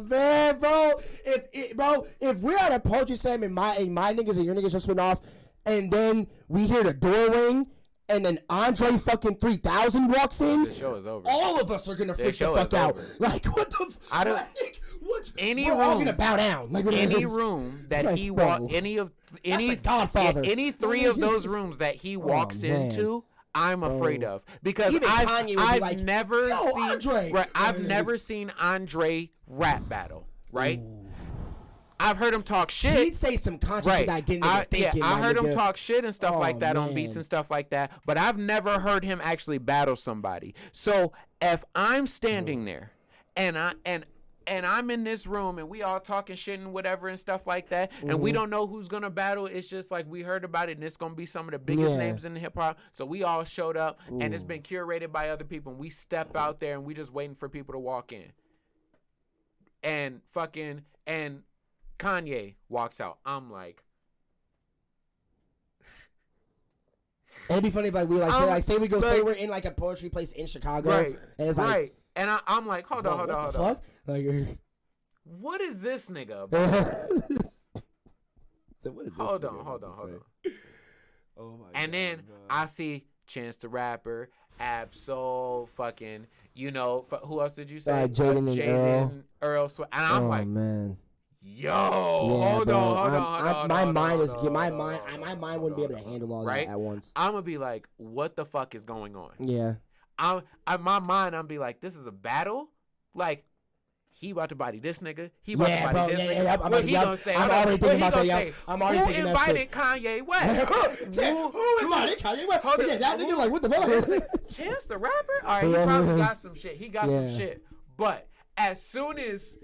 man, bro. If we're at a poetry slam and my niggas and your niggas just went off, and then we hear the door ring, and then Andre fucking 3000 walks in, the show is over. All of us are gonna freak the fuck out. Like what the? I don't. We're all gonna bow down. Like any room that he walks, any three of those rooms that he walks into, I'm afraid of because I've never seen Andre rap battle. Right. Ooh. I've heard him talk shit. He'd say some conscious shit I didn't even think. Yeah, I heard him talk shit and stuff like that on beats and stuff like that, but I've never heard him actually battle somebody. So if I'm standing there and I'm in this room and we all talking shit and whatever and stuff like that, and we don't know who's gonna battle, it's just like we heard about it and it's gonna be some of the biggest names in the hip hop. So we all showed up and it's been curated by other people, and we step out there and we just waiting for people to walk in. And Kanye walks out. I'm like, it'd be funny if like we say we're in like a poetry place in Chicago, right? And it's like, and I'm like, hold on. What the fuck? Like, what is this nigga about? So what is this? Hold on. Oh my! And then I see Chance the Rapper, Absol, fucking, who else did you say? Jaden and Earl, and I'm like, man. Yo, hold on. My mind wouldn't be able to handle all that at once. I'm gonna be like, what the fuck is going on? Yeah. My mind, I'm be like, this is a battle? Like, he about to body this nigga. He about to body this nigga. What he gonna say? I'm already thinking about that. Who invited Kanye West? Who invited Kanye West? Yeah, that nigga like, what the fuck? Chance the Rapper? All right, he probably got some shit. But as soon as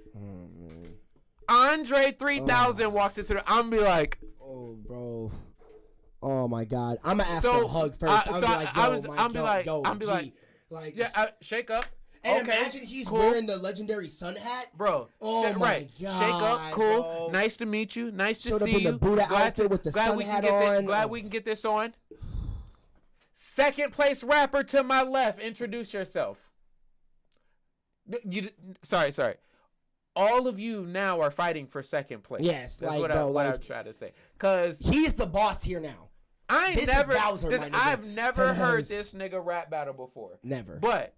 Andre 3000 walks into the, I'm gonna be like, oh, bro. Oh my God. I'm gonna ask for a hug first. I'm be like, yeah, shake up. And okay, imagine he's cool. wearing the legendary sun hat, bro. Oh my God. Shake up, cool. Bro. Nice to meet you. Nice to Showed see up in you. the Buddha outfit with the sun hat on. Glad we can get this on. Second place rapper to my left. Introduce yourself. Sorry. All of you now are fighting for second place. Yes, that's like, what bro, I'm trying to say. Cause he's the boss here now. This is Bowser, my nigga. I've never heard this nigga rap battle before. Never. But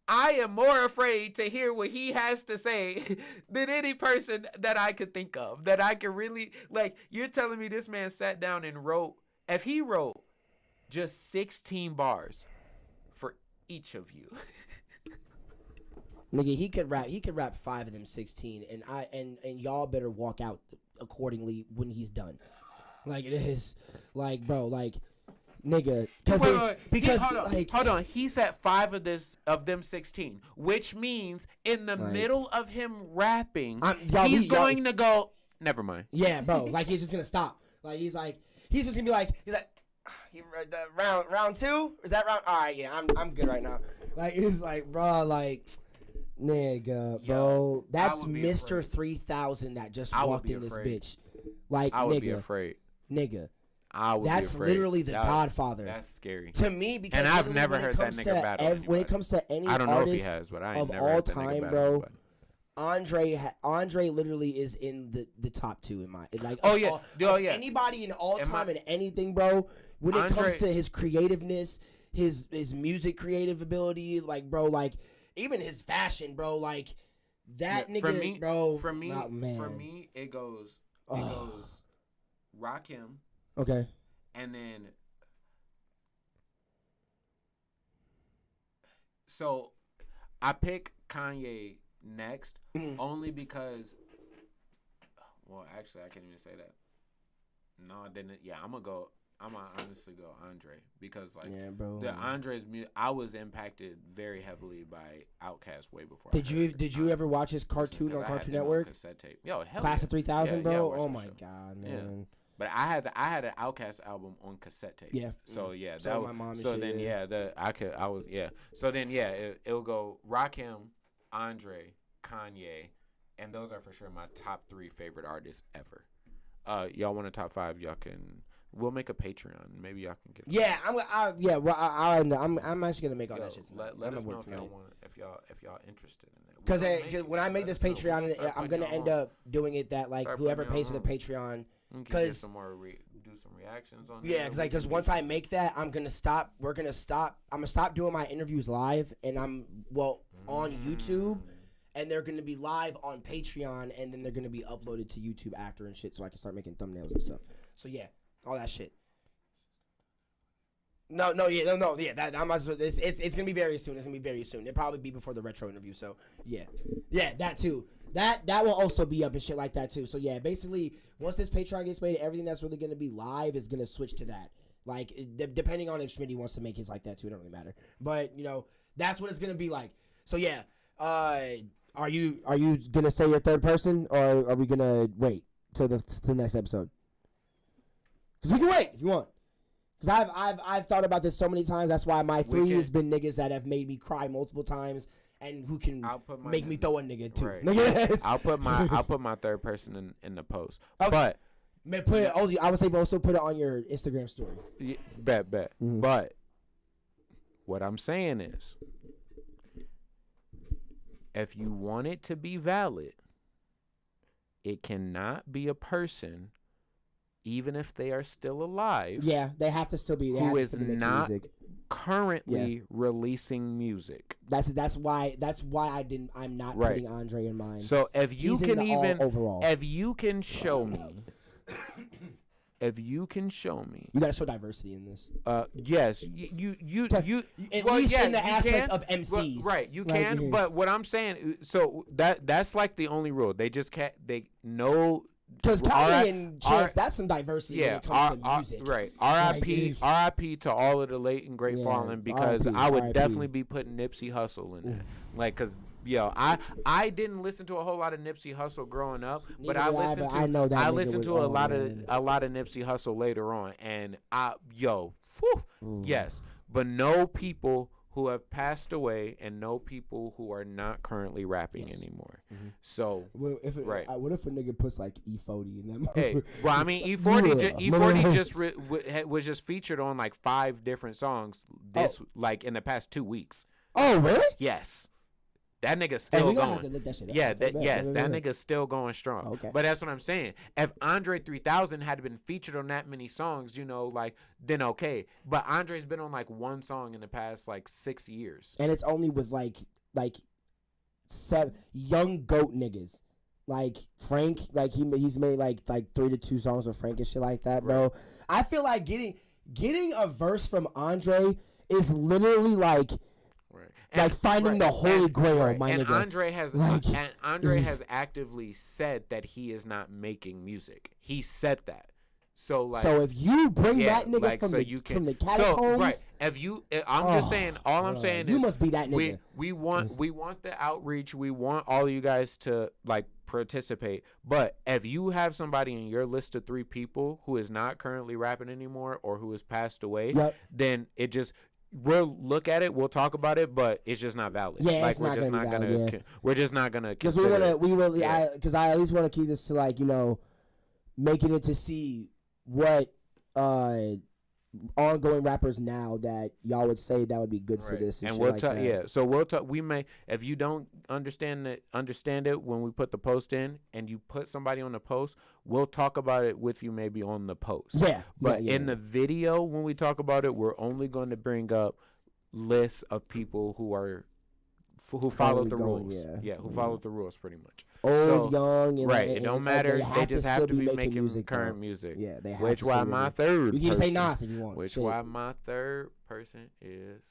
I am more afraid to hear what he has to say than any person that I could think of. That I could really, like, you're telling me this man sat down and wrote, if he wrote just 16 bars for each of you. Nigga, he could rap 5 of them 16, and y'all better walk out accordingly when he's done. Like, it is, like, bro, like, nigga, hold on. He's at 5 of them 16, which means in the middle of him rapping, he's going to go. Never mind. Yeah, bro. Like, he's just gonna stop. Like, he's just gonna be like, round 2? Is that round? All right, yeah, I'm good right now. Like, it's like, bro, like, nigga, bro, that's Mr. 3000 that just walked in this bitch. Like, I would be afraid. Nigga. That's literally the Godfather. That's scary to me, because and I've never heard that nigga battle. When it comes to any I don't know artist if he has, but I of never all heard that time, nigga bro, battle. Andre literally is in the top 2 in my like. Anybody in all time and anything, bro. When it comes to his creativeness, his music creative ability, like, bro, like even his fashion, bro, like that nigga, for me, bro. For me, oh, man. For me, it goes Rakim. Okay. And then, so I pick Kanye next only because, well, actually, I can't even say that. No, I didn't. Yeah, I'm gonna honestly go Andre because, like, yeah, bro. the Andre's music, I was impacted very heavily by Outkast way before. Did you ever watch his cartoon on Cartoon Network? Cassette tape. Yo, hell Class of 3000, bro. Yeah, oh my God, man. Yeah. But I had an Outkast album on cassette tape. Yeah. So yeah, so my mom. So then So then it'll go Rakim, Andre, Kanye, and those are for sure my top 3 favorite artists ever. Y'all want a top 5? Y'all can. We'll make a Patreon. Maybe y'all can get. Yeah, I'm actually gonna make all that shit. Let us know if y'all interested in it. Because when I make this Patreon, I'm gonna end up doing it that like whoever pays for the Patreon. Because do some reactions on. Yeah, because once I make that, I'm gonna stop. I'm gonna stop doing my interviews live, and I'm on YouTube, and they're gonna be live on Patreon, and then they're gonna be uploaded to YouTube after and shit, so I can start making thumbnails and stuff. So yeah, all that shit. No. Yeah, it's gonna be very soon. It's gonna be very soon. It'll probably be before the retro interview. So yeah, that too. That will also be up and shit like that too. So yeah, basically, once this Patreon gets made, everything that's really gonna be live is gonna switch to that. Like, depending on if Smiddy wants to make his like that too, it don't really matter. But that's what it's gonna be like. So yeah, are you gonna say your third person, or are we gonna wait till the next episode? Because we can wait if you want. Because I've thought about this so many times. That's why my 3 has been niggas that have made me cry multiple times. And who can make me throw a nigga too? Right. I'll put my third person in the post. Okay. But I would say also put it on your Instagram story. Yeah, bet. Mm-hmm. But what I'm saying is, if you want it to be valid, it cannot be a person, even if they are still alive. Yeah, they have to still be. Who is not currently releasing music. That's why I'm not putting Andre in mine. So if you can show me you gotta show diversity in this. Yes, you at least in the aspect of MCs, right? You can, but what I'm saying, so that's like the only rule. They just can't. They know. Because Kanye and Chance, that's some diversity when it comes to music. Right. R.I.P. to all of the late and great fallen, because I would definitely be putting Nipsey Hussle in there. Like, because Yo, I didn't listen to a whole lot of Nipsey Hussle growing up, but I Neither did listened to I know that I nigga listened was- to oh, a lot man. of Nipsey Hussle later on, and yes, but no people who have passed away and no people who are not currently rapping anymore. So Well, if it, Right. what if a nigga puts like E40 in that? hey, well, I mean, E40 just was just featured on like 5 different songs like in the past 2 weeks. Oh, really? Yes. That nigga's Hey, still we gonna have going. to look that shit up. Yeah, Okay, bet. that nigga's still going strong. Okay. But that's what I'm saying. If Andre 3000 had been featured on that many songs, like, then okay. But Andre's been on like one song in the past like 6 years. And it's only with like 7 young goat niggas. Like Frank, like he's made like 3 to 2 songs with Frank and shit like that, bro. I feel like getting a verse from Andre is literally like finding the holy grail, my and nigga. Andre has actively said that he is not making music. He said that. So like, so if you bring that nigga like, from so the you can, from the catacombs, so, right? If you, I'm just saying. All I'm saying you is must be that nigga. We want the outreach. We want all of you guys to like participate. But if you have somebody in your list of 3 people who is not currently rapping anymore or who has passed away, then it just. We'll look at it. We'll talk about it, but it's just not valid. Yeah, like it's not gonna be valid, yeah. We're just not gonna. Because we really, because I at least want to keep this to like making it to see what ongoing rappers now that y'all would say that would be good for this and shit we'll like talk. that. Yeah, so we'll talk. We may, if you don't understand it when we put the post in, and you put somebody on the post, we'll talk about it with you maybe on the post. Yeah, but yeah. in the video when we talk about it, we're only going to bring up lists of people who followed the rules. Who followed the rules pretty much. Old, young, and right. It don't matter. They just have to be making music, current music. Yeah, they have which to. why my third. You can even say person- Nas if you want. Which Shit. why my third person is.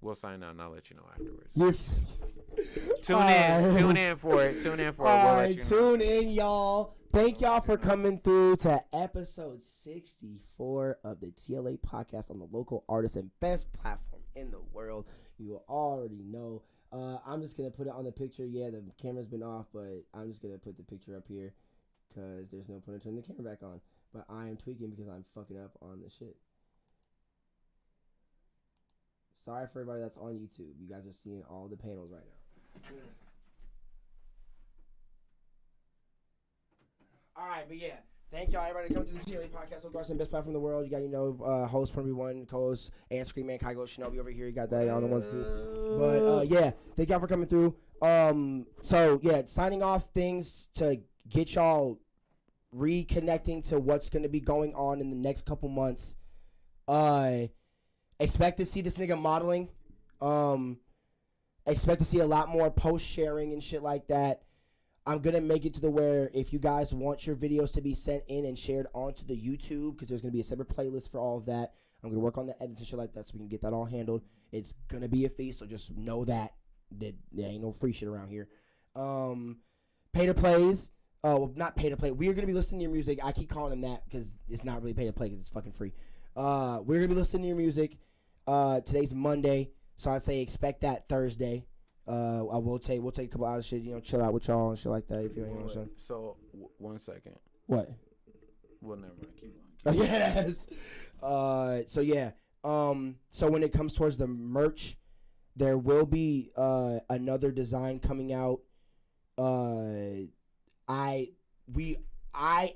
We'll sign out and I'll let you know afterwards. Tune in for it. Tune in for it. All We'll right, let you know. tune in, y'all. Thank y'all for coming through to episode 64 of the T.L.A Podcast on the Local Artisan best platform in the world. You already know. I'm just going to put it on the picture. Yeah, the camera's been off, but I'm just going to put the picture up here because there's no point in turning the camera back on. But I am tweaking because I'm fucking up on the shit. Sorry for everybody that's on YouTube. You guys are seeing all the panels right now. All right, but yeah. Thank y'all, everybody, coming to the T.L.A Podcast. Local Artisan best platform in the world. You got, host PROnobi1, co-host, and Screen Man, KageWolfShinobi over here. You got that on the ones too. But, yeah, thank y'all for coming through. So, yeah, signing off things to get y'all reconnecting to what's going to be going on in the next couple months. Expect to see this nigga modeling. Expect to see a lot more post sharing and shit like that. I'm going to make it to the where if you guys want your videos to be sent in and shared onto the YouTube, because there's going to be a separate playlist for all of that. I'm going to work on the edits and shit like that so we can get that all handled. It's going to be a fee, so just know that there ain't no free shit around here. Pay to plays. Not pay to play. We are going to be listening to your music. I keep calling them that because it's not really pay to play because it's fucking free. We're going to be listening to your music. Today's Monday, so I'd say expect that Thursday. We'll take a couple hours of shit, chill out with y'all and shit like that. If you know what I'm saying. So 1 second. What? Well, never mind. Keep going. Yes. So yeah. So when it comes towards the merch, there will be another design coming out. I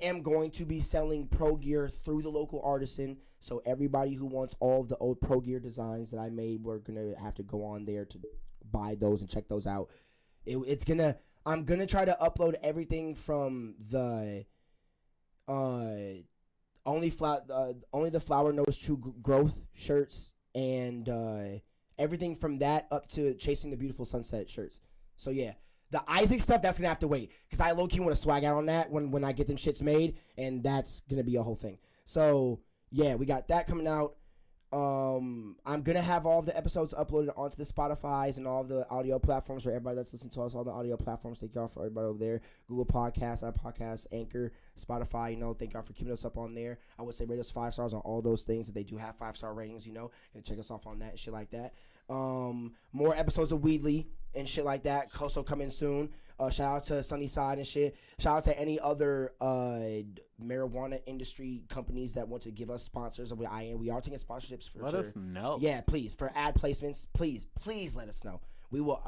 am going to be selling pro gear through the Local Artisan. So everybody who wants all of the old pro gear designs that I made, we're gonna have to go on there to buy those and check those out. I'm gonna try to upload everything from the only the flower knows true growth shirts and everything from that up to chasing the beautiful sunset shirts. So yeah. The Isaac stuff, that's going to have to wait. Because I low-key want to swag out on that when I get them shits made. And that's going to be a whole thing. So, yeah, we got that coming out. I'm gonna have all of the episodes uploaded onto the Spotify's and all of the audio platforms for everybody that's listening to us. All the audio platforms. Thank y'all for everybody over there. Google Podcast, Apple Podcasts, Anchor, Spotify. You know, thank y'all for keeping us up on there. I would say rate us 5 stars on all those things. If they do have 5-star ratings, you know, and check us off on that and shit like that. More episodes of Weedly and shit like that. Also coming soon. Shout out to Sunnyside and shit. Shout out to any other marijuana industry companies that want to give us sponsors. We are taking sponsorships for Let us know. Yeah, please, for ad placements. Please let us know. We will.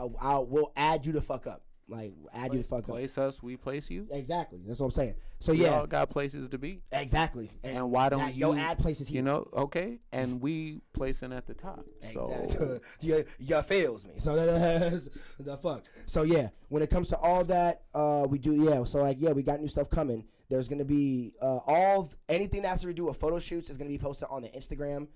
We'll add you to fuck up. Like add you to fuck up. Place us, we place you. Exactly. That's what I'm saying. So we yeah, all got places to be. Exactly. And why don't you? Your ad places here. You know, okay, and we placing at the top. Exactly. So you fails me. So that's the fuck. So yeah, when it comes to all that, we do So like we got new stuff coming. There's gonna be anything that has to do with photo shoots is gonna be posted on the Instagram.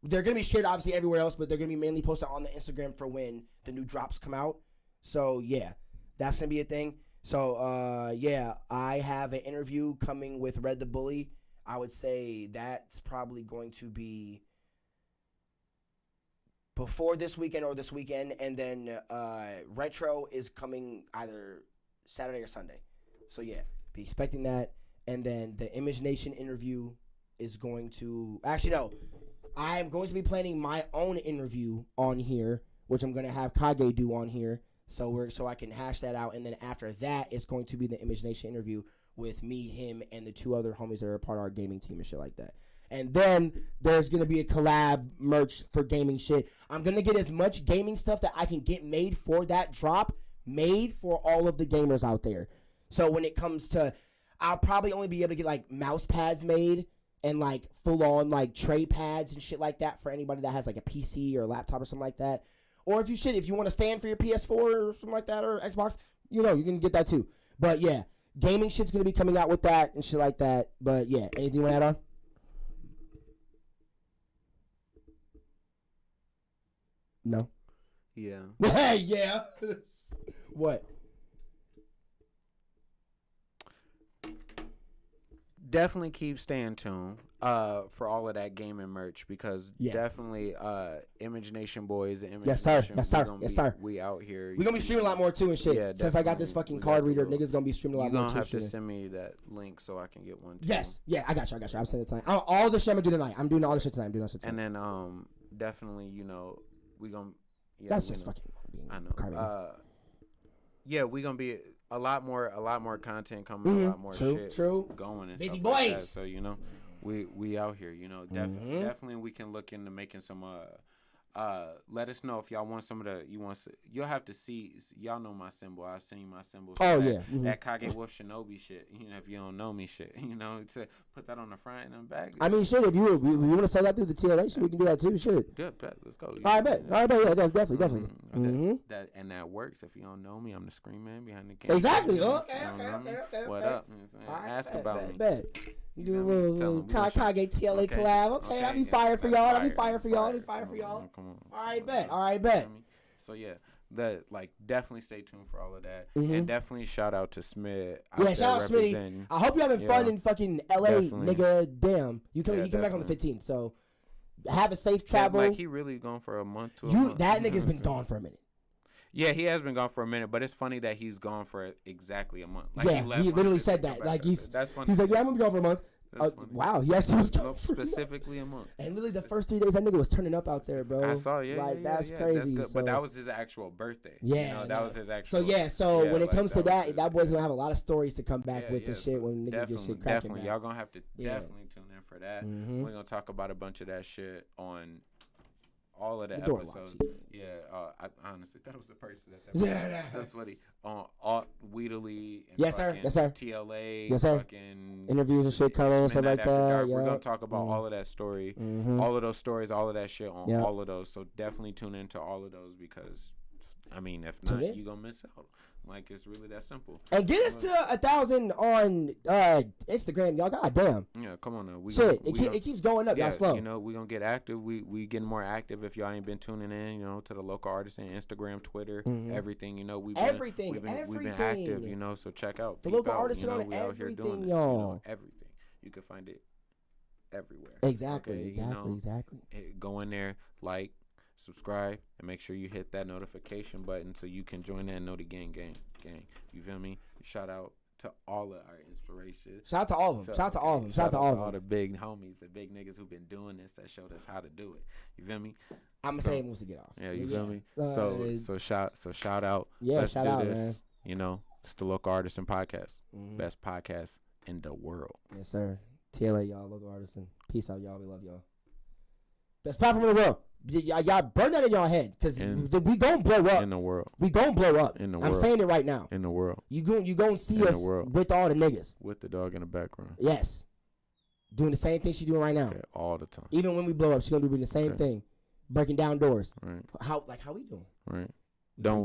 They're gonna be shared obviously everywhere else, but they're gonna be mainly posted on the Instagram for when the new drops come out. So yeah, that's gonna be a thing. So I have an interview coming with Red the Bully. I would say that's probably going to be before this weekend or this weekend, and then Retro is coming either Saturday or Sunday. So yeah, be expecting that. And then the Image Nation interview is going to I am going to be planning my own interview on here, which I'm gonna have Kage do on here. So I can hash that out, and then after that, it's going to be the Image Nation interview with me, him, and the 2 other homies that are a part of our gaming team and shit like that. And then there's gonna be a collab merch for gaming shit. I'm gonna get as much gaming stuff that I can get made for that drop, made for all of the gamers out there. So when it comes to, I'll probably only be able to get like mouse pads made and like full on like tray pads and shit like that for anybody that has like a PC or a laptop or something like that. Or if you want to stand for your PS4 or something like that or Xbox, you can get that too. But yeah, gaming shit's going to be coming out with that and shit like that. But yeah, anything you want to add on? No? Yeah. Yeah. What? Definitely keep staying tuned for all of that gaming merch, because definitely Image Nation boys and Image Nation, yes sir. We out here. We gonna be streaming a lot more too and shit. Yeah, since I got this fucking card reader, niggas gonna be streaming a lot more too. You gonna have to send me that link so I can get one too. Yes, yeah, I got you. I'm sending it tonight. All the shit I'm gonna do tonight. I'm doing all the shit tonight. And then definitely we gonna. Yeah, that's just fucking. I know. Yeah, we gonna be a lot more content coming, a lot more shit going and busy stuff boys. Like that. So we out here. Definitely we can look into making some. Let us know if y'all want some of the. You'll have to see. Y'all know my symbol. I've seen my symbol. Oh that, yeah, that KageWolfShinobi shit. If you don't know me, shit. To put that on the front and the back. I mean, shit. If you want to sell that through the T.L.A, shit, we can do that too. Shit. Good, bet. Let's go. I bet. Yeah, definitely. That works. If you don't know me, I'm the screen man behind the camera. Exactly. Okay. What up? Ask about me. Bet. You do a little Kage T.L.A collab. Okay, that'd be fire for y'all. That'd be fire for y'all. Come on. All right, bet. So yeah, definitely stay tuned for all of that, and definitely shout out to Smid. Yeah, shout out Smiddy. I hope you having fun in fucking L.A. Nigga. Damn, you come back on the 15th, so have a safe travel. He really gone for a month. That nigga's been gone for a minute. Yeah, he has been gone for a minute, but it's funny that he's gone for exactly a month. He literally said that. That's funny. He's like, yeah, I'm gonna be gone for a month. Wow, he actually was gone for specifically a month. And literally the first 3 days, that nigga was turning up out there, bro. I saw, that's crazy. That's but that was his actual birthday. Yeah, that was his actual. So when it comes to that boy's gonna have a lot of stories to come back with this shit when niggas get shit cracking. Definitely, y'all gonna have to definitely tune in for that. We're gonna talk about a bunch of that shit on all of the episodes. I honestly thought it was the person that's what he on Weedly. Yes, sir. T.L.A. Yes, sir. Interviews and shit coming and stuff like that. We're gonna talk about all of that story, all of those stories, all of that shit on all of those. So definitely tune into all of those, because if not, you gonna miss out. It's really that simple. And get us to 1,000 on Instagram, y'all. Goddamn. Yeah, come on now. It keeps going up. Y'all slow. We gonna get active. We getting more active. If y'all ain't been tuning in, to the Local Artisan Instagram, Twitter, everything. We've been active. So check out the Local Artisan on everything, y'all. Everything. You can find it everywhere. Exactly, Okay, exactly, exactly. Go in there, like, subscribe, and make sure you hit that notification button so you can join that Know the Gang. You feel me? Shout out to all of our inspirations. Shout out to all of them. Shout out to all of them. Shout out to all of them. All the big homies, the big niggas who've been doing this that showed us how to do it. You feel me? I'm gonna say it moves to get off. Yeah, you feel me? So shout out. Yeah, Let's shout do out, this. man. You know, it's the Local Artisan Podcast. Best podcast in the world. Yes, sir. T.L.A, y'all, Local Artisan. Peace out, y'all. We love y'all. Best platform in the world. Y'all burn that in y'all head, because we gonna blow up. In the world. We gonna blow up. In the I'm world. saying it right now. In the world. You gonna see In the us world. with all the niggas. With the dog in the background. Yes. Doing the same thing she doing right now. Okay, all the time. Even when we blow up, she gonna do the same thing. Breaking down doors. Right. How we doing? Right. Breaking